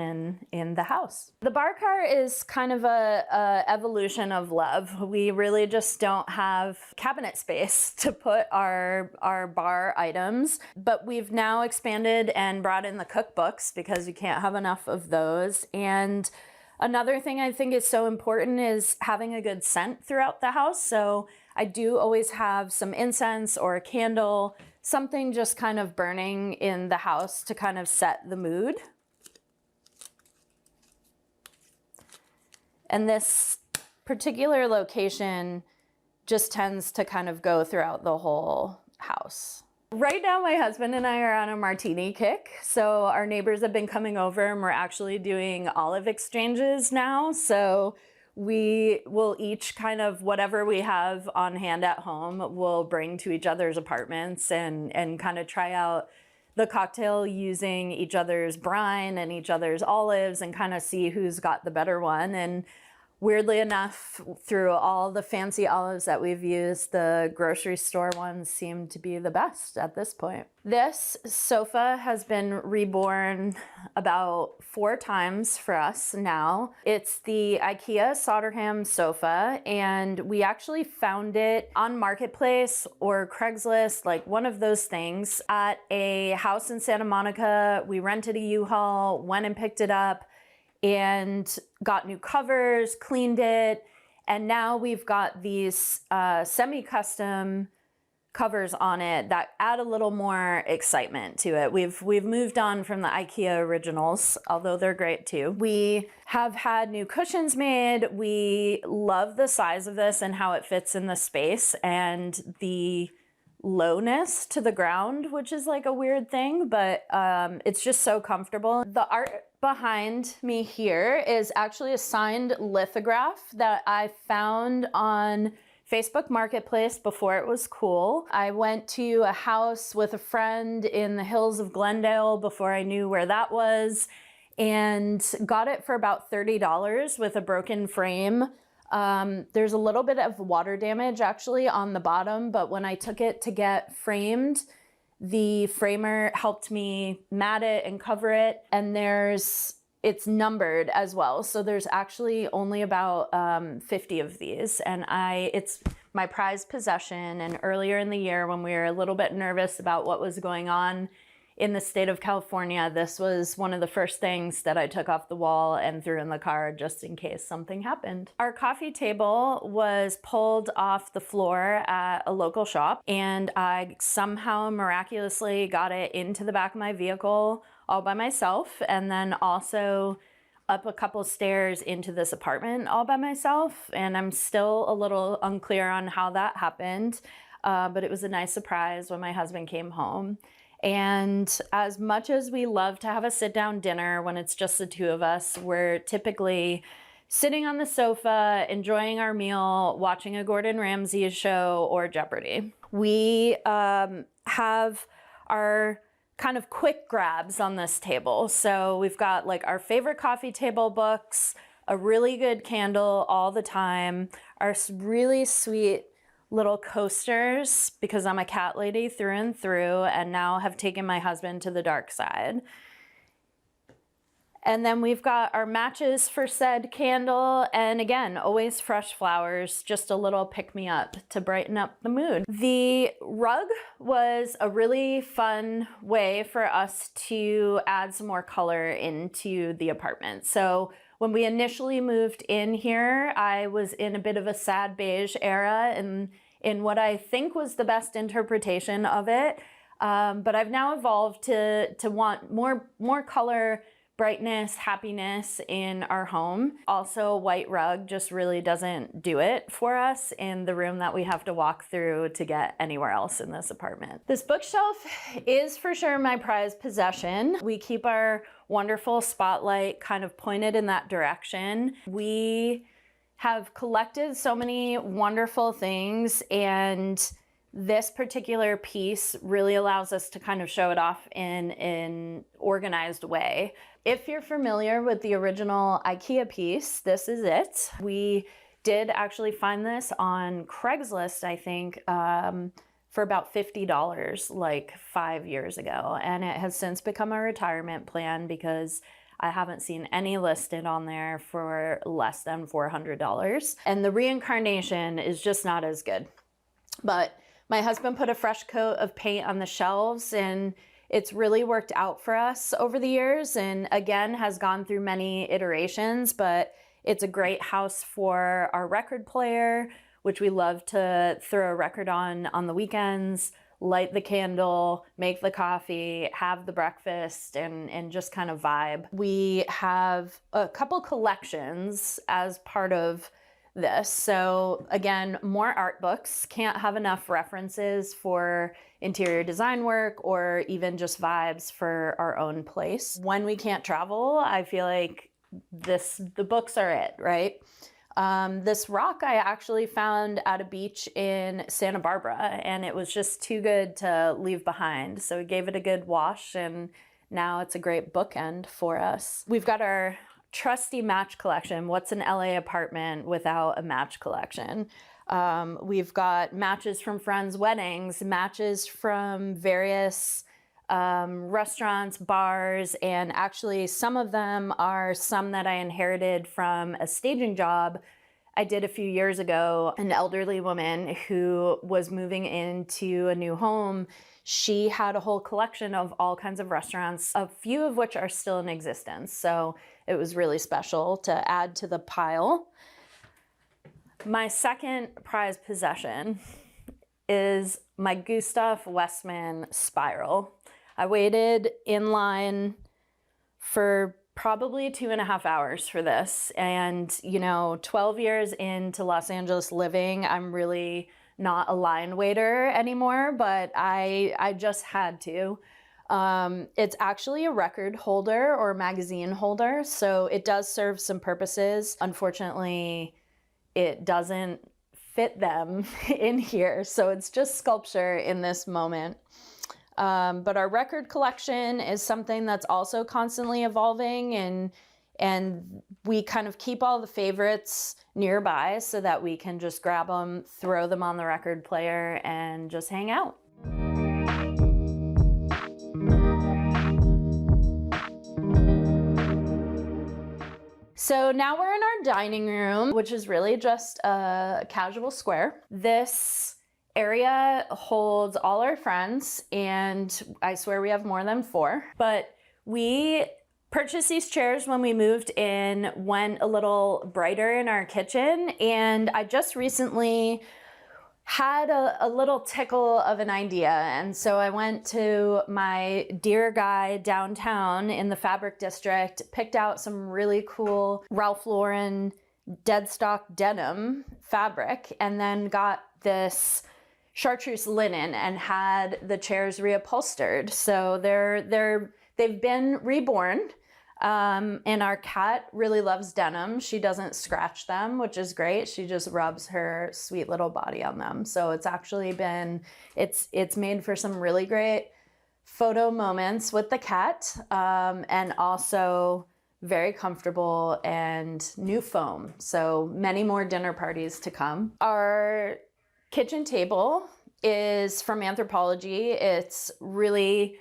in the house. The bar car is kind of a evolution of love. We really just don't have cabinet space to put our bar items, but we've now expanded and brought in the cookbooks because you can't have enough of those. And another thing I think is so important is having a good scent throughout the house. So I do always have some incense or a candle, something just kind of burning in the house to kind of set the mood. And this particular location just tends to kind of go throughout the whole house. Right now, my husband and I are on a martini kick. So our neighbors have been coming over and we're actually doing olive exchanges now. So we will each kind of, whatever we have on hand at home, we'll bring to each other's apartments and kind of try out the cocktail using each other's brine and each other's olives and kind of see who's got the better one. And weirdly enough, through all the fancy olives that we've used, the grocery store ones seem to be the best at this point. This sofa has been reborn about 4 times for us now. It's the IKEA Soderham sofa, and we actually found it on Marketplace or Craigslist, like one of those things, at a house in Santa Monica. We rented a U-Haul, went and picked it up, and got new covers, cleaned it, and now we've got these semi-custom covers on it that add a little more excitement to it. We've moved on from the IKEA originals, although they're great too. We have had new cushions made. We love the size of this and how it fits in the space and the lowness to the ground, which is like a weird thing, but it's just so comfortable. The art behind me here is actually a signed lithograph that I found on Facebook Marketplace before it was cool. I went to a house with a friend in the hills of Glendale before I knew where that was and got it for about $30 with a broken frame. There's a little bit of water damage actually on the bottom, but when I took it to get framed, the framer helped me mat it and cover it, and it's numbered as well. So there's actually only about 50 of these, and it's my prized possession. And earlier in the year when we were a little bit nervous about what was going on in the state of California, this was one of the first things that I took off the wall and threw in the car just in case something happened. Our coffee table was pulled off the floor at a local shop, and I somehow miraculously got it into the back of my vehicle all by myself, and then also up a couple stairs into this apartment all by myself. And I'm still a little unclear on how that happened, but it was a nice surprise when my husband came home. And as much as we love to have a sit-down dinner when it's just the two of us, we're typically sitting on the sofa, enjoying our meal, watching a Gordon Ramsay show or Jeopardy. We have our kind of quick grabs on this table. So we've got like our favorite coffee table books, a really good candle all the time, our really sweet little coasters, because I'm a cat lady through and through, and now have taken my husband to the dark side. And then we've got our matches for said candle. And again, always fresh flowers, just a little pick-me-up to brighten up the mood. The rug was a really fun way for us to add some more color into the apartment. So when we initially moved in here, I was in a bit of a sad beige era and in what I think was the best interpretation of it. But I've now evolved to want more color, brightness, happiness in our home. Also, white rug just really doesn't do it for us in the room that we have to walk through to get anywhere else in this apartment. This bookshelf is for sure my prized possession. We keep our wonderful spotlight kind of pointed in that direction. We have collected so many wonderful things, and this particular piece really allows us to kind of show it off in an organized way. If you're familiar with the original IKEA piece, this is it. We did actually find this on Craigslist, I think, for about $50 like 5 years ago. And it has since become a retirement plan because I haven't seen any listed on there for less than $400. And the reincarnation is just not as good. But my husband put a fresh coat of paint on the shelves, and it's really worked out for us over the years, and again has gone through many iterations, but it's a great house for our record player, which we love to throw a record on the weekends, light the candle, make the coffee, have the breakfast, and just kind of vibe. We have a couple collections as part of this. So again, more art books. Can't have enough references for interior design work or even just vibes for our own place. When we can't travel, I feel like the books are it, right? This rock I actually found at a beach in Santa Barbara, and it was just too good to leave behind. So we gave it a good wash, and now it's a great bookend for us. We've got our trusty match collection. What's an LA apartment without a match collection? We've got matches from friends' weddings, matches from various restaurants, bars, and actually some of them are some that I inherited from a staging job I did a few years ago. An elderly woman who was moving into a new home, she had a whole collection of all kinds of restaurants, a few of which are still in existence. So it was really special to add to the pile. My second prized possession is my Gustav Westman spiral. I waited in line for probably 2.5 hours for this. And, 12 years into Los Angeles living, I'm really not a line waiter anymore, but I just had to. It's actually a record holder or magazine holder, so it does serve some purposes. Unfortunately, it doesn't fit them in here, so it's just sculpture in this moment. But our record collection is something that's also constantly evolving, and we kind of keep all the favorites nearby so that we can just grab them, throw them on the record player, and just hang out. So now we're in our dining room, which is really just a casual square. This area holds all our friends, and I swear we have more than 4. But we purchased these chairs when we moved in, went a little brighter in our kitchen, and I just recently had a little tickle of an idea. And so I went to my dear guy downtown in the fabric district, picked out some really cool Ralph Lauren dead stock denim fabric, and then got this chartreuse linen and had the chairs reupholstered. So they've been reborn. And our cat really loves denim. She doesn't scratch them, which is great. She just rubs her sweet little body on them. So it's actually been, it's made for some really great photo moments with the cat, and also very comfortable and new foam. So many more dinner parties to come. Our kitchen table is from Anthropologie. It's really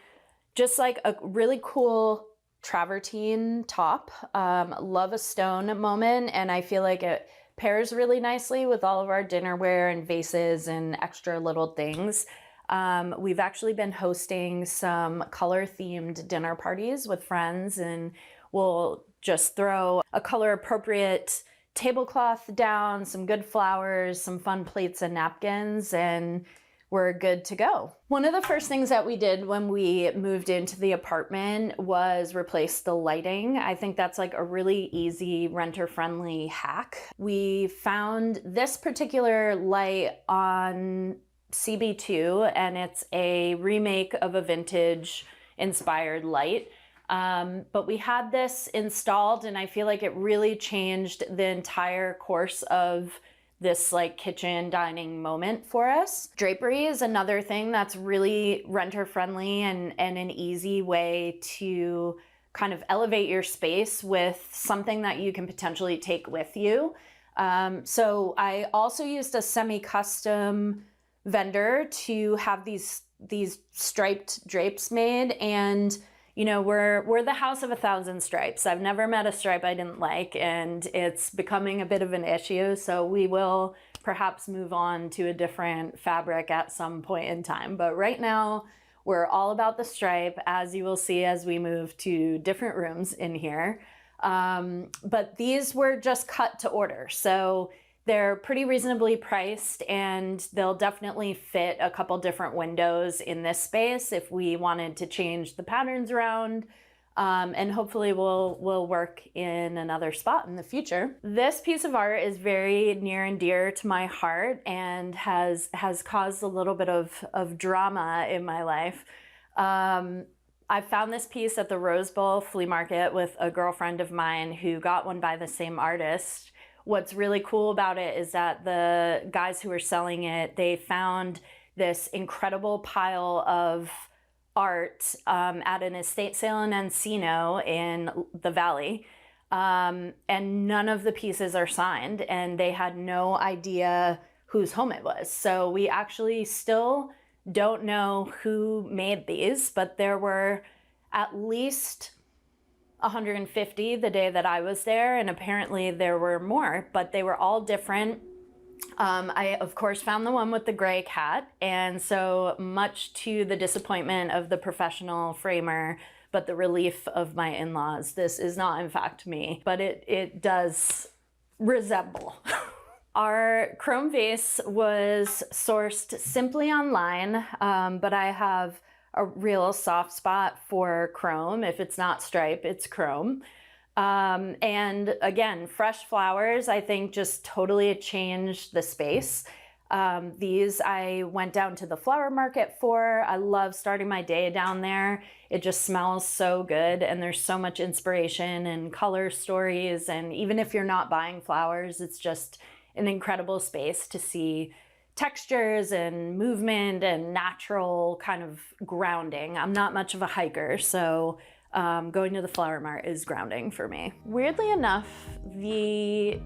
just like a really cool travertine top. Love a stone moment, and I feel like it pairs really nicely with all of our dinnerware and vases and extra little things. We've actually been hosting some color-themed dinner parties with friends, and we'll just throw a color-appropriate tablecloth down, some good flowers, some fun plates and napkins, and we're good to go. One of the first things that we did when we moved into the apartment was replace the lighting. I think that's like a really easy renter-friendly hack. We found this particular light on CB2, and it's a remake of a vintage inspired light. But we had this installed, and I feel like it really changed the entire course of this like kitchen dining moment for us. Drapery is another thing that's really renter friendly and an easy way to kind of elevate your space with something that you can potentially take with you. So I also used a semi-custom vendor to have these striped drapes made, and you know, we're the house of 1,000 stripes. I've never met a stripe I didn't like, and it's becoming a bit of an issue. So we will perhaps move on to a different fabric at some point in time. But right now, we're all about the stripe, as you will see as we move to different rooms in here. But these were just cut to order. So they're pretty reasonably priced, and they'll definitely fit a couple different windows in this space if we wanted to change the patterns around. And hopefully we'll work in another spot in the future. This piece of art is very near and dear to my heart and has caused a little bit of drama in my life. I found this piece at the Rose Bowl flea market with a girlfriend of mine who got one by the same artist. What's really cool about it is that the guys who were selling it, they found this incredible pile of art at an estate sale in Encino in the Valley. And none of the pieces are signed, and they had no idea whose home it was. So we actually still don't know who made these, but there were at least 150 the day that I was there, and apparently there were more, but they were all different. I, of course, found the one with the gray cat, and so much to the disappointment of the professional framer, but the relief of my in-laws, this is not in fact me, but it does resemble. Our chrome vase was sourced simply online, but I have a real soft spot for chrome. If it's not stripe, it's chrome. And again, fresh flowers, I think just totally changed the space. These I went down to the flower market for. I love starting my day down there. It just smells so good, and there's so much inspiration and color stories. And even if you're not buying flowers, it's just an incredible space to see textures and movement and natural kind of grounding. I'm not much of a hiker, so going to the flower mart is grounding for me. Weirdly enough, the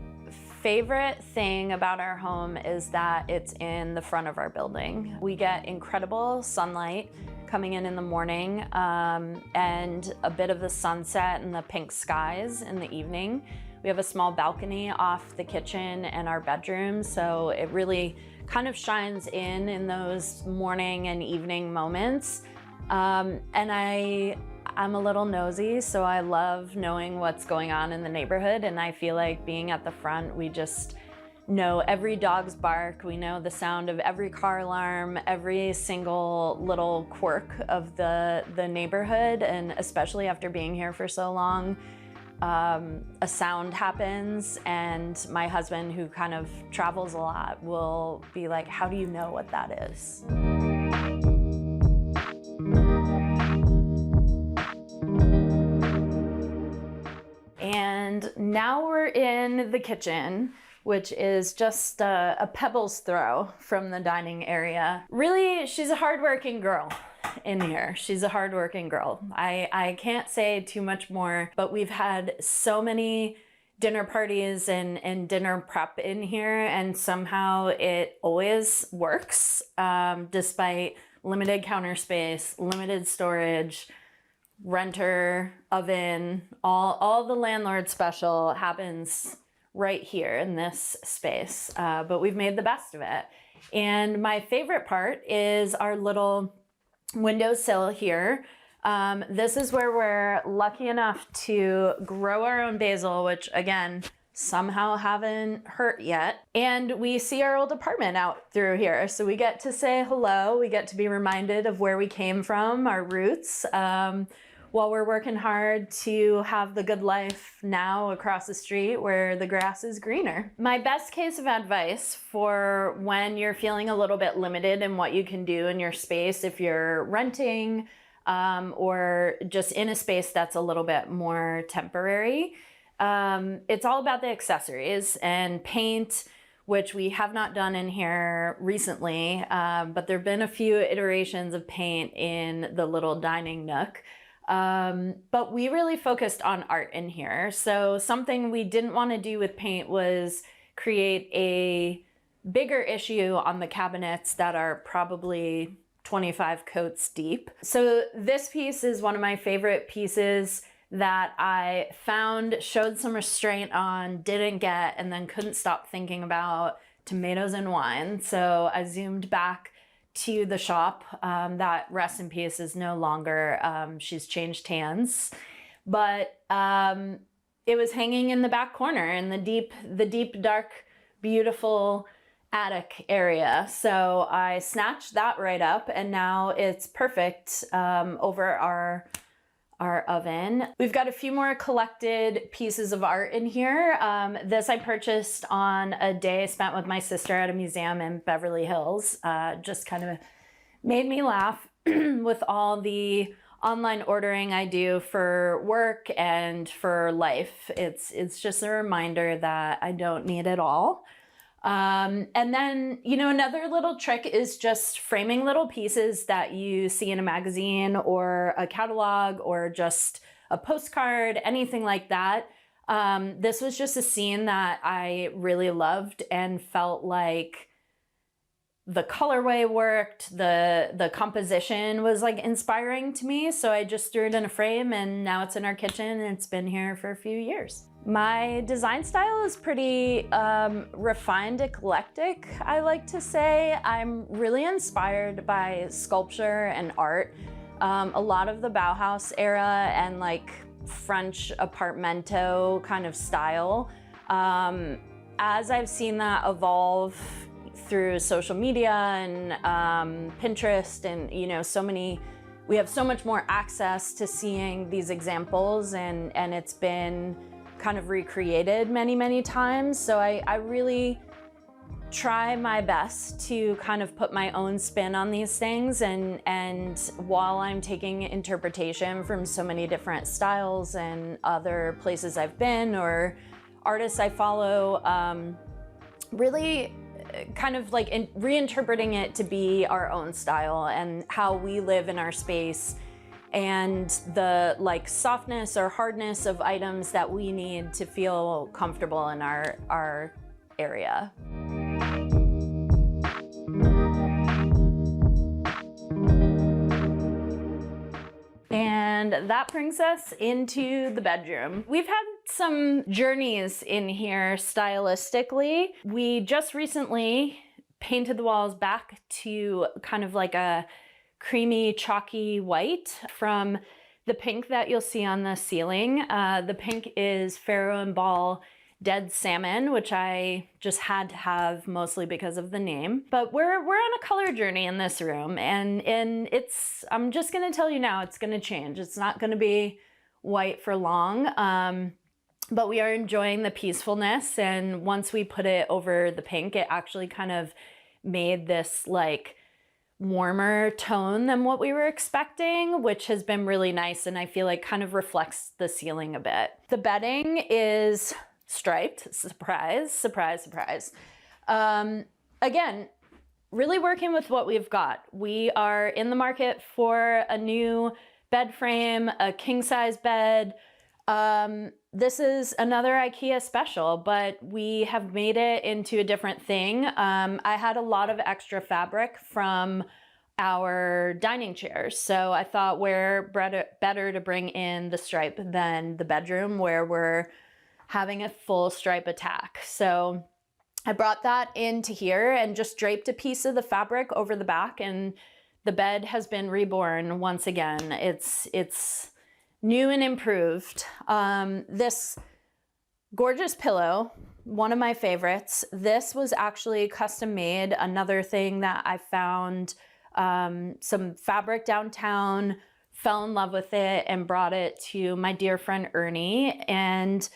favorite thing about our home is that it's in the front of our building. We get incredible sunlight coming in the morning, and a bit of the sunset and the pink skies in the evening. We have a small balcony off the kitchen and our bedroom, so it really kind of shines in those morning and evening moments. And I'm a little nosy, so I love knowing what's going on in the neighborhood, and I feel like being at the front, we just know every dog's bark, we know the sound of every car alarm, every single little quirk of the neighborhood, and especially after being here for so long, a sound happens, and my husband, who kind of travels a lot, will be like, how do you know what that is? And now we're in the kitchen, which is just a pebble's throw from the dining area. Really, she's a hardworking girl in here. She's a hardworking girl. I can't say too much more, but we've had so many dinner parties and dinner prep in here, and somehow it always works, despite limited counter space, limited storage, renter, oven, all the landlord special happens right here in this space, but we've made the best of it. And my favorite part is our little windowsill here. This is where we're lucky enough to grow our own basil, which again, somehow haven't hurt yet. And we see our old apartment out through here. So we get to say hello. We get to be reminded of where we came from, our roots, while we're working hard to have the good life now across the street where the grass is greener. My best case of advice for when you're feeling a little bit limited in what you can do in your space, if you're renting or just in a space that's a little bit more temporary, it's all about the accessories and paint, which we have not done in here recently, but there have been a few iterations of paint in the little dining nook. But we really focused on art in here. So something we didn't want to do with paint was create a bigger issue on the cabinets that are probably 25 coats deep. So this piece is one of my favorite pieces that I found, showed some restraint on, didn't get, and then couldn't stop thinking about tomatoes and wine. So I zoomed back to the shop. That rest in peace is no longer, she's changed hands, but it was hanging in the back corner in the deep, dark, beautiful attic area. So I snatched that right up, and now it's perfect over our oven. We've got a few more collected pieces of art in here. This I purchased on a day spent with my sister at a museum in Beverly Hills. Just kind of made me laugh with all the online ordering I do for work and for life. It's just a reminder that I don't need it all. And then, another little trick is just framing little pieces that you see in a magazine or a catalog or just a postcard, anything like that. This was just a scene that I really loved and felt like the colorway worked, the composition was like inspiring to me. So I just threw it in a frame, and now it's in our kitchen, and it's been here for a few years. My design style is pretty refined, eclectic, I like to say. I'm really inspired by sculpture and art. A lot of the Bauhaus era and like French apartmento kind of style. As I've seen that evolve through social media and Pinterest and we have so much more access to seeing these examples, and it's been kind of recreated many times. So I really try my best to kind of put my own spin on these things, and while I'm taking interpretation from so many different styles and other places I've been or artists I follow, really kind of like reinterpreting it to be our own style and how we live in our space, and the like softness or hardness of items that we need to feel comfortable in our area. And that brings us into the bedroom. We've had some journeys in here stylistically. We just recently painted the walls back to kind of like a creamy, chalky white from the pink that you'll see on the ceiling. The pink is Faro and Ball Dead Salmon, which I just had to have mostly because of the name. But we're on a color journey in this room, and I'm just gonna tell you now, it's gonna change. It's not gonna be white for long, but we are enjoying the peacefulness, and once we put it over the pink, it actually kind of made this like warmer tone than what we were expecting, which has been really nice, and I feel like kind of reflects the ceiling a bit. The bedding is striped, surprise. Again, really working with what we've got. We are in the market for a new bed frame, a king size bed. This is another IKEA special, but we have made it into a different thing. I had a lot of extra fabric from our dining chairs. So I thought where better to bring in the stripe than the bedroom where we're having a full stripe attack. So I brought that into here and just draped a piece of the fabric over the back, and the bed has been reborn once again. It's new and improved. This gorgeous pillow, one of my favorites. This was actually custom made. Another thing that I found, some fabric downtown, fell in love with it and brought it to my dear friend Ernie, and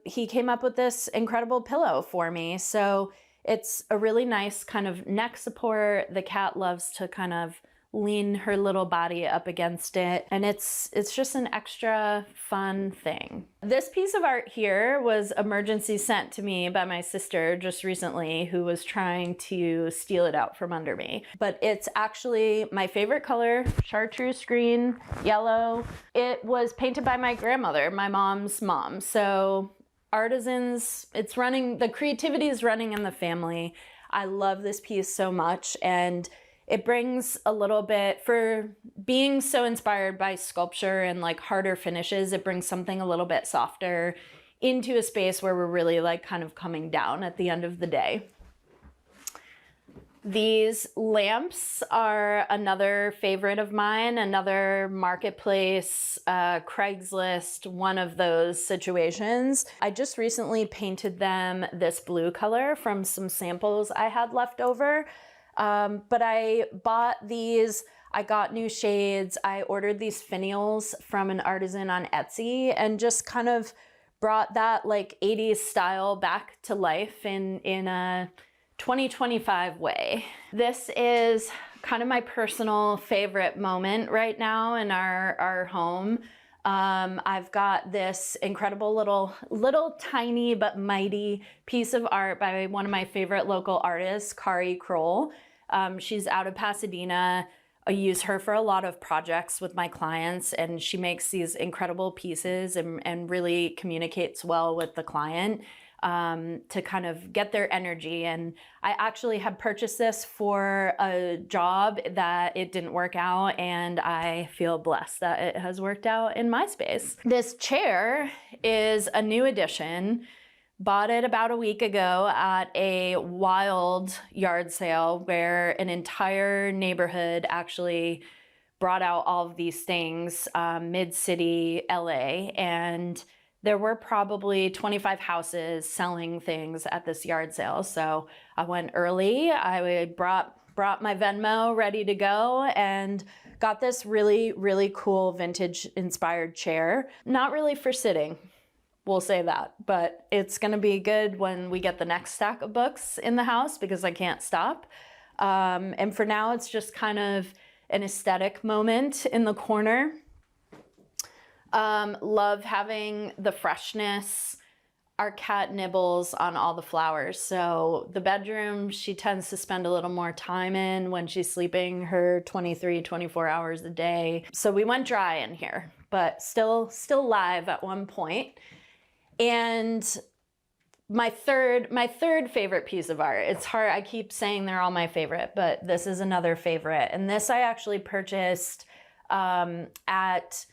he came up with this incredible pillow for me. So it's a really nice kind of neck support. The cat loves to kind of lean her little body up against it, and it's just an extra fun thing. This piece of art here was emergency sent to me by my sister just recently, who was trying to steal it out from under me. But it's actually my favorite color, chartreuse green, yellow. It was painted by my grandmother, my mom's mom. So artisans, it's running, the creativity is running in the family. I love this piece so much, and it brings a little bit, for being so inspired by sculpture and like harder finishes, it brings something a little bit softer into a space where we're really like kind of coming down at the end of the day. These lamps are another favorite of mine, another marketplace, Craigslist, one of those situations. I just recently painted them this blue color from some samples I had left over. But I bought these, I got new shades, I ordered these finials from an artisan on Etsy, and just kind of brought that like 80s style back to life in a 2025 way. This is kind of my personal favorite moment right now in our home. I've got this incredible little tiny but mighty piece of art by one of my favorite local artists, Kari Kroll. She's out of Pasadena. I use her for a lot of projects with my clients, and she makes these incredible pieces and really communicates well with the client to kind of get their energy. And I actually had purchased this for a job that it didn't work out, and I feel blessed that it has worked out in my space. This chair is a new addition. Bought it about a week ago at a wild yard sale where an entire neighborhood actually brought out all of these things, mid-city LA, and there were probably 25 houses selling things at this yard sale. So I went early, I brought my Venmo ready to go, and got this really, really cool vintage inspired chair. Not really for sitting, we'll say that, but it's gonna be good when we get the next stack of books in the house because I can't stop. And for now, it's just kind of an aesthetic moment in the corner. Love having the freshness. Our cat nibbles on all the flowers. So the bedroom, she tends to spend a little more time in when she's sleeping her 23, 24 hours a day. So we went dry in here, but still live at one point. And my third favorite piece of art, it's hard, I keep saying they're all my favorite, but this is another favorite. And this I actually purchased at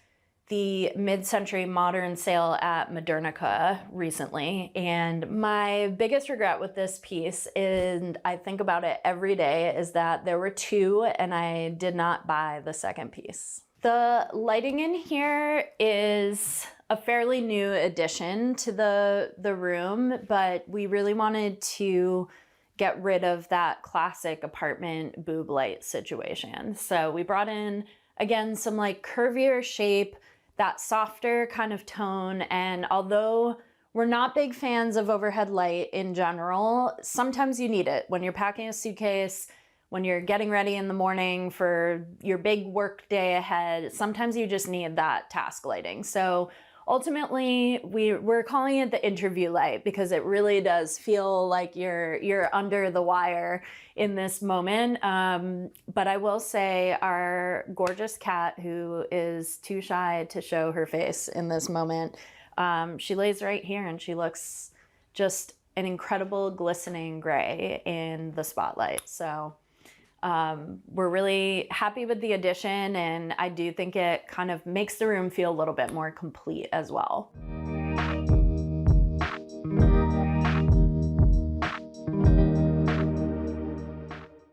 the mid-century modern sale at Modernica recently. And my biggest regret with this piece, and I think about it every day, is that there were two and I did not buy the second piece. The lighting in here is a fairly new addition to the room, but we really wanted to get rid of that classic apartment boob light situation. So we brought in, again, some like curvier shape, that softer kind of tone. And although we're not big fans of overhead light in general, sometimes you need it when you're packing a suitcase, when you're getting ready in the morning for your big work day ahead. Sometimes you just need that task lighting. So ultimately, we're calling it the interview light because it really does feel like you're under the wire in this moment. But I will say our gorgeous cat, who is too shy to show her face in this moment, she lays right here and she looks just an incredible glistening gray in the spotlight. So We're really happy with the addition, and I do think it kind of makes the room feel a little bit more complete as well.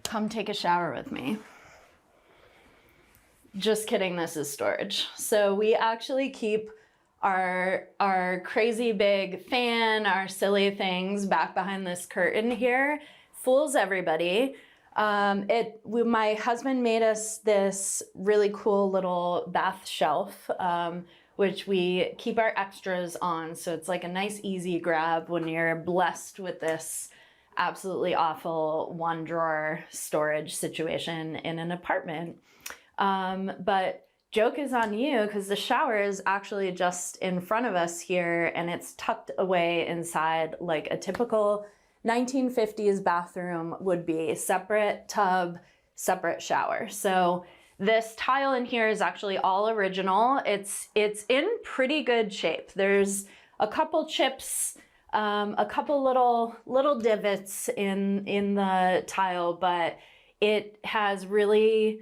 Come take a shower with me. Just kidding, this is storage. So we actually keep our crazy big fan, our silly things back behind this curtain here. Fools everybody. My husband made us this really cool little bath shelf, which we keep our extras on. So it's like a nice, easy grab when you're blessed with this absolutely awful one drawer storage situation in an apartment. But joke is on you, because the shower is actually just in front of us here, and it's tucked away inside like a typical 1950s bathroom would be. Separate tub, separate shower. So this tile in here is actually all original. It's in pretty good shape. There's a couple chips, a couple little divots in the tile, but it has really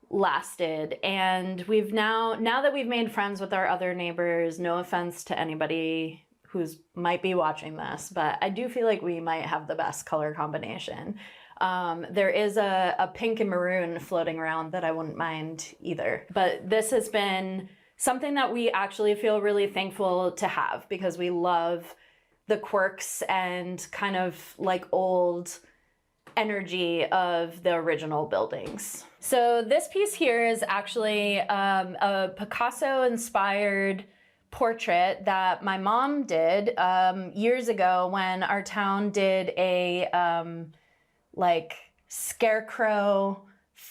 lasted. And we've now that we've made friends with our other neighbors, no offense to anybody who's might be watching this, but I do feel like we might have the best color combination. There is a pink and maroon floating around that I wouldn't mind either. But this has been something that we actually feel really thankful to have, because we love the quirks and kind of like old energy of the original buildings. So this piece here is actually a Picasso-inspired portrait that my mom did years ago when our town did a like scarecrow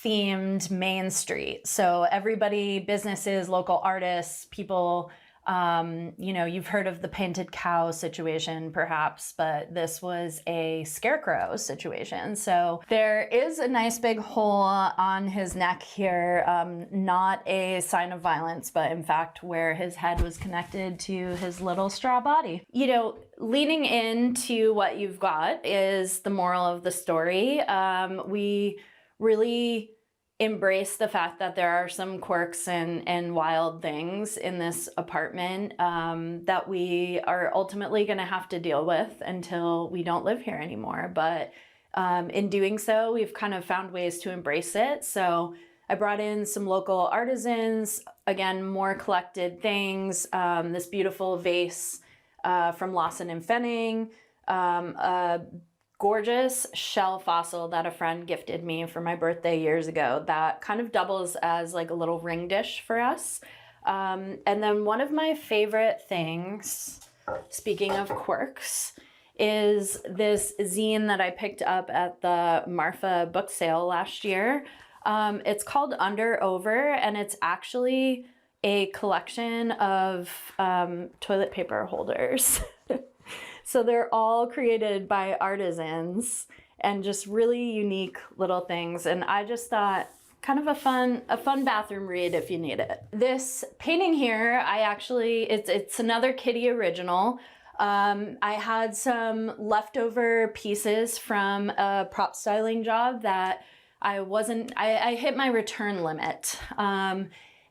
themed Main Street. So everybody, businesses, local artists, people, you've heard of the painted cow situation perhaps, but this was a scarecrow situation. So there is a nice big hole on his neck here, not a sign of violence, but in fact where his head was connected to his little straw body. Leaning into what you've got is the moral of the story. We really embrace the fact that there are some quirks and wild things in this apartment that we are ultimately going to have to deal with until we don't live here anymore. But in doing so, we've kind of found ways to embrace it. So I brought in some local artisans, again, more collected things, this beautiful vase from Lawson and Fenning, a gorgeous shell fossil that a friend gifted me for my birthday years ago that kind of doubles as like a little ring dish for us. And then one of my favorite things, speaking of quirks, is this zine that I picked up at the Marfa book sale last year. It's called Under Over, and it's actually a collection of toilet paper holders. So they're all created by artisans and just really unique little things. And I just thought kind of a fun bathroom read if you need it. This painting here, it's another Kitty original. I had some leftover pieces from a prop styling job that I hit my return limit.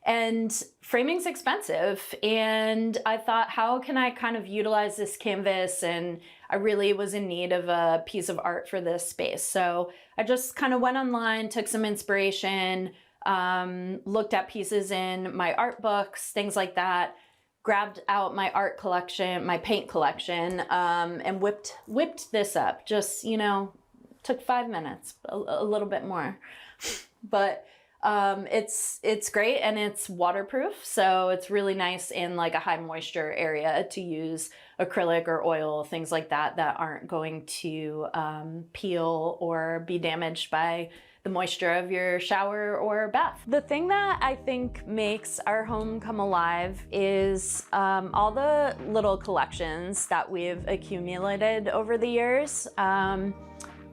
And framing's expensive, and I thought, how can I kind of utilize this canvas? And I really was in need of a piece of art for this space. So I just kind of went online, took some inspiration, looked at pieces in my art books, things like that, grabbed out my art collection, my paint collection, and whipped this up. Just, took 5 minutes, a little bit more. But it's great, and it's waterproof, so it's really nice in like a high moisture area to use acrylic or oil, things like that aren't going to peel or be damaged by the moisture of your shower or bath. The thing that I think makes our home come alive is all the little collections that we've accumulated over the years.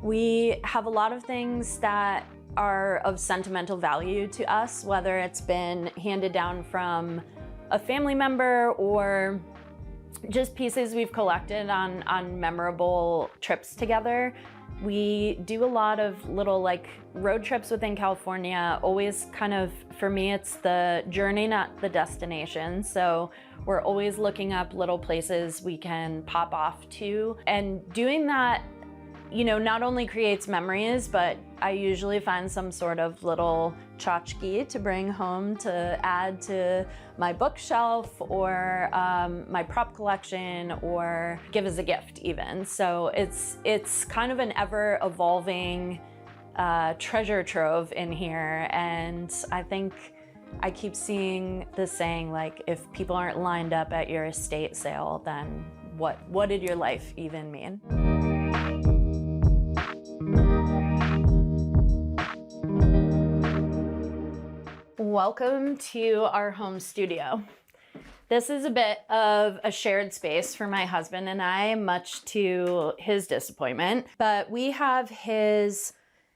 We have a lot of things that are of sentimental value to us, whether it's been handed down from a family member or just pieces we've collected on memorable trips together. We do a lot of little like road trips within California. Always kind of, for me, it's the journey, not the destination. So we're always looking up little places we can pop off to. And doing that, you know, not only creates memories, but I usually find some sort of little tchotchke to bring home to add to my bookshelf or my prop collection, or give as a gift even. So it's kind of an ever evolving treasure trove in here. And I think I keep seeing the saying, like, if people aren't lined up at your estate sale, then what did your life even mean? Welcome to our home studio. This is a bit of a shared space for my husband and I, much to his disappointment, but we have his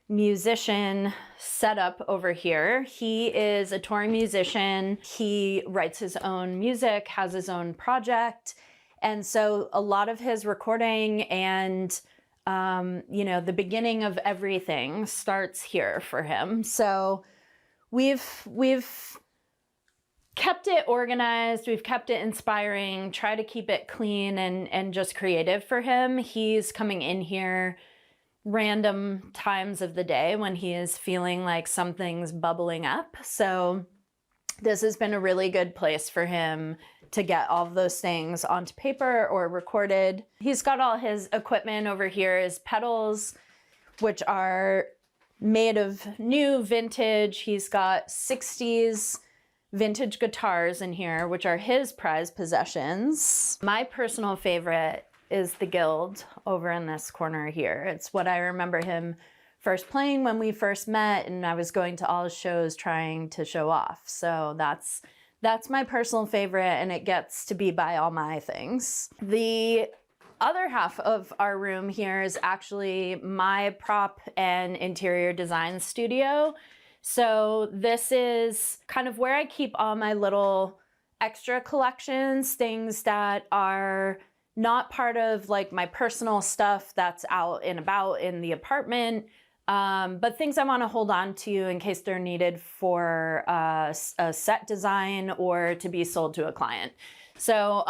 musician setup over here. He is a touring musician. He writes his own music, has his own project. And so a lot of his recording and you know, the beginning of everything starts here for him. So we've kept it organized, we've kept it inspiring, try to keep it clean and just creative for him. He's coming in here random times of the day when he is feeling like something's bubbling up. So this has been a really good place for him to get all of those things onto paper or recorded. He's got all his equipment over here, his pedals, which are made of new vintage. He's got 60s vintage guitars in here, which are his prized possessions. My personal favorite is the Guild over in this corner here. It's what I remember him first playing when we first met, and I was going to all his shows trying to show off. So that's my personal favorite, and it gets to be by all my things. The other half of our room here is actually my prop and interior design studio. So this is kind of where I keep all my little extra collections, things that are not part of like my personal stuff that's out and about in the apartment, but things I want to hold on to in case they're needed for a set design or to be sold to a client. So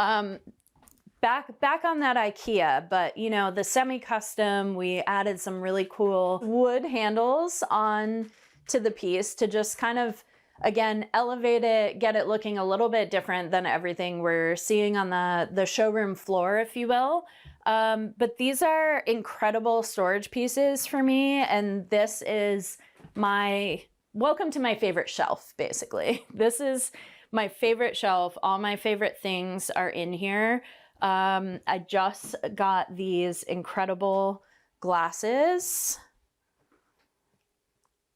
back on that IKEA, but you know, the semi-custom, we added some really cool wood handles on to the piece to just kind of, again, elevate it, get it looking a little bit different than everything we're seeing on the showroom floor, if you will. But these are incredible storage pieces for me, and this is welcome to my favorite shelf, basically. This is my favorite shelf. All my favorite things are in here. I just got these incredible glasses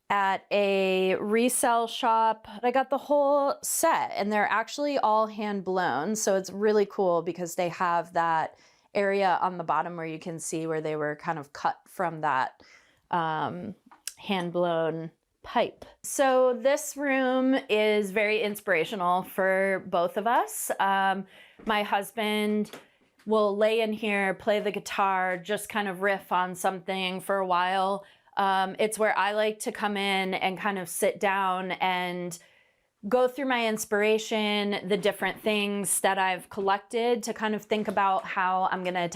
at a resale shop. I got the whole set, and they're actually all hand blown. So it's really cool because they have that area on the bottom where you can see where they were kind of cut from that hand blown pipe. So this room is very inspirational for both of us. My husband will lay in here, play the guitar, just kind of riff on something for a while. It's where I like to come in and kind of sit down and go through my inspiration, the different things that I've collected to kind of think about how I'm going to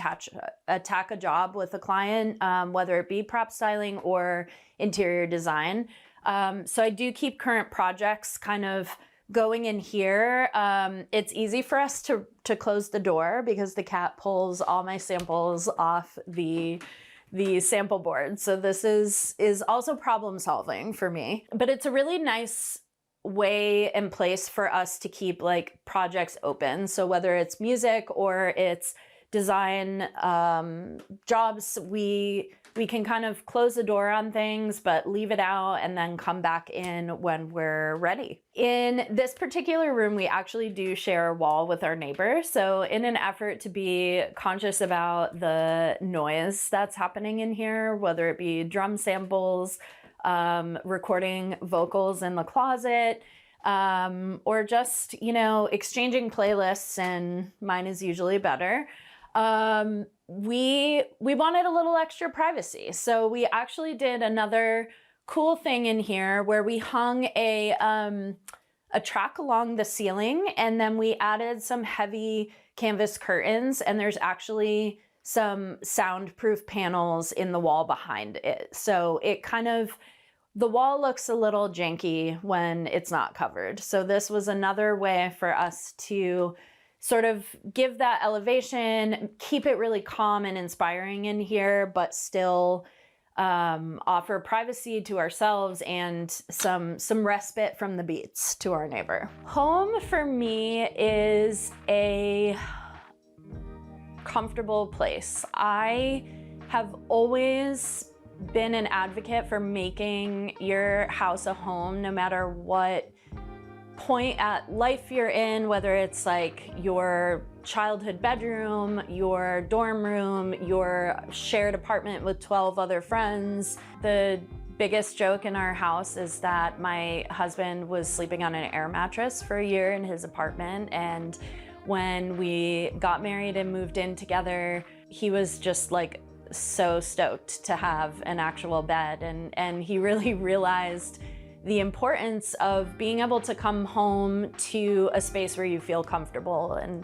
attack a job with a client, whether it be prop styling or interior design. So I do keep current projects kind of going in here. It's easy for us to close the door because the cat pulls all my samples off the sample board. So this is also problem solving for me, but it's a really nice way and place for us to keep like projects open. So whether it's music or it's design jobs, we can kind of close the door on things, but leave it out and then come back in when we're ready. In this particular room, we actually do share a wall with our neighbor. So in an effort to be conscious about the noise that's happening in here, whether it be drum samples, recording vocals in the closet, or just, you know, exchanging playlists, and mine is usually better. we wanted a little extra privacy. So we actually did another cool thing in here where we hung a track along the ceiling, and then we added some heavy canvas curtains, and there's actually some soundproof panels in the wall behind it. So it kind of, the wall looks a little janky when it's not covered. So this was another way for us to sort of give that elevation, keep it really calm and inspiring in here, but still offer privacy to ourselves and some respite from the beats to our neighbor. Home for me is a comfortable place. I have always been an advocate for making your house a home, no matter what point at life you're in, whether it's like your childhood bedroom, your dorm room, your shared apartment with 12 other friends. The biggest joke in our house is that my husband was sleeping on an air mattress for a year in his apartment, and when we got married and moved in together, he was just like so stoked to have an actual bed, and he really realized the importance of being able to come home to a space where you feel comfortable. And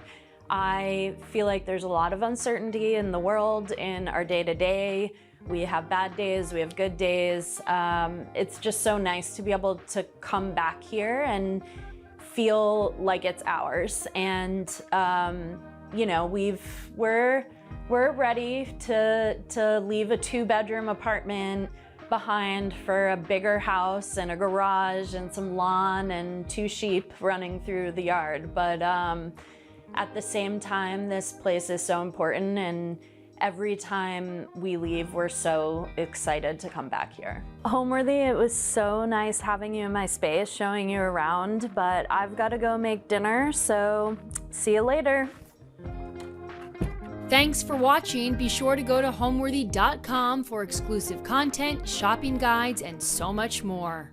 I feel like there's a lot of uncertainty in the world, in our day-to-day. We have bad days, we have good days. It's just so nice to be able to come back here and feel like it's ours. And you know, we're ready to leave a 2-bedroom apartment behind for a bigger house and a garage and some lawn and 2 sheep running through the yard. But at the same time, this place is so important, and every time we leave, we're so excited to come back here. Homeworthy, it was so nice having you in my space, showing you around, but I've got to go make dinner, so see you later. Thanks for watching. Be sure to go to homeworthy.com for exclusive content, shopping guides, and so much more.